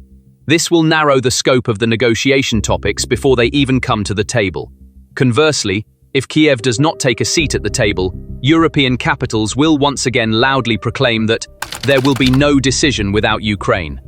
This will narrow the scope of the negotiation topics before they even come to the table. Conversely, if Kiev does not take a seat at the table, European capitals will once again loudly proclaim that there will be no decision without Ukraine.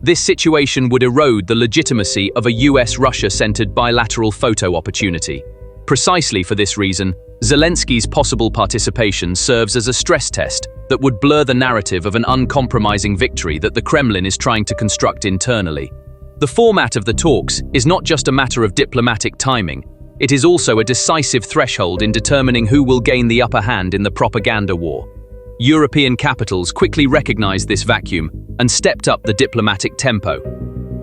This situation would erode the legitimacy of a US-Russia-centered bilateral photo opportunity. Precisely for this reason, Zelensky's possible participation serves as a stress test that would blur the narrative of an uncompromising victory that the Kremlin is trying to construct internally. The format of the talks is not just a matter of diplomatic timing, it is also a decisive threshold in determining who will gain the upper hand in the propaganda war. European capitals quickly recognized this vacuum and stepped up the diplomatic tempo.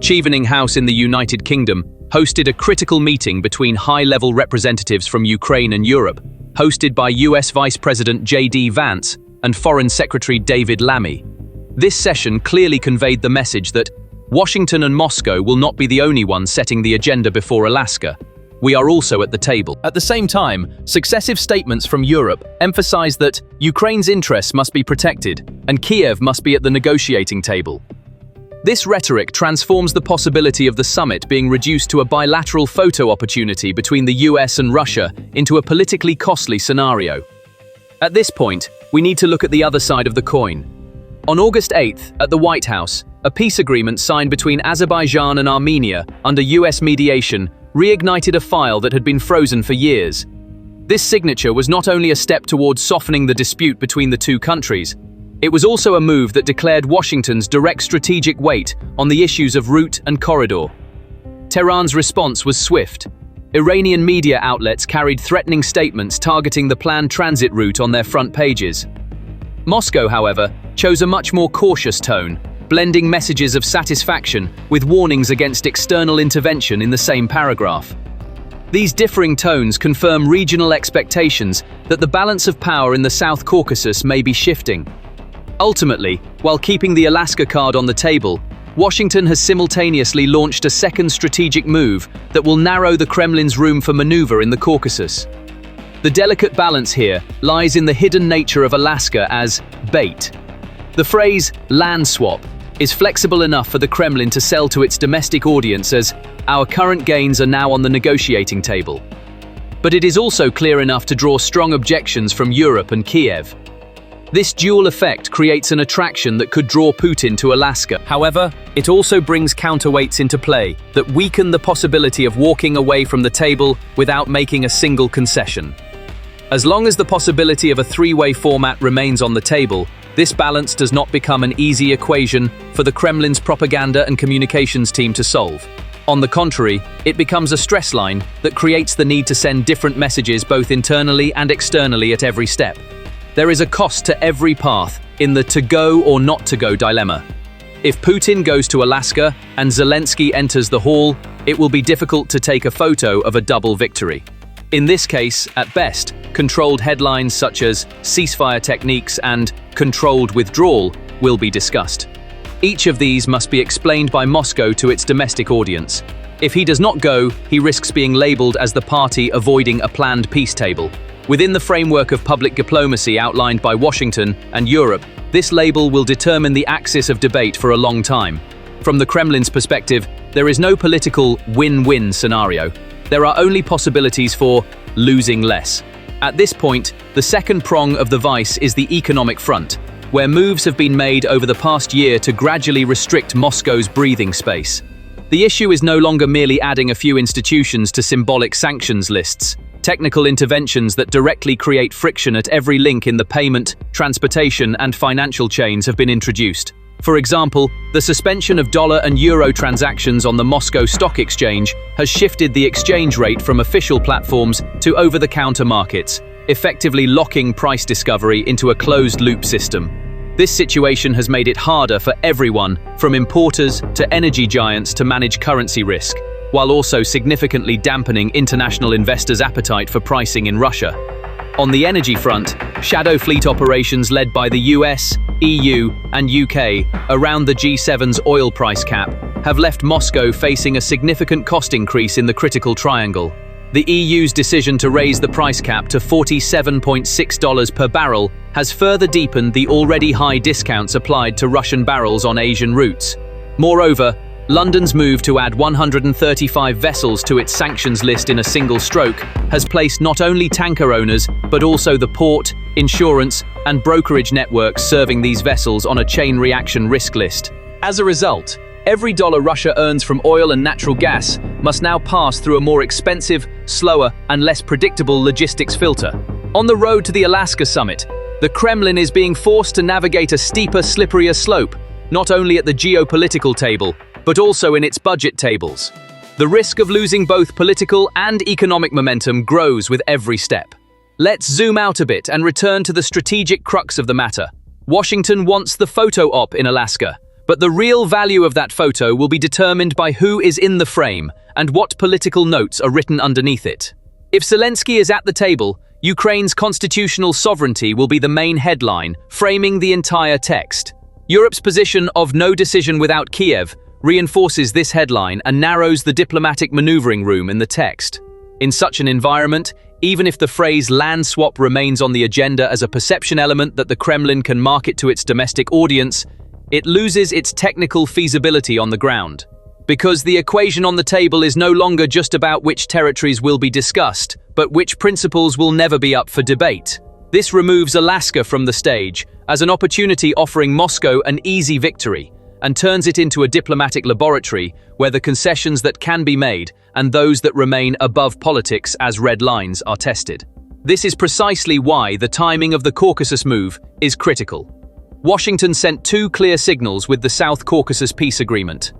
Chevening House in the United Kingdom hosted a critical meeting between high-level representatives from Ukraine and Europe, hosted by US Vice President J.D. Vance and Foreign Secretary David Lammy. This session clearly conveyed the message that Washington and Moscow will not be the only ones setting the agenda before Alaska. We are also at the table. At the same time, successive statements from Europe emphasize that Ukraine's interests must be protected and Kiev must be at the negotiating table. This rhetoric transforms the possibility of the summit being reduced to a bilateral photo opportunity between the US and Russia into a politically costly scenario. At this point, we need to look at the other side of the coin. On August 8th, at the White House, a peace agreement signed between Azerbaijan and Armenia under US mediation reignited a file that had been frozen for years. This signature was not only a step towards softening the dispute between the two countries, it was also a move that declared Washington's direct strategic weight on the issues of route and corridor. Tehran's response was swift. Iranian media outlets carried threatening statements targeting the planned transit route on their front pages. Moscow, however, chose a much more cautious tone, blending messages of satisfaction with warnings against external intervention in the same paragraph. These differing tones confirm regional expectations that the balance of power in the South Caucasus may be shifting. Ultimately, while keeping the Alaska card on the table, Washington has simultaneously launched a second strategic move that will narrow the Kremlin's room for maneuver in the Caucasus. The delicate balance here lies in the hidden nature of Alaska as bait. The phrase land swap is flexible enough for the Kremlin to sell to its domestic audience as our current gains are now on the negotiating table. But it is also clear enough to draw strong objections from Europe and Kiev. This dual effect creates an attraction that could draw Putin to Alaska. However, it also brings counterweights into play that weaken the possibility of walking away from the table without making a single concession. As long as the possibility of a three-way format remains on the table, this balance does not become an easy equation for the Kremlin's propaganda and communications team to solve. On the contrary, it becomes a stress line that creates the need to send different messages both internally and externally at every step. There is a cost to every path in the to-go or not-to-go dilemma. If Putin goes to Alaska and Zelensky enters the hall, it will be difficult to take a photo of a double victory. In this case, at best, controlled headlines such as ceasefire techniques and controlled withdrawal will be discussed. Each of these must be explained by Moscow to its domestic audience. If he does not go, he risks being labeled as the party avoiding a planned peace table. Within the framework of public diplomacy outlined by Washington and Europe, this label will determine the axis of debate for a long time. From the Kremlin's perspective, there is no political win-win scenario. There are only possibilities for losing less. At this point, the second prong of the vice is the economic front, where moves have been made over the past year to gradually restrict Moscow's breathing space. The issue is no longer merely adding a few institutions to symbolic sanctions lists. Technical interventions that directly create friction at every link in the payment, transportation, and financial chains have been introduced. For example, the suspension of dollar and euro transactions on the Moscow Stock Exchange has shifted the exchange rate from official platforms to over-the-counter markets, effectively locking price discovery into a closed-loop system. This situation has made it harder for everyone, from importers to energy giants, to manage currency risk, while also significantly dampening international investors' appetite for pricing in Russia. On the energy front, shadow fleet operations led by the US, EU, and UK around the G7's oil price cap have left Moscow facing a significant cost increase in the critical triangle. The EU's decision to raise the price cap to $47.6 per barrel has further deepened the already high discounts applied to Russian barrels on Asian routes. Moreover, London's move to add 135 vessels to its sanctions list in a single stroke has placed not only tanker owners, but also the port, insurance, and brokerage networks serving these vessels on a chain reaction risk list. As a result, every dollar Russia earns from oil and natural gas must now pass through a more expensive, slower, and less predictable logistics filter. On the road to the Alaska summit, the Kremlin is being forced to navigate a steeper, slipperier slope, not only at the geopolitical table, but also in its budget tables. The risk of losing both political and economic momentum grows with every step. Let's zoom out a bit and return to the strategic crux of the matter. Washington wants the photo op in Alaska, but the real value of that photo will be determined by who is in the frame and what political notes are written underneath it. If Zelensky is at the table, Ukraine's constitutional sovereignty will be the main headline, framing the entire text. Europe's position of no decision without Kiev reinforces this headline and narrows the diplomatic maneuvering room in the text. In such an environment, even if the phrase land swap remains on the agenda as a perception element that the Kremlin can market to its domestic audience, it loses its technical feasibility on the ground. Because the equation on the table is no longer just about which territories will be discussed, but which principles will never be up for debate. This removes Alaska from the stage as an opportunity offering Moscow an easy victory, and turns it into a diplomatic laboratory where the concessions that can be made and those that remain above politics as red lines are tested. This is precisely why the timing of the Caucasus move is critical. Washington sent two clear signals with the South Caucasus peace agreement.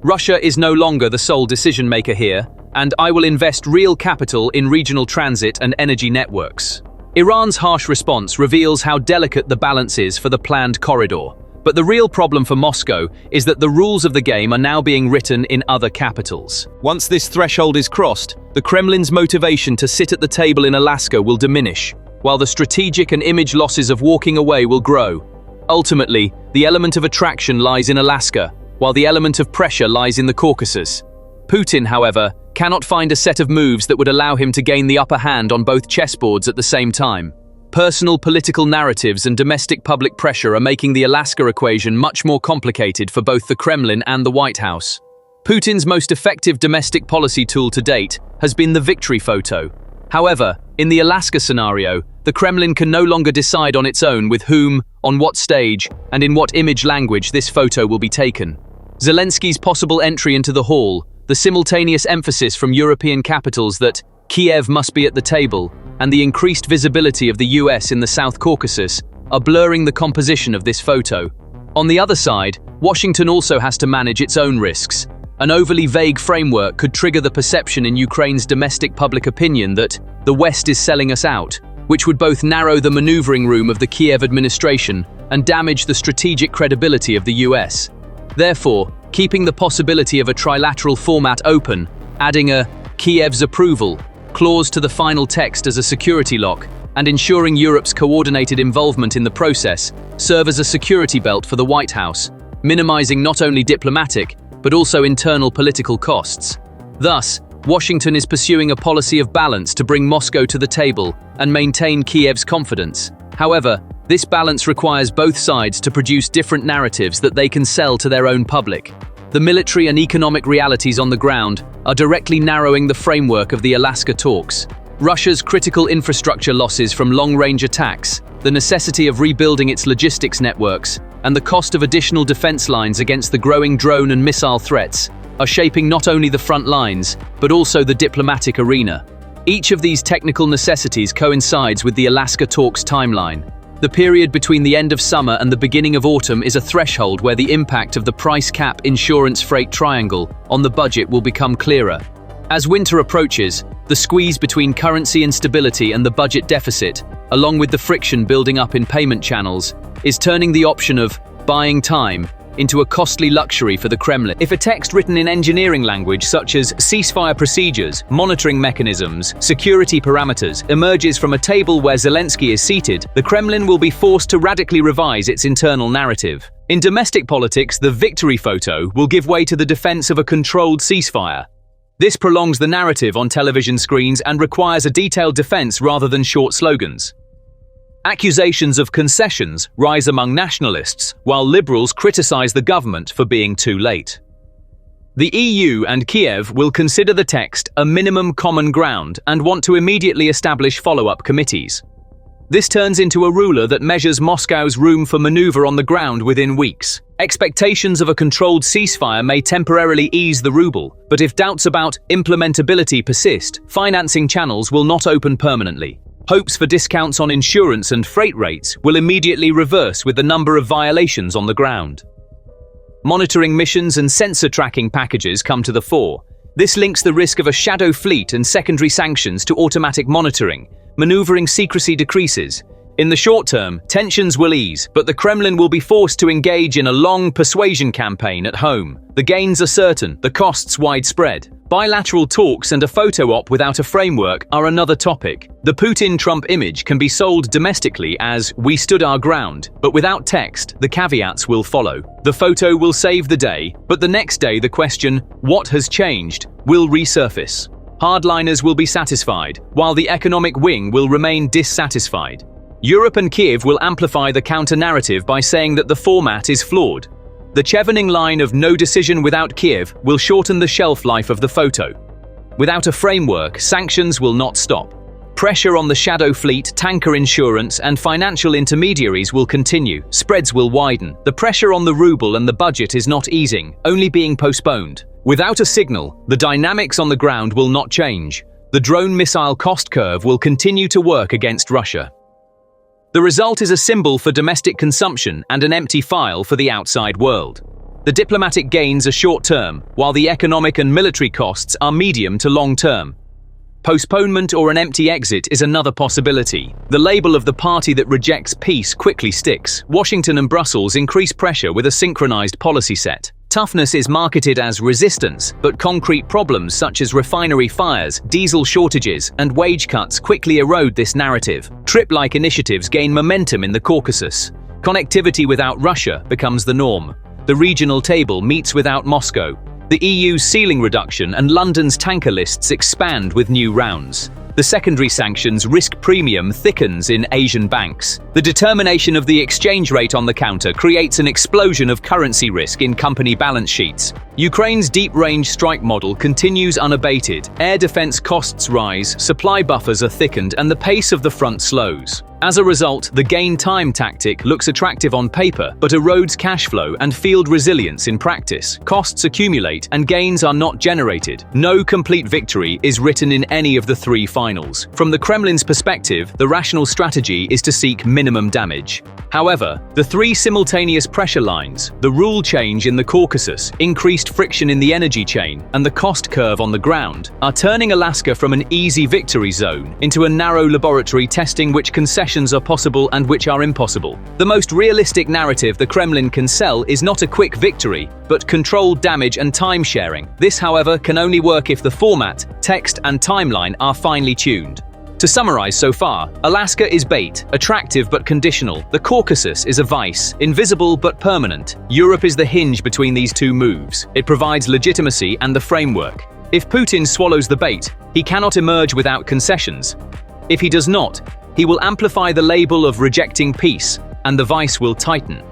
Russia is no longer the sole decision-maker here, and I will invest real capital in regional transit and energy networks. Iran's harsh response reveals how delicate the balance is for the planned corridor. But the real problem for Moscow is that the rules of the game are now being written in other capitals. Once this threshold is crossed, the Kremlin's motivation to sit at the table in Alaska will diminish, while the strategic and image losses of walking away will grow. Ultimately, the element of attraction lies in Alaska, while the element of pressure lies in the Caucasus. Putin, however, cannot find a set of moves that would allow him to gain the upper hand on both chessboards at the same time. Personal political narratives and domestic public pressure are making the Alaska equation much more complicated for both the Kremlin and the White House. Putin's most effective domestic policy tool to date has been the victory photo. However, in the Alaska scenario, the Kremlin can no longer decide on its own with whom, on what stage, and in what image language this photo will be taken. Zelensky's possible entry into the hall, the simultaneous emphasis from European capitals that Kiev must be at the table, and the increased visibility of the US in the South Caucasus are blurring the composition of this photo. On the other side, Washington also has to manage its own risks. An overly vague framework could trigger the perception in Ukraine's domestic public opinion that the West is selling us out, which would both narrow the maneuvering room of the Kiev administration and damage the strategic credibility of the US. Therefore, keeping the possibility of a trilateral format open, adding a Kiev's approval clause to the final text as a security lock, and ensuring Europe's coordinated involvement in the process serve as a security belt for the White House, minimizing not only diplomatic, but also internal political costs. Thus, Washington is pursuing a policy of balance to bring Moscow to the table and maintain Kiev's confidence. However, this balance requires both sides to produce different narratives that they can sell to their own public. The military and economic realities on the ground are directly narrowing the framework of the Alaska talks. Russia's critical infrastructure losses from long-range attacks, the necessity of rebuilding its logistics networks, and the cost of additional defense lines against the growing drone and missile threats are shaping not only the front lines, but also the diplomatic arena. Each of these technical necessities coincides with the Alaska talks timeline. The period between the end of summer and the beginning of autumn is a threshold where the impact of the price cap insurance freight triangle on the budget will become clearer. As winter approaches, the squeeze between currency instability and the budget deficit, along with the friction building up in payment channels, is turning the option of buying time into a costly luxury for the Kremlin. If a text written in engineering language such as ceasefire procedures, monitoring mechanisms, security parameters emerges from a table where Zelensky is seated, the Kremlin will be forced to radically revise its internal narrative. In domestic politics, the victory photo will give way to the defense of a controlled ceasefire. This prolongs the narrative on television screens and requires a detailed defense rather than short slogans. Accusations of concessions rise among nationalists, while liberals criticize the government for being too late. The EU and Kiev will consider the text a minimum common ground and want to immediately establish follow-up committees. This turns into a ruler that measures Moscow's room for maneuver on the ground within weeks. Expectations of a controlled ceasefire may temporarily ease the ruble, but if doubts about implementability persist, financing channels will not open permanently. Hopes for discounts on insurance and freight rates will immediately reverse with the number of violations on the ground. Monitoring missions and sensor tracking packages come to the fore. This links the risk of a shadow fleet and secondary sanctions to automatic monitoring. Maneuvering secrecy decreases. In the short term, tensions will ease, but the Kremlin will be forced to engage in a long persuasion campaign at home. The gains are certain, the costs widespread. Bilateral talks and a photo op without a framework are another topic. The Putin-Trump image can be sold domestically as "we stood our ground," but without text, the caveats will follow. The photo will save the day, but the next day the question, "What has changed?" will resurface. Hardliners will be satisfied, while the economic wing will remain dissatisfied. Europe and Kiev will amplify the counter-narrative by saying that the format is flawed. The Chevening line of "no decision without Kiev" will shorten the shelf life of the photo. Without a framework, sanctions will not stop. Pressure on the shadow fleet, tanker insurance, and financial intermediaries will continue. Spreads will widen. The pressure on the ruble and the budget is not easing, only being postponed. Without a signal, the dynamics on the ground will not change. The drone missile cost curve will continue to work against Russia. The result is a symbol for domestic consumption and an empty file for the outside world. The diplomatic gains are short-term, while the economic and military costs are medium to long-term. Postponement or an empty exit is another possibility. The label of the party that rejects peace quickly sticks. Washington and Brussels increase pressure with a synchronized policy set. Toughness is marketed as resistance, but concrete problems such as refinery fires, diesel shortages, and wage cuts quickly erode this narrative. Trip-like initiatives gain momentum in the Caucasus. Connectivity without Russia becomes the norm. The regional table meets without Moscow. The EU's ceiling reduction and London's tanker lists expand with new rounds. The secondary sanctions risk premium thickens in Asian banks. The determination of the exchange rate on the counter creates an explosion of currency risk in company balance sheets. Ukraine's deep-range strike model continues unabated. Air defense costs rise, supply buffers are thickened, and the pace of the front slows. As a result, the gain time tactic looks attractive on paper, but erodes cash flow and field resilience in practice. Costs accumulate and gains are not generated. No complete victory is written in any of the three finals. From the Kremlin's perspective, the rational strategy is to seek minimum damage. However, the three simultaneous pressure lines, the rule change in the Caucasus, increased friction in the energy chain, and the cost curve on the ground, are turning Alaska from an easy victory zone into a narrow laboratory testing which concessions concessions are possible and which are impossible. The most realistic narrative the Kremlin can sell is not a quick victory, but controlled damage and time sharing. This, however, can only work if the format, text, and timeline are finely tuned. To summarize so far, Alaska is bait, attractive but conditional. The Caucasus is a vice, invisible but permanent. Europe is the hinge between these two moves. It provides legitimacy and the framework. If Putin swallows the bait, he cannot emerge without concessions. If he does not, he will amplify the label of rejecting peace, and the vice will tighten.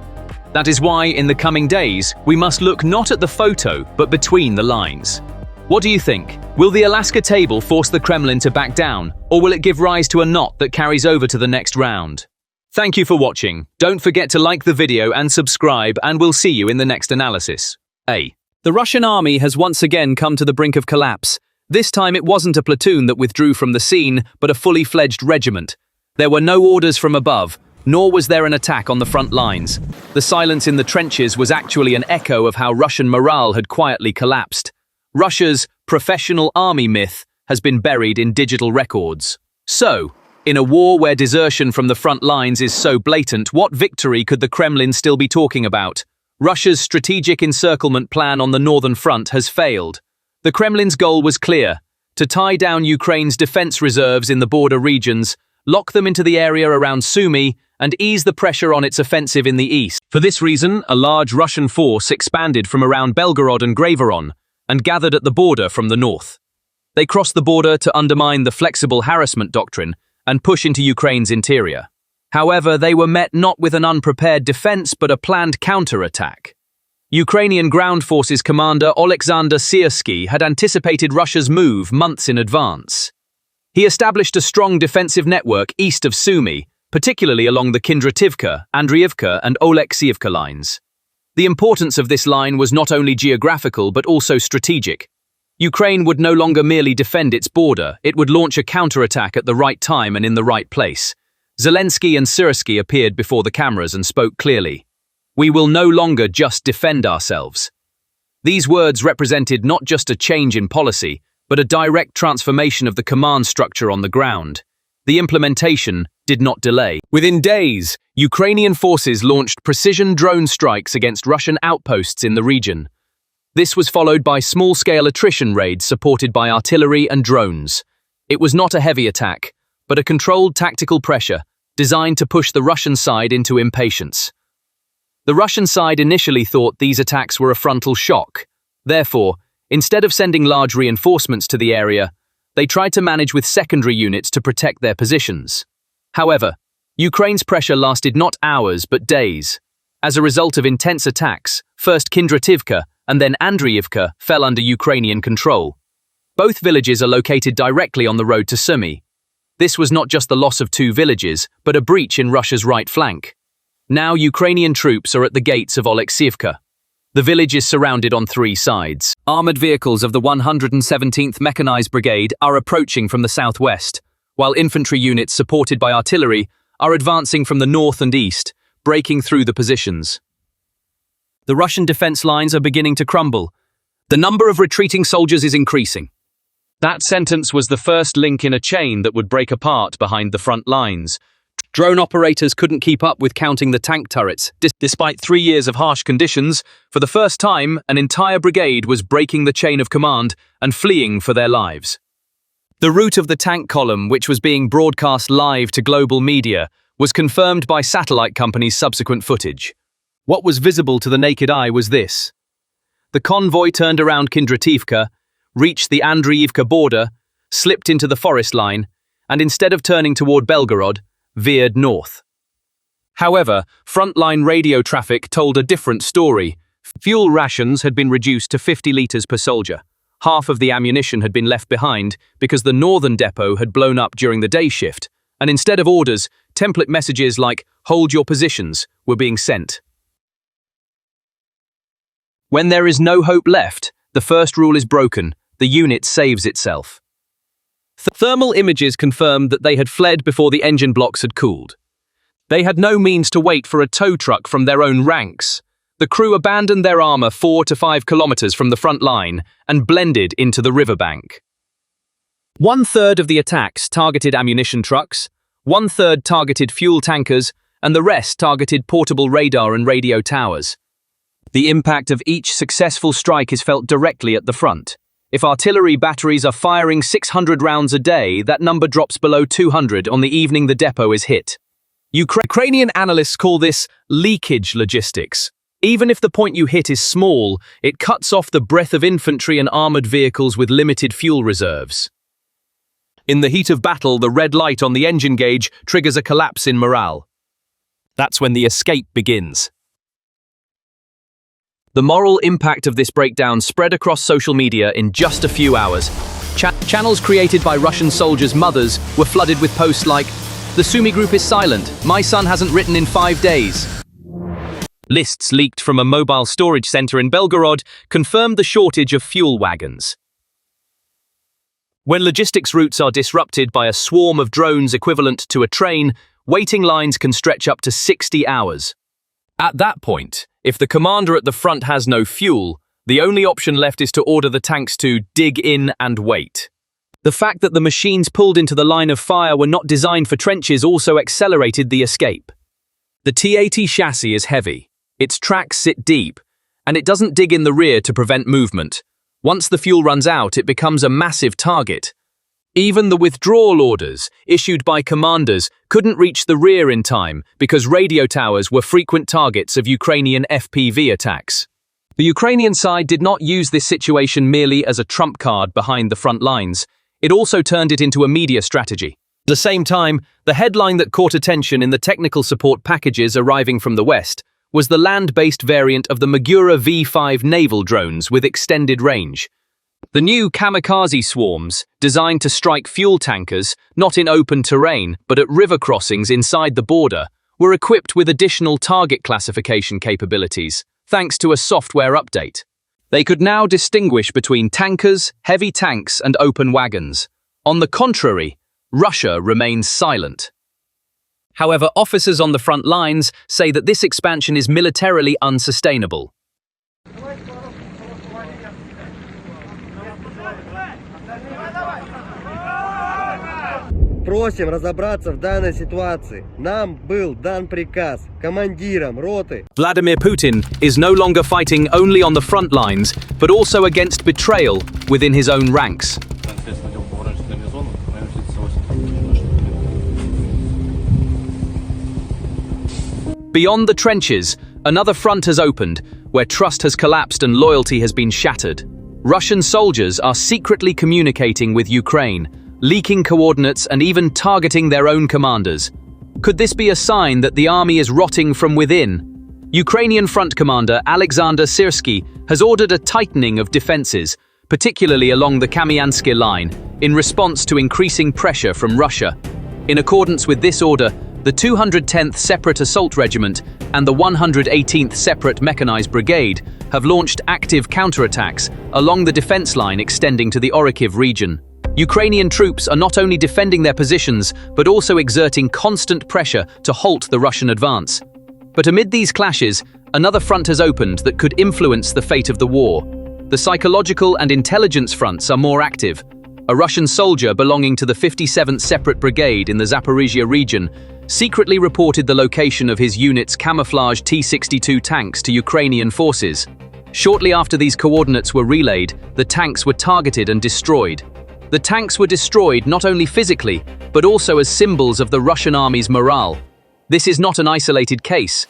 That is why, in the coming days, we must look not at the photo, but between the lines. What do you think? Will the Alaska table force the Kremlin to back down, or will it give rise to a knot that carries over to the next round? Thank you for watching. Don't forget to like the video and subscribe, and we'll see you in the next analysis. A. The Russian army has once again come to the brink of collapse. This time it wasn't a platoon that withdrew from the scene, but a fully fledged regiment. There were no orders from above, nor was there an attack on the front lines. The silence in the trenches was actually an echo of how Russian morale had quietly collapsed. Russia's professional army myth has been buried in digital records. So, in a war where desertion from the front lines is so blatant, what victory could the Kremlin still be talking about? Russia's strategic encirclement plan on the northern front has failed. The Kremlin's goal was clear: to tie down Ukraine's defense reserves in the border regions, lock them into the area around Sumy, and ease the pressure on its offensive in the east. For this reason, a large Russian force expanded from around Belgorod and Graveron, and gathered at the border from the north. They crossed the border to undermine the flexible harassment doctrine and push into Ukraine's interior. However, they were met not with an unprepared defense but a planned counterattack. Ukrainian ground forces commander Alexander Siversk had anticipated Russia's move months in advance. He established a strong defensive network east of Sumy, particularly along the Kindrativka, Andriivka, and Oleksiivka lines. The importance of this line was not only geographical but also strategic. Ukraine would no longer merely defend its border, it would launch a counterattack at the right time and in the right place. Zelensky and Siversk appeared before the cameras and spoke clearly. "We will no longer just defend ourselves." These words represented not just a change in policy, but a direct transformation of the command structure on the ground. The implementation did not delay. Within days, Ukrainian forces launched precision drone strikes against Russian outposts in the region. This was followed by small-scale attrition raids supported by artillery and drones. It was not a heavy attack, but a controlled tactical pressure designed to push the Russian side into impatience. The Russian side initially thought these attacks were a frontal shock. Therefore, instead of sending large reinforcements to the area, they tried to manage with secondary units to protect their positions. However, Ukraine's pressure lasted not hours but days. As a result of intense attacks, first Kindrativka and then Andriivka fell under Ukrainian control. Both villages are located directly on the road to Sumy. This was not just the loss of two villages, but a breach in Russia's right flank. Now Ukrainian troops are at the gates of Oleksiivka. The village is surrounded on three sides. Armored vehicles of the 117th Mechanized Brigade are approaching from the southwest, while infantry units supported by artillery are advancing from the north and east, breaking through the positions. The Russian defense lines are beginning to crumble. The number of retreating soldiers is increasing. That sentence was the first link in a chain that would break apart behind the front lines. Drone operators couldn't keep up with counting the tank turrets. Despite 3 years of harsh conditions, for the first time, an entire brigade was breaking the chain of command and fleeing for their lives. The route of the tank column, which was being broadcast live to global media, was confirmed by satellite companies' subsequent footage. What was visible to the naked eye was this. The convoy turned around Kindrativka, reached the Andriivka border, slipped into the forest line, and instead of turning toward Belgorod, veered north. However, frontline radio traffic told a different story. Fuel rations had been reduced to 50 litres per soldier. Half of the ammunition had been left behind because the northern depot had blown up during the day shift, and instead of orders, template messages like "hold your positions" were being sent. When there is no hope left, the first rule is broken: the unit saves itself. Thermal images confirmed that they had fled before the engine blocks had cooled. They had no means to wait for a tow truck from their own ranks. The crew abandoned their armor 4 to 5 kilometers from the front line and blended into the riverbank. 1/3 of the attacks targeted ammunition trucks, 1/3 targeted fuel tankers, and the rest targeted portable radar and radio towers. The impact of each successful strike is felt directly at the front. If artillery batteries are firing 600 rounds a day, that number drops below 200 on the evening the depot is hit. Ukrainian analysts call this leakage logistics. Even if the point you hit is small, it cuts off the breadth of infantry and armored vehicles with limited fuel reserves. In the heat of battle, the red light on the engine gauge triggers a collapse in morale. That's when the escape begins. The moral impact of this breakdown spread across social media in just a few hours. Channels created by Russian soldiers' mothers were flooded with posts like, "The Sumi group is silent. My son hasn't written in 5 days." Lists leaked from a mobile storage center in Belgorod confirmed the shortage of fuel wagons. When logistics routes are disrupted by a swarm of drones equivalent to a train, waiting lines can stretch up to 60 hours. At that point, if the commander at the front has no fuel, the only option left is to order the tanks to dig in and wait. The fact that the machines pulled into the line of fire were not designed for trenches also accelerated the escape. The T-80 chassis is heavy, its tracks sit deep, and it doesn't dig in the rear to prevent movement. Once the fuel runs out, it becomes a massive target. Even the withdrawal orders, issued by commanders, couldn't reach the rear in time because radio towers were frequent targets of Ukrainian FPV attacks. The Ukrainian side did not use this situation merely as a trump card behind the front lines. It also turned it into a media strategy. At the same time, the headline that caught attention in the technical support packages arriving from the West was the land-based variant of the Magura V5 naval drones with extended range. The new kamikaze swarms, designed to strike fuel tankers, not in open terrain but at river crossings inside the border, were equipped with additional target classification capabilities, thanks to a software update. They could now distinguish between tankers, heavy tanks, and open wagons. On the contrary, Russia remains silent. However, officers on the front lines say that this expansion is militarily unsustainable. Просим разобраться в данной ситуации. Нам был дан приказ командирам роты. Vladimir Putin is no longer fighting only on the front lines, but also against betrayal within his own ranks. Beyond the trenches, another front has opened, where trust has collapsed and loyalty has been shattered. Russian soldiers are secretly communicating with Ukraine, leaking coordinates and even targeting their own commanders. Could this be a sign that the army is rotting from within? Ukrainian front commander Alexander Sirsky has ordered a tightening of defenses, particularly along the Kamyansky line, in response to increasing pressure from Russia. In accordance with this order, the 210th Separate Assault Regiment and the 118th Separate Mechanized Brigade have launched active counterattacks along the defense line extending to the Orikhiv region. Ukrainian troops are not only defending their positions, but also exerting constant pressure to halt the Russian advance. But amid these clashes, another front has opened that could influence the fate of the war. The psychological and intelligence fronts are more active. A Russian soldier belonging to the 57th Separate Brigade in the Zaporizhia region secretly reported the location of his unit's camouflage T-62 tanks to Ukrainian forces. Shortly after these coordinates were relayed, the tanks were targeted and destroyed. The tanks were destroyed not only physically, but also as symbols of the Russian army's morale. This is not an isolated case.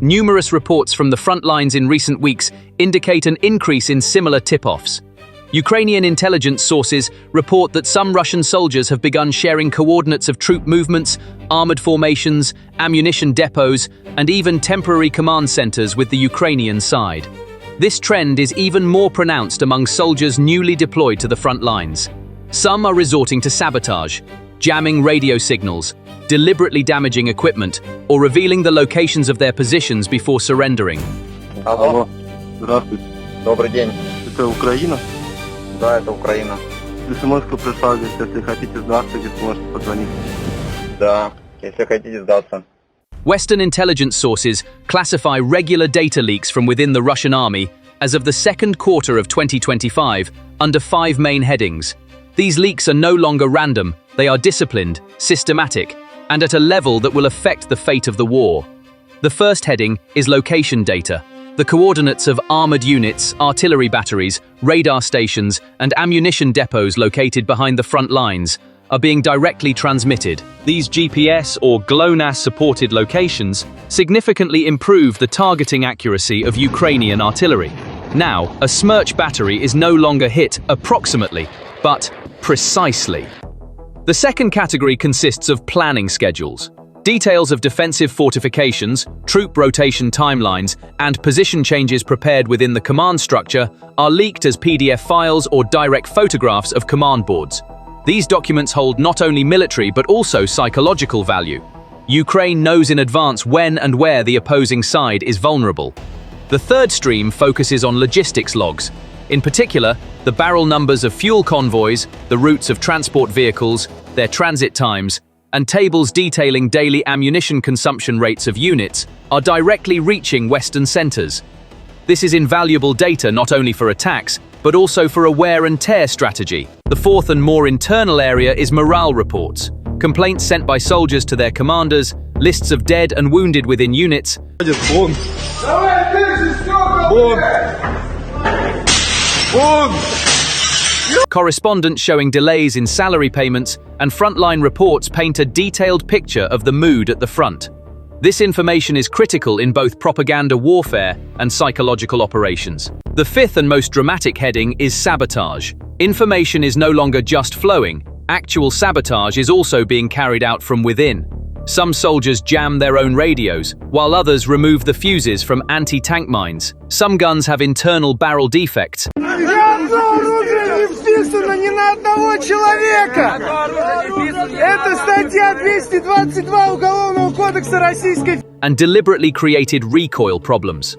Numerous reports from the front lines in recent weeks indicate an increase in similar tip-offs. Ukrainian intelligence sources report that some Russian soldiers have begun sharing coordinates of troop movements, armored formations, ammunition depots, and even temporary command centers with the Ukrainian side. This trend is even more pronounced among soldiers newly deployed to the front lines. Some are resorting to sabotage, jamming radio signals, deliberately damaging equipment, or revealing the locations of their positions before surrendering. Алло. Здравствуйте. Добрый день. Это Украина? Да, это Украина. СМС-ка пришла, говорит, если хотите сдаться, говорит, можете позвонить. Да, если хотите сдаться. Western intelligence sources classify regular data leaks from within the Russian army as of the second quarter of 2025 under 5 main headings. These leaks are no longer random, they are disciplined, systematic, and at a level that will affect the fate of the war. The first heading is location data. The coordinates of armored units, artillery batteries, radar stations, and ammunition depots located behind the front lines are being directly transmitted. These GPS or GLONASS-supported locations significantly improve the targeting accuracy of Ukrainian artillery. Now, a Smerch battery is no longer hit approximately, but precisely. The second category consists of planning schedules. Details of defensive fortifications, troop rotation timelines, and position changes prepared within the command structure are leaked as PDF files or direct photographs of command boards. These documents hold not only military but also psychological value. Ukraine knows in advance when and where the opposing side is vulnerable. The third stream focuses on logistics logs. In particular, the barrel numbers of fuel convoys, the routes of transport vehicles, their transit times, and tables detailing daily ammunition consumption rates of units are directly reaching Western centers. This is invaluable data not only for attacks, but also for a wear and tear strategy. The fourth and more internal area is morale reports. Complaints sent by soldiers to their commanders, lists of dead and wounded within units, correspondence showing delays in salary payments, and frontline reports paint a detailed picture of the mood at the front. This information is critical in both propaganda warfare and psychological operations. The fifth and most dramatic heading is sabotage. Information is no longer just flowing. Actual sabotage is also being carried out from within. Some soldiers jam their own radios, while others remove the fuses from anti-tank mines. Some guns have internal barrel defects. And deliberately created recoil problems.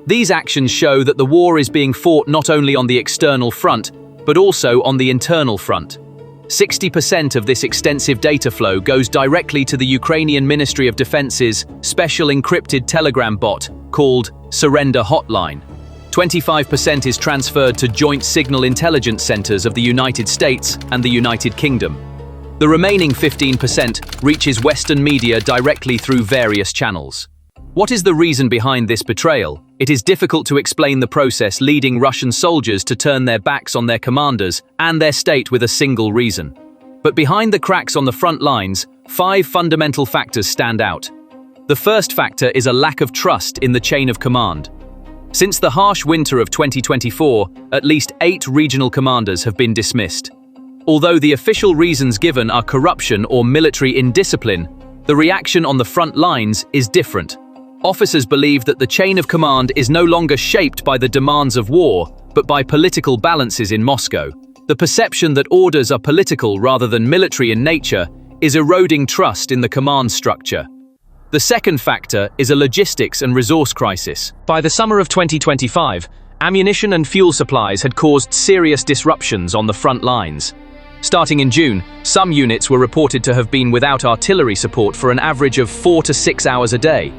These actions show that the war is being fought not only on the external front, but also on the internal front. 60% of this extensive data flow goes directly to the Ukrainian Ministry of Defense's special encrypted telegram bot called Surrender Hotline. 25% is transferred to joint signal intelligence centers of the United States and the United Kingdom. The remaining 15% reaches Western media directly through various channels. What is the reason behind this betrayal? It is difficult to explain the process leading Russian soldiers to turn their backs on their commanders and their state with a single reason. But behind the cracks on the front lines, 5 fundamental factors stand out. The first factor is a lack of trust in the chain of command. Since the harsh winter of 2024, at least 8 regional commanders have been dismissed. Although the official reasons given are corruption or military indiscipline, the reaction on the front lines is different. Officers believe that the chain of command is no longer shaped by the demands of war, but by political balances in Moscow. The perception that orders are political rather than military in nature is eroding trust in the command structure. The second factor is a logistics and resource crisis. By the summer of 2025, ammunition and fuel supplies had caused serious disruptions on the front lines. Starting in June, some units were reported to have been without artillery support for an average of 4 to 6 hours a day.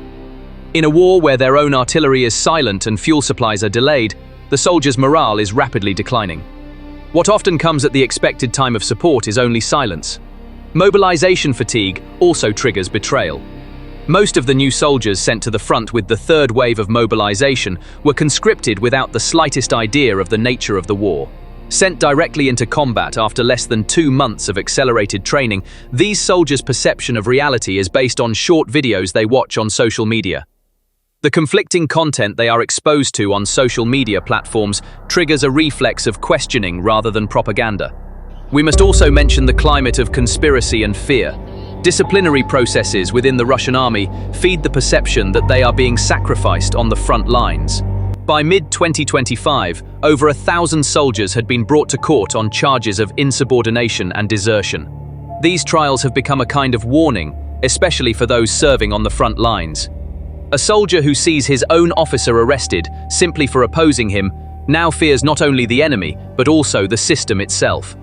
In a war where their own artillery is silent and fuel supplies are delayed, the soldiers' morale is rapidly declining. What often comes at the expected time of support is only silence. Mobilization fatigue also triggers betrayal. Most of the new soldiers sent to the front with the third wave of mobilization were conscripted without the slightest idea of the nature of the war. Sent directly into combat after less than 2 months of accelerated training, these soldiers' perception of reality is based on short videos they watch on social media. The conflicting content they are exposed to on social media platforms triggers a reflex of questioning rather than propaganda. We must also mention the climate of conspiracy and fear. Disciplinary processes within the Russian army feed the perception that they are being sacrificed on the front lines. By mid-2025, over 1,000 soldiers had been brought to court on charges of insubordination and desertion. These trials have become a kind of warning, especially for those serving on the front lines. A soldier who sees his own officer arrested simply for opposing him now fears not only the enemy, but also the system itself.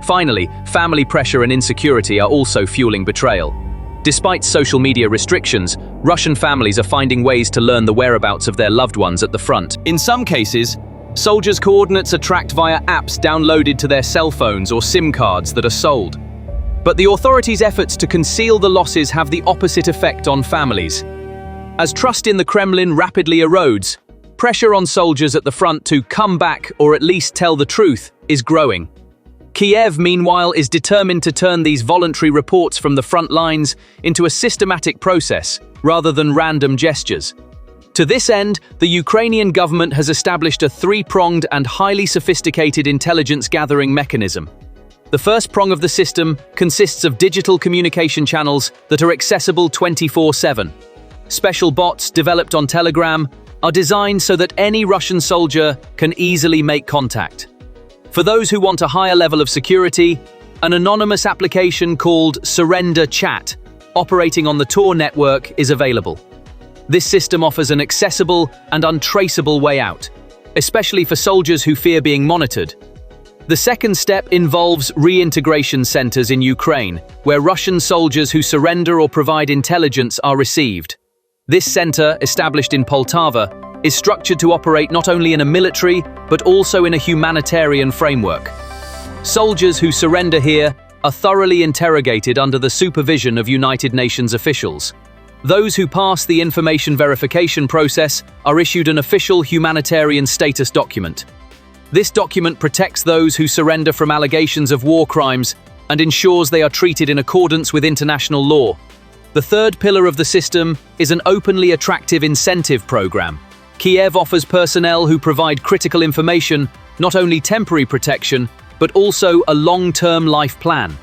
Finally, family pressure and insecurity are also fueling betrayal. Despite social media restrictions, Russian families are finding ways to learn the whereabouts of their loved ones at the front. In some cases, soldiers' coordinates are tracked via apps downloaded to their cell phones or SIM cards that are sold. But the authorities' efforts to conceal the losses have the opposite effect on families. As trust in the Kremlin rapidly erodes, pressure on soldiers at the front to come back or at least tell the truth is growing. Kiev, meanwhile, is determined to turn these voluntary reports from the front lines into a systematic process rather than random gestures. To this end, the Ukrainian government has established a three-pronged and highly sophisticated intelligence-gathering mechanism. The first prong of the system consists of digital communication channels that are accessible 24/7. Special bots developed on Telegram are designed so that any Russian soldier can easily make contact. For those who want a higher level of security, an anonymous application called Surrender Chat, operating on the Tor network, is available. This system offers an accessible and untraceable way out, especially for soldiers who fear being monitored. The second step involves reintegration centers in Ukraine, where Russian soldiers who surrender or provide intelligence are received. This center, established in Poltava, is structured to operate not only in a military, but also in a humanitarian framework. Soldiers who surrender here are thoroughly interrogated under the supervision of United Nations officials. Those who pass the information verification process are issued an official humanitarian status document. This document protects those who surrender from allegations of war crimes and ensures they are treated in accordance with international law. The third pillar of the system is an openly attractive incentive program. Kiev offers personnel who provide critical information not only temporary protection, but also a long-term life plan.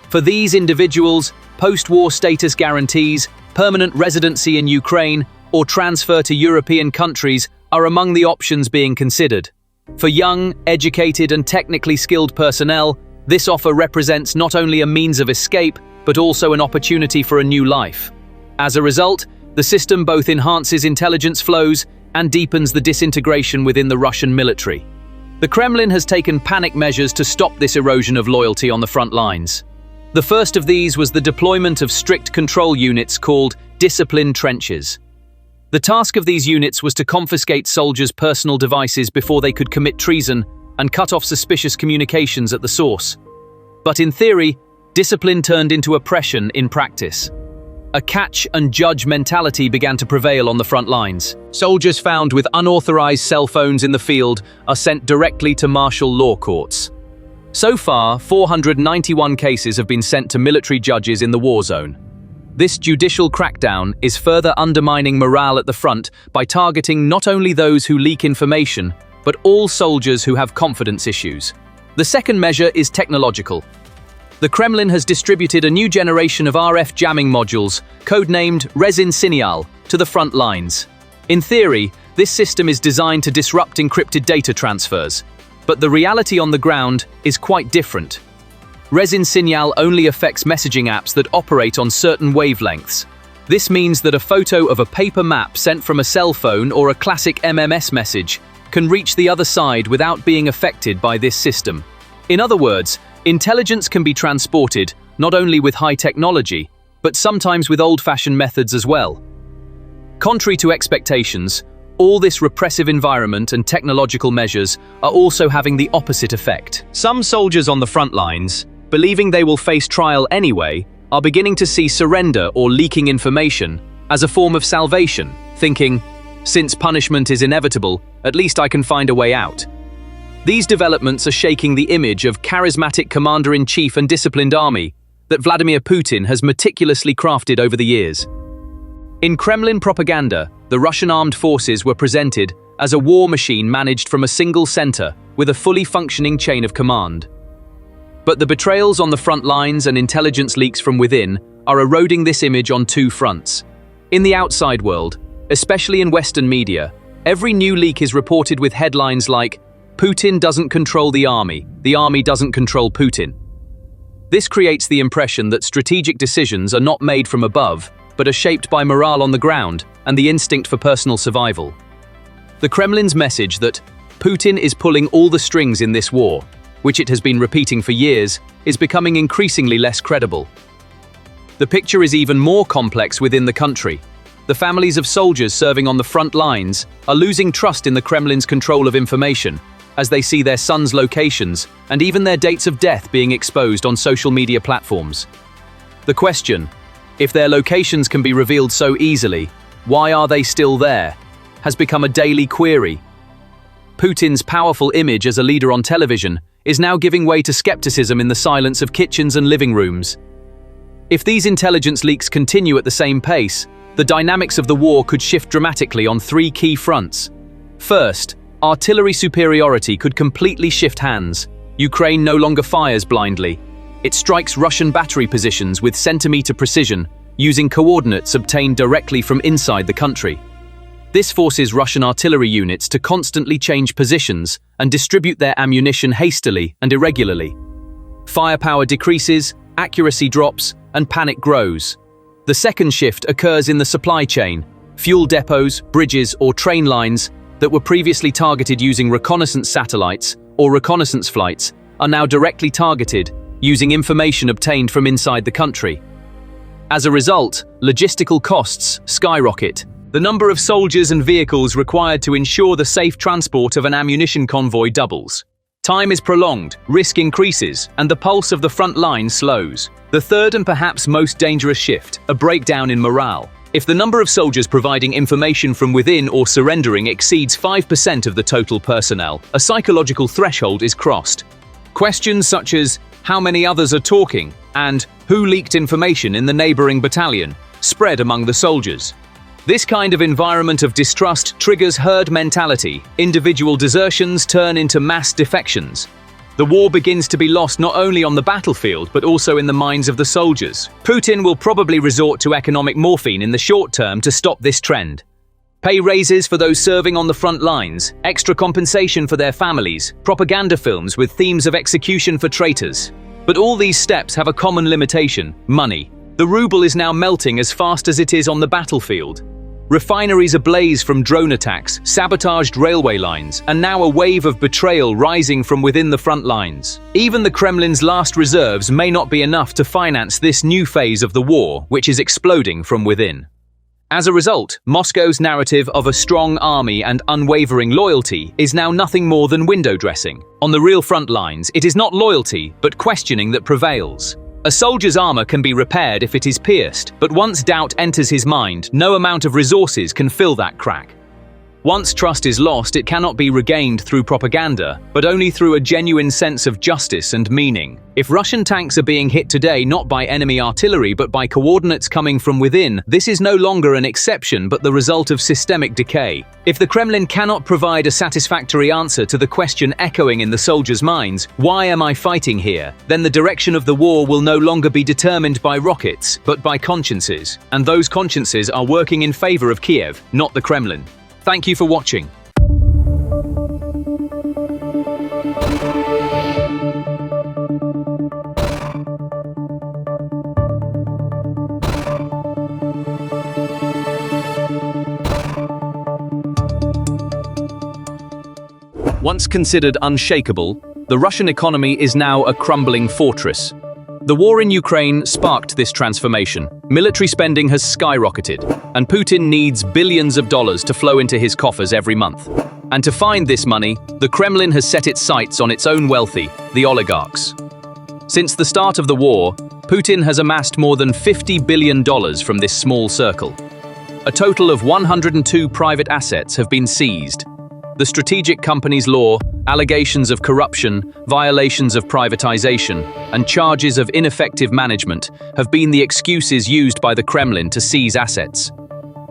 For these individuals, post-war status guarantees, permanent residency in Ukraine, or transfer to European countries are among the options being considered. For young, educated, and technically skilled personnel, this offer represents not only a means of escape, but also an opportunity for a new life. As a result, the system both enhances intelligence flows and deepens the disintegration within the Russian military. The Kremlin has taken panic measures to stop this erosion of loyalty on the front lines. The first of these was the deployment of strict control units called discipline trenches. The task of these units was to confiscate soldiers' personal devices before they could commit treason and cut off suspicious communications at the source. But in theory, discipline turned into oppression in practice. A catch-and-judge mentality began to prevail on the front lines. Soldiers found with unauthorized cell phones in the field are sent directly to martial law courts. So far, 491 cases have been sent to military judges in the war zone. This judicial crackdown is further undermining morale at the front by targeting not only those who leak information, but all soldiers who have confidence issues. The second measure is technological. The Kremlin has distributed a new generation of RF jamming modules, codenamed Rezin Sinyal, to the front lines. In theory, this system is designed to disrupt encrypted data transfers, but the reality on the ground is quite different. Rezin Sinyal only affects messaging apps that operate on certain wavelengths. This means that a photo of a paper map sent from a cell phone or a classic MMS message can reach the other side without being affected by this system. In other words, intelligence can be transported not only with high technology, but sometimes with old-fashioned methods as well. Contrary to expectations, all this repressive environment and technological measures are also having the opposite effect. Some soldiers on the front lines, believing they will face trial anyway, are beginning to see surrender or leaking information as a form of salvation, thinking, since punishment is inevitable, at least I can find a way out. These developments are shaking the image of charismatic commander-in-chief and disciplined army that Vladimir Putin has meticulously crafted over the years. In Kremlin propaganda, the Russian armed forces were presented as a war machine managed from a single center with a fully functioning chain of command. But the betrayals on the front lines and intelligence leaks from within are eroding this image on two fronts. In the outside world, especially in Western media, every new leak is reported with headlines like, "Putin doesn't control the army doesn't control Putin." This creates the impression that strategic decisions are not made from above, but are shaped by morale on the ground and the instinct for personal survival. The Kremlin's message that Putin is pulling all the strings in this war, which it has been repeating for years, is becoming increasingly less credible. The picture is even more complex within the country. The families of soldiers serving on the front lines are losing trust in the Kremlin's control of information as they see their sons' locations and even their dates of death being exposed on social media platforms. The question, if their locations can be revealed so easily, why are they still there, has become a daily query. Putin's powerful image as a leader on television is now giving way to skepticism in the silence of kitchens and living rooms. If these intelligence leaks continue at the same pace, the dynamics of the war could shift dramatically on three key fronts. First, artillery superiority could completely shift hands. Ukraine no longer fires blindly. It strikes Russian battery positions with centimeter precision, using coordinates obtained directly from inside the country. This forces Russian artillery units to constantly change positions and distribute their ammunition hastily and irregularly. Firepower decreases, accuracy drops, and panic grows. The second shift occurs in the supply chain. Fuel depots, bridges, or train lines that were previously targeted using reconnaissance satellites or reconnaissance flights are now directly targeted using information obtained from inside the country. As a result, logistical costs skyrocket. The number of soldiers and vehicles required to ensure the safe transport of an ammunition convoy doubles. Time is prolonged, risk increases, and the pulse of the front line slows. The third and perhaps most dangerous shift, a breakdown in morale. If the number of soldiers providing information from within or surrendering exceeds 5% of the total personnel, a psychological threshold is crossed. Questions such as, how many others are talking, and who leaked information in the neighboring battalion, spread among the soldiers. This kind of environment of distrust triggers herd mentality. Individual desertions turn into mass defections. The war begins to be lost not only on the battlefield, but also in the minds of the soldiers. Putin will probably resort to economic morphine in the short term to stop this trend. Pay raises for those serving on the front lines, extra compensation for their families, propaganda films with themes of execution for traitors. But all these steps have a common limitation: money. The ruble is now melting as fast as it is on the battlefield. Refineries ablaze from drone attacks, sabotaged railway lines, and now a wave of betrayal rising from within the front lines. Even the Kremlin's last reserves may not be enough to finance this new phase of the war, which is exploding from within. As a result, Moscow's narrative of a strong army and unwavering loyalty is now nothing more than window dressing. On the real front lines, it is not loyalty, but questioning that prevails. A soldier's armor can be repaired if it is pierced, but once doubt enters his mind, no amount of resources can fill that crack. Once trust is lost, it cannot be regained through propaganda, but only through a genuine sense of justice and meaning. If Russian tanks are being hit today not by enemy artillery but by coordinates coming from within, this is no longer an exception but the result of systemic decay. If the Kremlin cannot provide a satisfactory answer to the question echoing in the soldiers' minds, why am I fighting here? Then the direction of the war will no longer be determined by rockets, but by consciences. And those consciences are working in favor of Kiev, not the Kremlin. Thank you for watching. Once considered unshakable, the Russian economy is now a crumbling fortress. The war in Ukraine sparked this transformation. Military spending has skyrocketed, and Putin needs billions of dollars to flow into his coffers every month. And to find this money, the Kremlin has set its sights on its own wealthy, the oligarchs. Since the start of the war, Putin has amassed more than $50 billion from this small circle. A total of 102 private assets have been seized. The Strategic Companies Law, allegations of corruption, violations of privatization, and charges of ineffective management have been the excuses used by the Kremlin to seize assets.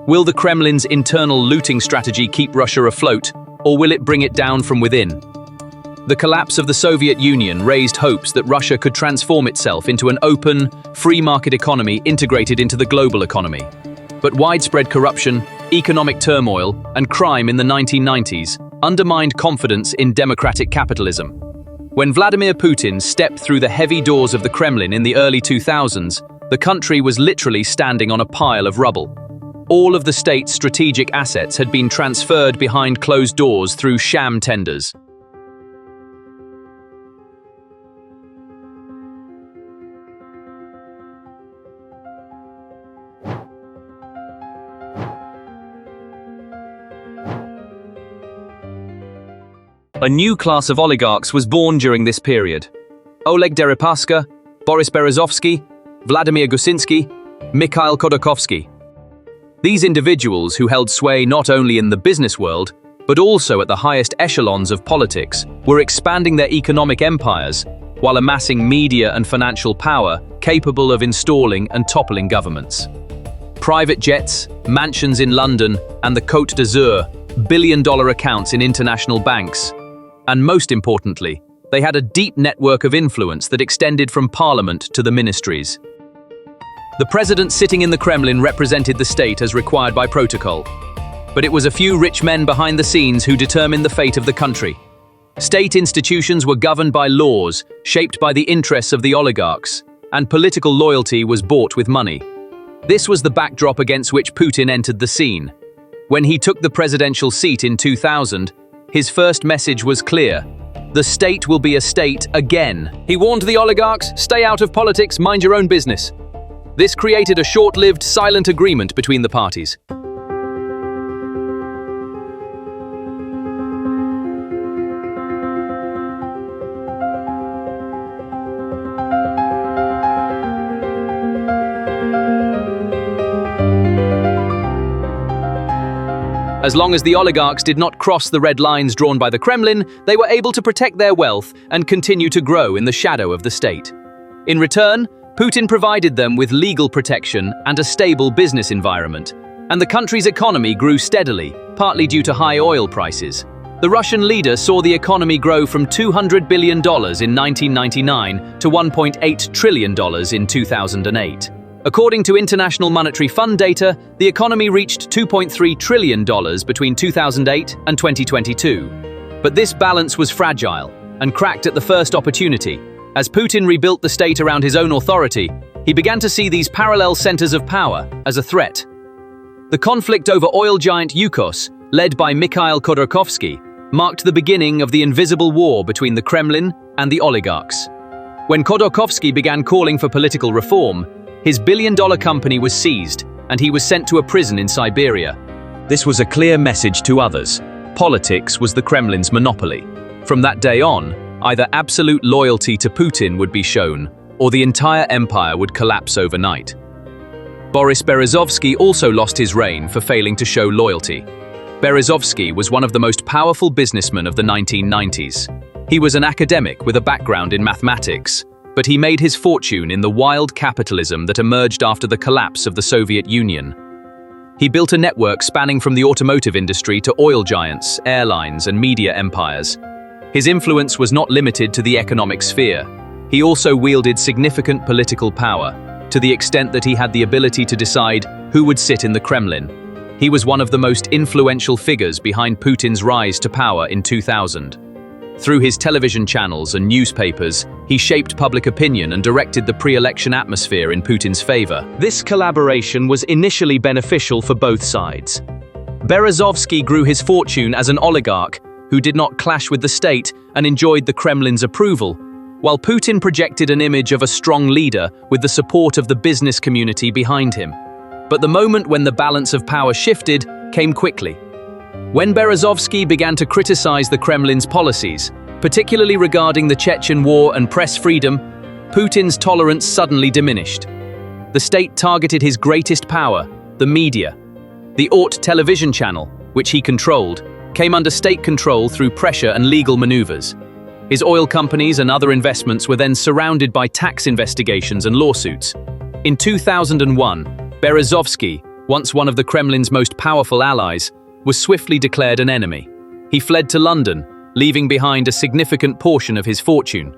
Will the Kremlin's internal looting strategy keep Russia afloat, or will it bring it down from within? The collapse of the Soviet Union raised hopes that Russia could transform itself into an open, free market economy integrated into the global economy. But widespread corruption, economic turmoil, and crime in the 1990s undermined confidence in democratic capitalism. When Vladimir Putin stepped through the heavy doors of the Kremlin in the early 2000s, the country was literally standing on a pile of rubble. All of the state's strategic assets had been transferred behind closed doors through sham tenders. A new class of oligarchs was born during this period. Oleg Deripaska, Boris Berezovsky, Vladimir Gusinsky, Mikhail Khodorkovsky. These individuals, who held sway not only in the business world, but also at the highest echelons of politics, were expanding their economic empires while amassing media and financial power capable of installing and toppling governments. Private jets, mansions in London, and the Côte d'Azur, billion-dollar accounts in international banks. And most importantly, they had a deep network of influence that extended from parliament to the ministries. The president sitting in the Kremlin represented the state as required by protocol. But it was a few rich men behind the scenes who determined the fate of the country. State institutions were governed by laws, shaped by the interests of the oligarchs, and political loyalty was bought with money. This was the backdrop against which Putin entered the scene. When he took the presidential seat in 2000, his first message was clear: the state will be a state again. He warned the oligarchs, stay out of politics, mind your own business. This created a short-lived, silent agreement between the parties. As long as the oligarchs did not cross the red lines drawn by the Kremlin, they were able to protect their wealth and continue to grow in the shadow of the state. In return, Putin provided them with legal protection and a stable business environment, and the country's economy grew steadily, partly due to high oil prices. The Russian leader saw the economy grow from $200 billion in 1999 to $1.8 trillion in 2008. According to International Monetary Fund data, the economy reached $2.3 trillion between 2008 and 2022. But this balance was fragile and cracked at the first opportunity. As Putin rebuilt the state around his own authority, he began to see these parallel centers of power as a threat. The conflict over oil giant Yukos, led by Mikhail Khodorkovsky, marked the beginning of the invisible war between the Kremlin and the oligarchs. When Khodorkovsky began calling for political reform, his billion-dollar company was seized, and he was sent to a prison in Siberia. This was a clear message to others. Politics was the Kremlin's monopoly. From that day on, either absolute loyalty to Putin would be shown, or the entire empire would collapse overnight. Boris Berezovsky also lost his reign for failing to show loyalty. Berezovsky was one of the most powerful businessmen of the 1990s. He was an academic with a background in mathematics, but he made his fortune in the wild capitalism that emerged after the collapse of the Soviet Union. He built a network spanning from the automotive industry to oil giants, airlines, and media empires. His influence was not limited to the economic sphere. He also wielded significant political power, to the extent that he had the ability to decide who would sit in the Kremlin. He was one of the most influential figures behind Putin's rise to power in 2000. Through his television channels and newspapers, he shaped public opinion and directed the pre-election atmosphere in Putin's favor. This collaboration was initially beneficial for both sides. Berezovsky grew his fortune as an oligarch who did not clash with the state and enjoyed the Kremlin's approval, while Putin projected an image of a strong leader with the support of the business community behind him. But the moment when the balance of power shifted came quickly. When Berezovsky began to criticize the Kremlin's policies, particularly regarding the Chechen war and press freedom, Putin's tolerance suddenly diminished. The state targeted his greatest power, the media. The Aut television channel, which he controlled, came under state control through pressure and legal maneuvers. His oil companies and other investments were then surrounded by tax investigations and lawsuits. In 2001, Berezovsky, once one of the Kremlin's most powerful allies, was swiftly declared an enemy. He fled to London, leaving behind a significant portion of his fortune.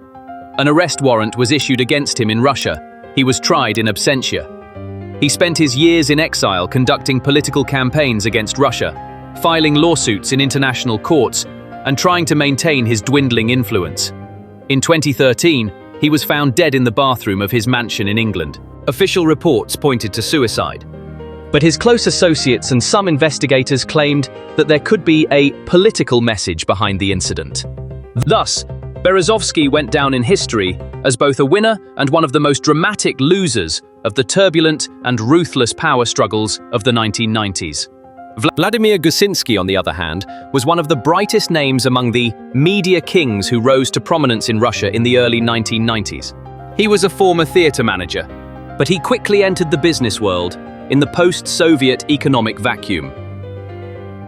An arrest warrant was issued against him in Russia. He was tried in absentia. He spent his years in exile conducting political campaigns against Russia, filing lawsuits in international courts, and trying to maintain his dwindling influence. In 2013, he was found dead in the bathroom of his mansion in England. Official reports pointed to suicide. But his close associates and some investigators claimed that there could be a political message behind the incident. Thus, Berezovsky went down in history as both a winner and one of the most dramatic losers of the turbulent and ruthless power struggles of the 1990s. Vladimir Gusinsky, on the other hand, was one of the brightest names among the media kings who rose to prominence in Russia in the early 1990s. He was a former theater manager, but he quickly entered the business world in the post-Soviet economic vacuum.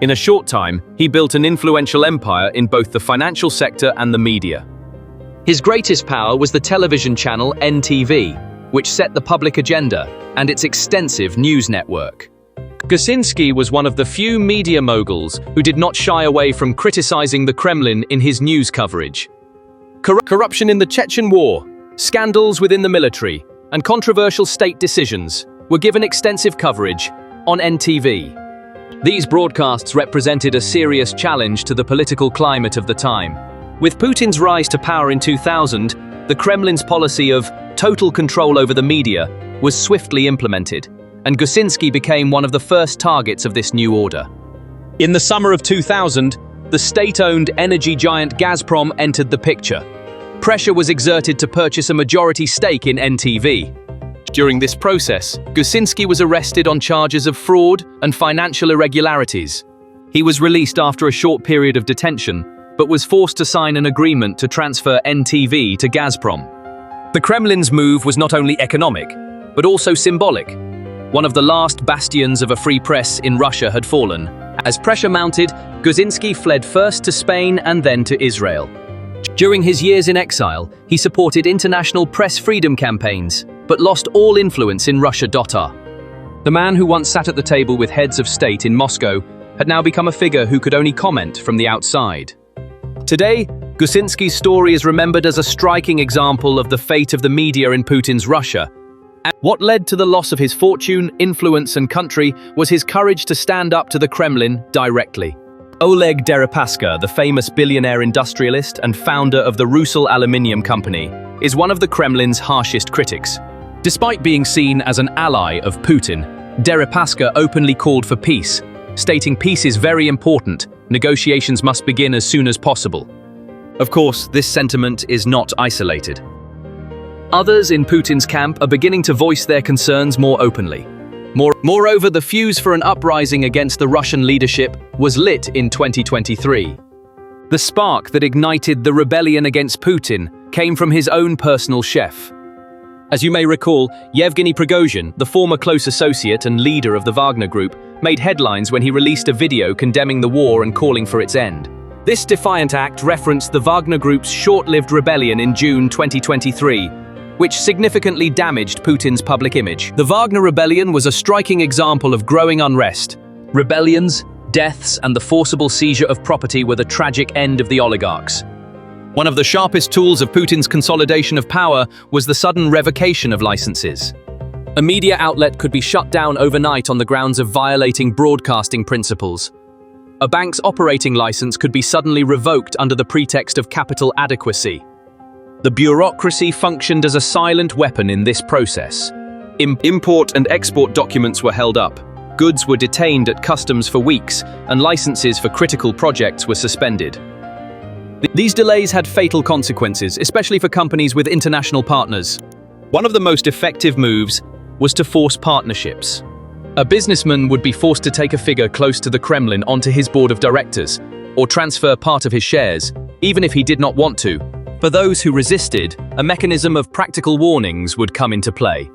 In a short time, he built an influential empire in both the financial sector and the media. His greatest power was the television channel NTV, which set the public agenda, and its extensive news network. Gusinsky was one of the few media moguls who did not shy away from criticizing the Kremlin in his news coverage. Corruption in the Chechen War, scandals within the military, and controversial state decisions were given extensive coverage on NTV. These broadcasts represented a serious challenge to the political climate of the time. With Putin's rise to power in 2000, the Kremlin's policy of total control over the media was swiftly implemented, and Gusinsky became one of the first targets of this new order. In the summer of 2000, the state-owned energy giant Gazprom entered the picture. Pressure was exerted to purchase a majority stake in NTV. During this process, Gusinsky was arrested on charges of fraud and financial irregularities. He was released after a short period of detention, but was forced to sign an agreement to transfer NTV to Gazprom. The Kremlin's move was not only economic, but also symbolic. One of the last bastions of a free press in Russia had fallen. As pressure mounted, Gusinsky fled first to Spain and then to Israel. During his years in exile, he supported international press freedom campaigns, but lost all influence in Russia. The man who once sat at the table with heads of state in Moscow had now become a figure who could only comment from the outside. Today, Gusinsky's story is remembered as a striking example of the fate of the media in Putin's Russia. And what led to the loss of his fortune, influence, and country was his courage to stand up to the Kremlin directly. Oleg Deripaska, the famous billionaire industrialist and founder of the Rusal Aluminium Company, is one of the Kremlin's harshest critics. Despite being seen as an ally of Putin, Deripaska openly called for peace, stating peace is very important, negotiations must begin as soon as possible. Of course, this sentiment is not isolated. Others in Putin's camp are beginning to voice their concerns more openly. Moreover, the fuse for an uprising against the Russian leadership was lit in 2023. The spark that ignited the rebellion against Putin came from his own personal chef. As you may recall, Yevgeny Prigozhin, the former close associate and leader of the Wagner Group, made headlines when he released a video condemning the war and calling for its end. This defiant act referenced the Wagner Group's short-lived rebellion in June 2023, which significantly damaged Putin's public image. The Wagner rebellion was a striking example of growing unrest. Rebellions, deaths, and the forcible seizure of property were the tragic end of the oligarchs. One of the sharpest tools of Putin's consolidation of power was the sudden revocation of licenses. A media outlet could be shut down overnight on the grounds of violating broadcasting principles. A bank's operating license could be suddenly revoked under the pretext of capital adequacy. The bureaucracy functioned as a silent weapon in this process. Import and export documents were held up, goods were detained at customs for weeks, and licenses for critical projects were suspended. These delays had fatal consequences, especially for companies with international partners. One of the most effective moves was to force partnerships. A businessman would be forced to take a figure close to the Kremlin onto his board of directors, or transfer part of his shares, even if he did not want to. For those who resisted, a mechanism of practical warnings would come into play.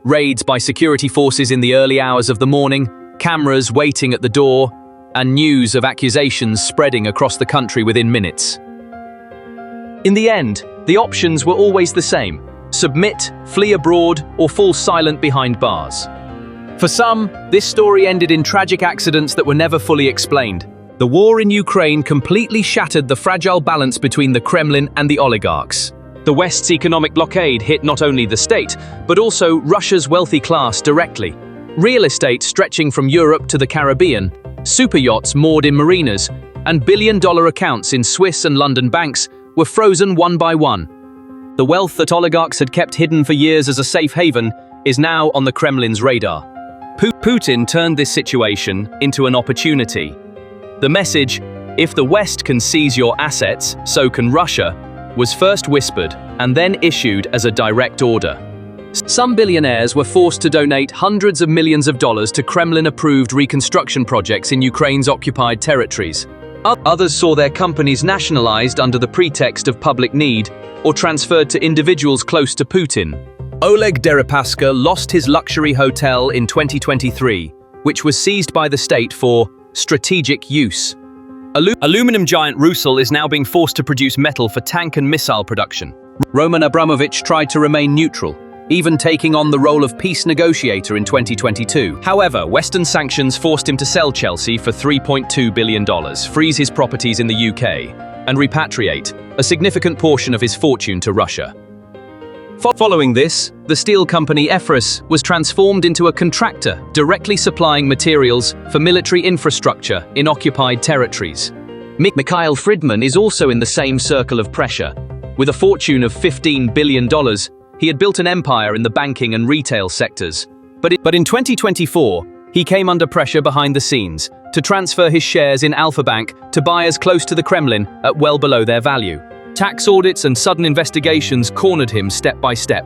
Raids by security forces in the early hours of the morning, cameras waiting at the door, and news of accusations spreading across the country within minutes. In the end, the options were always the same: submit, flee abroad, or fall silent behind bars. For some, this story ended in tragic accidents that were never fully explained. The war in Ukraine completely shattered the fragile balance between the Kremlin and the oligarchs. The West's economic blockade hit not only the state, but also Russia's wealthy class directly. Real estate stretching from Europe to the Caribbean, super yachts moored in marinas, and billion-dollar accounts in Swiss and London banks were frozen one by one. The wealth that oligarchs had kept hidden for years as a safe haven is now on the Kremlin's radar. Putin turned this situation into an opportunity. The message, "If the West can seize your assets, so can Russia," was first whispered and then issued as a direct order. Some billionaires were forced to donate hundreds of millions of dollars to Kremlin-approved reconstruction projects in Ukraine's occupied territories. Others saw their companies nationalized under the pretext of public need or transferred to individuals close to Putin. Oleg Deripaska lost his luxury hotel in 2023, which was seized by the state for strategic use. Aluminum giant Rusal is now being forced to produce metal for tank and missile production. Roman Abramovich tried to remain neutral, even taking on the role of peace negotiator in 2022. However, Western sanctions forced him to sell Chelsea for $3.2 billion, freeze his properties in the UK, and repatriate a significant portion of his fortune to Russia. Following this, the steel company Efrus was transformed into a contractor directly supplying materials for military infrastructure in occupied territories. Mikhail Fridman is also in the same circle of pressure. With a fortune of $15 billion, he had built an empire in the banking and retail sectors. But in 2024, he came under pressure behind the scenes to transfer his shares in Alfa Bank to buyers close to the Kremlin at well below their value. Tax audits and sudden investigations cornered him step by step.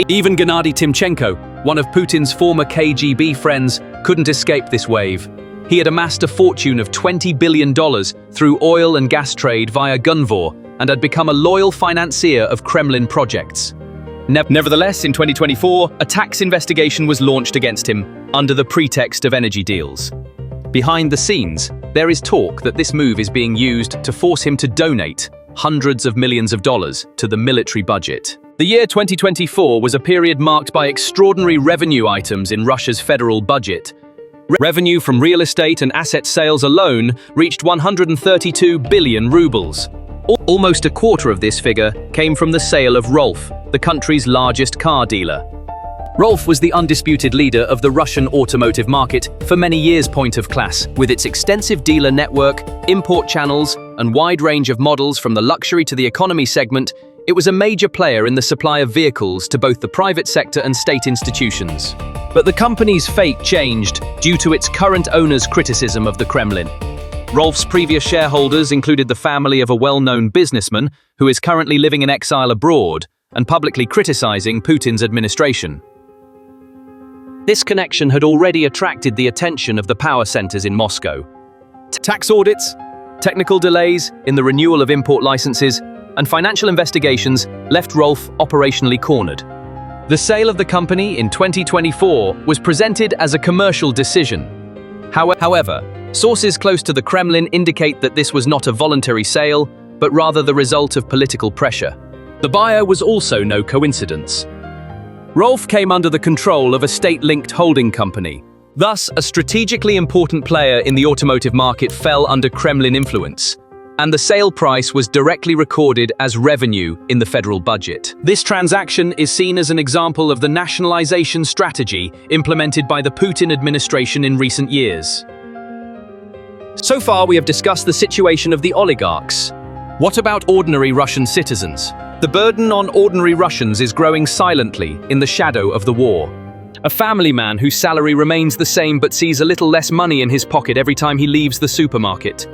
Even Gennady Timchenko, one of Putin's former KGB friends, couldn't escape this wave. He had amassed a fortune of $20 billion through oil and gas trade via Convoy and had become a loyal financier of Kremlin projects. Nevertheless, in 2024, a tax investigation was launched against him under the pretext of energy deals. Behind the scenes, there is talk that this move is being used to force him to donate hundreds of millions of dollars to the military budget. The year 2024 was a period marked by extraordinary revenue items in Russia's federal budget. Revenue from real estate and asset sales alone reached 132 billion rubles. Almost a quarter of this figure came from the sale of Rolf, the country's largest car dealer. Rolf was the undisputed leader of the Russian automotive market for many years. Point of class, with its extensive dealer network, import channels, and wide range of models from the luxury to the economy segment, it was a major player in the supply of vehicles to both the private sector and state institutions. But the company's fate changed due to its current owner's criticism of the Kremlin. Rolf's previous shareholders included the family of a well-known businessman who is currently living in exile abroad and publicly criticizing Putin's administration. This connection had already attracted the attention of the power centers in Moscow. Tax audits, technical delays in the renewal of import licenses, and financial investigations left Rolf operationally cornered. The sale of the company in 2024 was presented as a commercial decision. However, sources close to the Kremlin indicate that this was not a voluntary sale, but rather the result of political pressure. The buyer was also no coincidence. Rolf came under the control of a state-linked holding company. Thus, a strategically important player in the automotive market fell under Kremlin influence, and the sale price was directly recorded as revenue in the federal budget. This transaction is seen as an example of the nationalization strategy implemented by the Putin administration in recent years. So far, we have discussed the situation of the oligarchs. What about ordinary Russian citizens? The burden on ordinary Russians is growing silently in the shadow of the war. A family man whose salary remains the same but sees a little less money in his pocket every time he leaves the supermarket.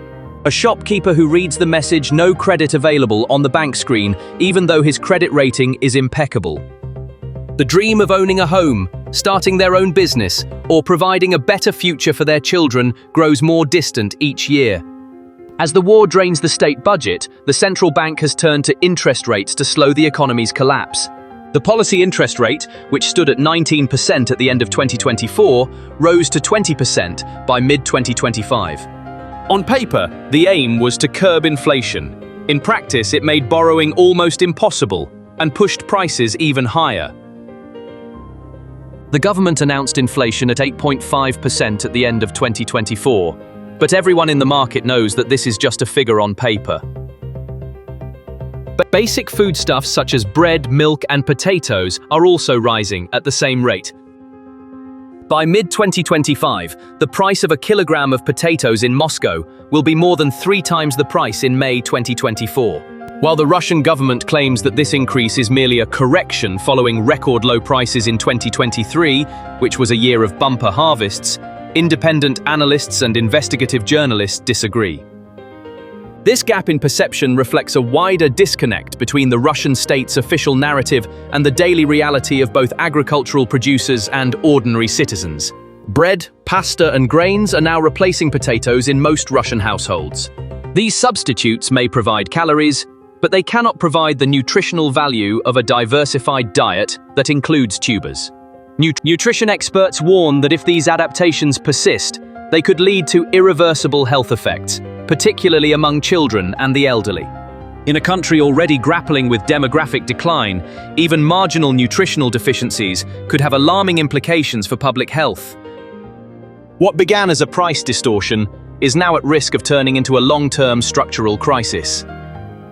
A shopkeeper who reads the message "No credit available" on the bank screen, even though his credit rating is impeccable. The dream of owning a home, starting their own business, or providing a better future for their children grows more distant each year. As the war drains the state budget, the central bank has turned to interest rates to slow the economy's collapse. The policy interest rate, which stood at 19% at the end of 2024, rose to 20% by mid-2025. On paper, the aim was to curb inflation. In practice, it made borrowing almost impossible and pushed prices even higher. The government announced inflation at 8.5% at the end of 2024. But everyone in the market knows that this is just a figure on paper. But basic foodstuffs such as bread, milk, and potatoes are also rising at the same rate. By mid-2025, the price of a kilogram of potatoes in Moscow will be more than 3 times the price in May 2024. While the Russian government claims that this increase is merely a correction following record low prices in 2023, which was a year of bumper harvests, independent analysts and investigative journalists disagree. This gap in perception reflects a wider disconnect between the Russian state's official narrative and the daily reality of both agricultural producers and ordinary citizens. Bread, pasta, and grains are now replacing potatoes in most Russian households. These substitutes may provide calories, but they cannot provide the nutritional value of a diversified diet that includes tubers. Nutrition experts warn that if these adaptations persist, they could lead to irreversible health effects, particularly among children and the elderly. In a country already grappling with demographic decline, even marginal nutritional deficiencies could have alarming implications for public health. What began as a price distortion is now at risk of turning into a long-term structural crisis.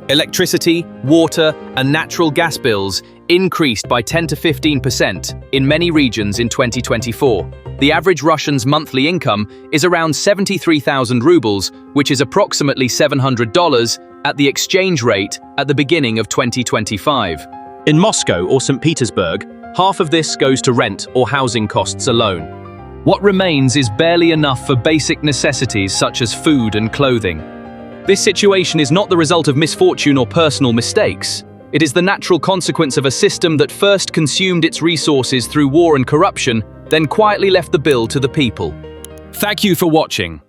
Electricity, water, and natural gas bills increased by 10 to 15% in many regions in 2024. The average Russian's monthly income is around 73,000 rubles, which is approximately $700 at the exchange rate at the beginning of 2025. In Moscow or St. Petersburg, half of this goes to rent or housing costs alone. What remains is barely enough for basic necessities such as food and clothing. This situation is not the result of misfortune or personal mistakes. It is the natural consequence of a system that first consumed its resources through war and corruption, then quietly left the bill to the people. Thank you for watching.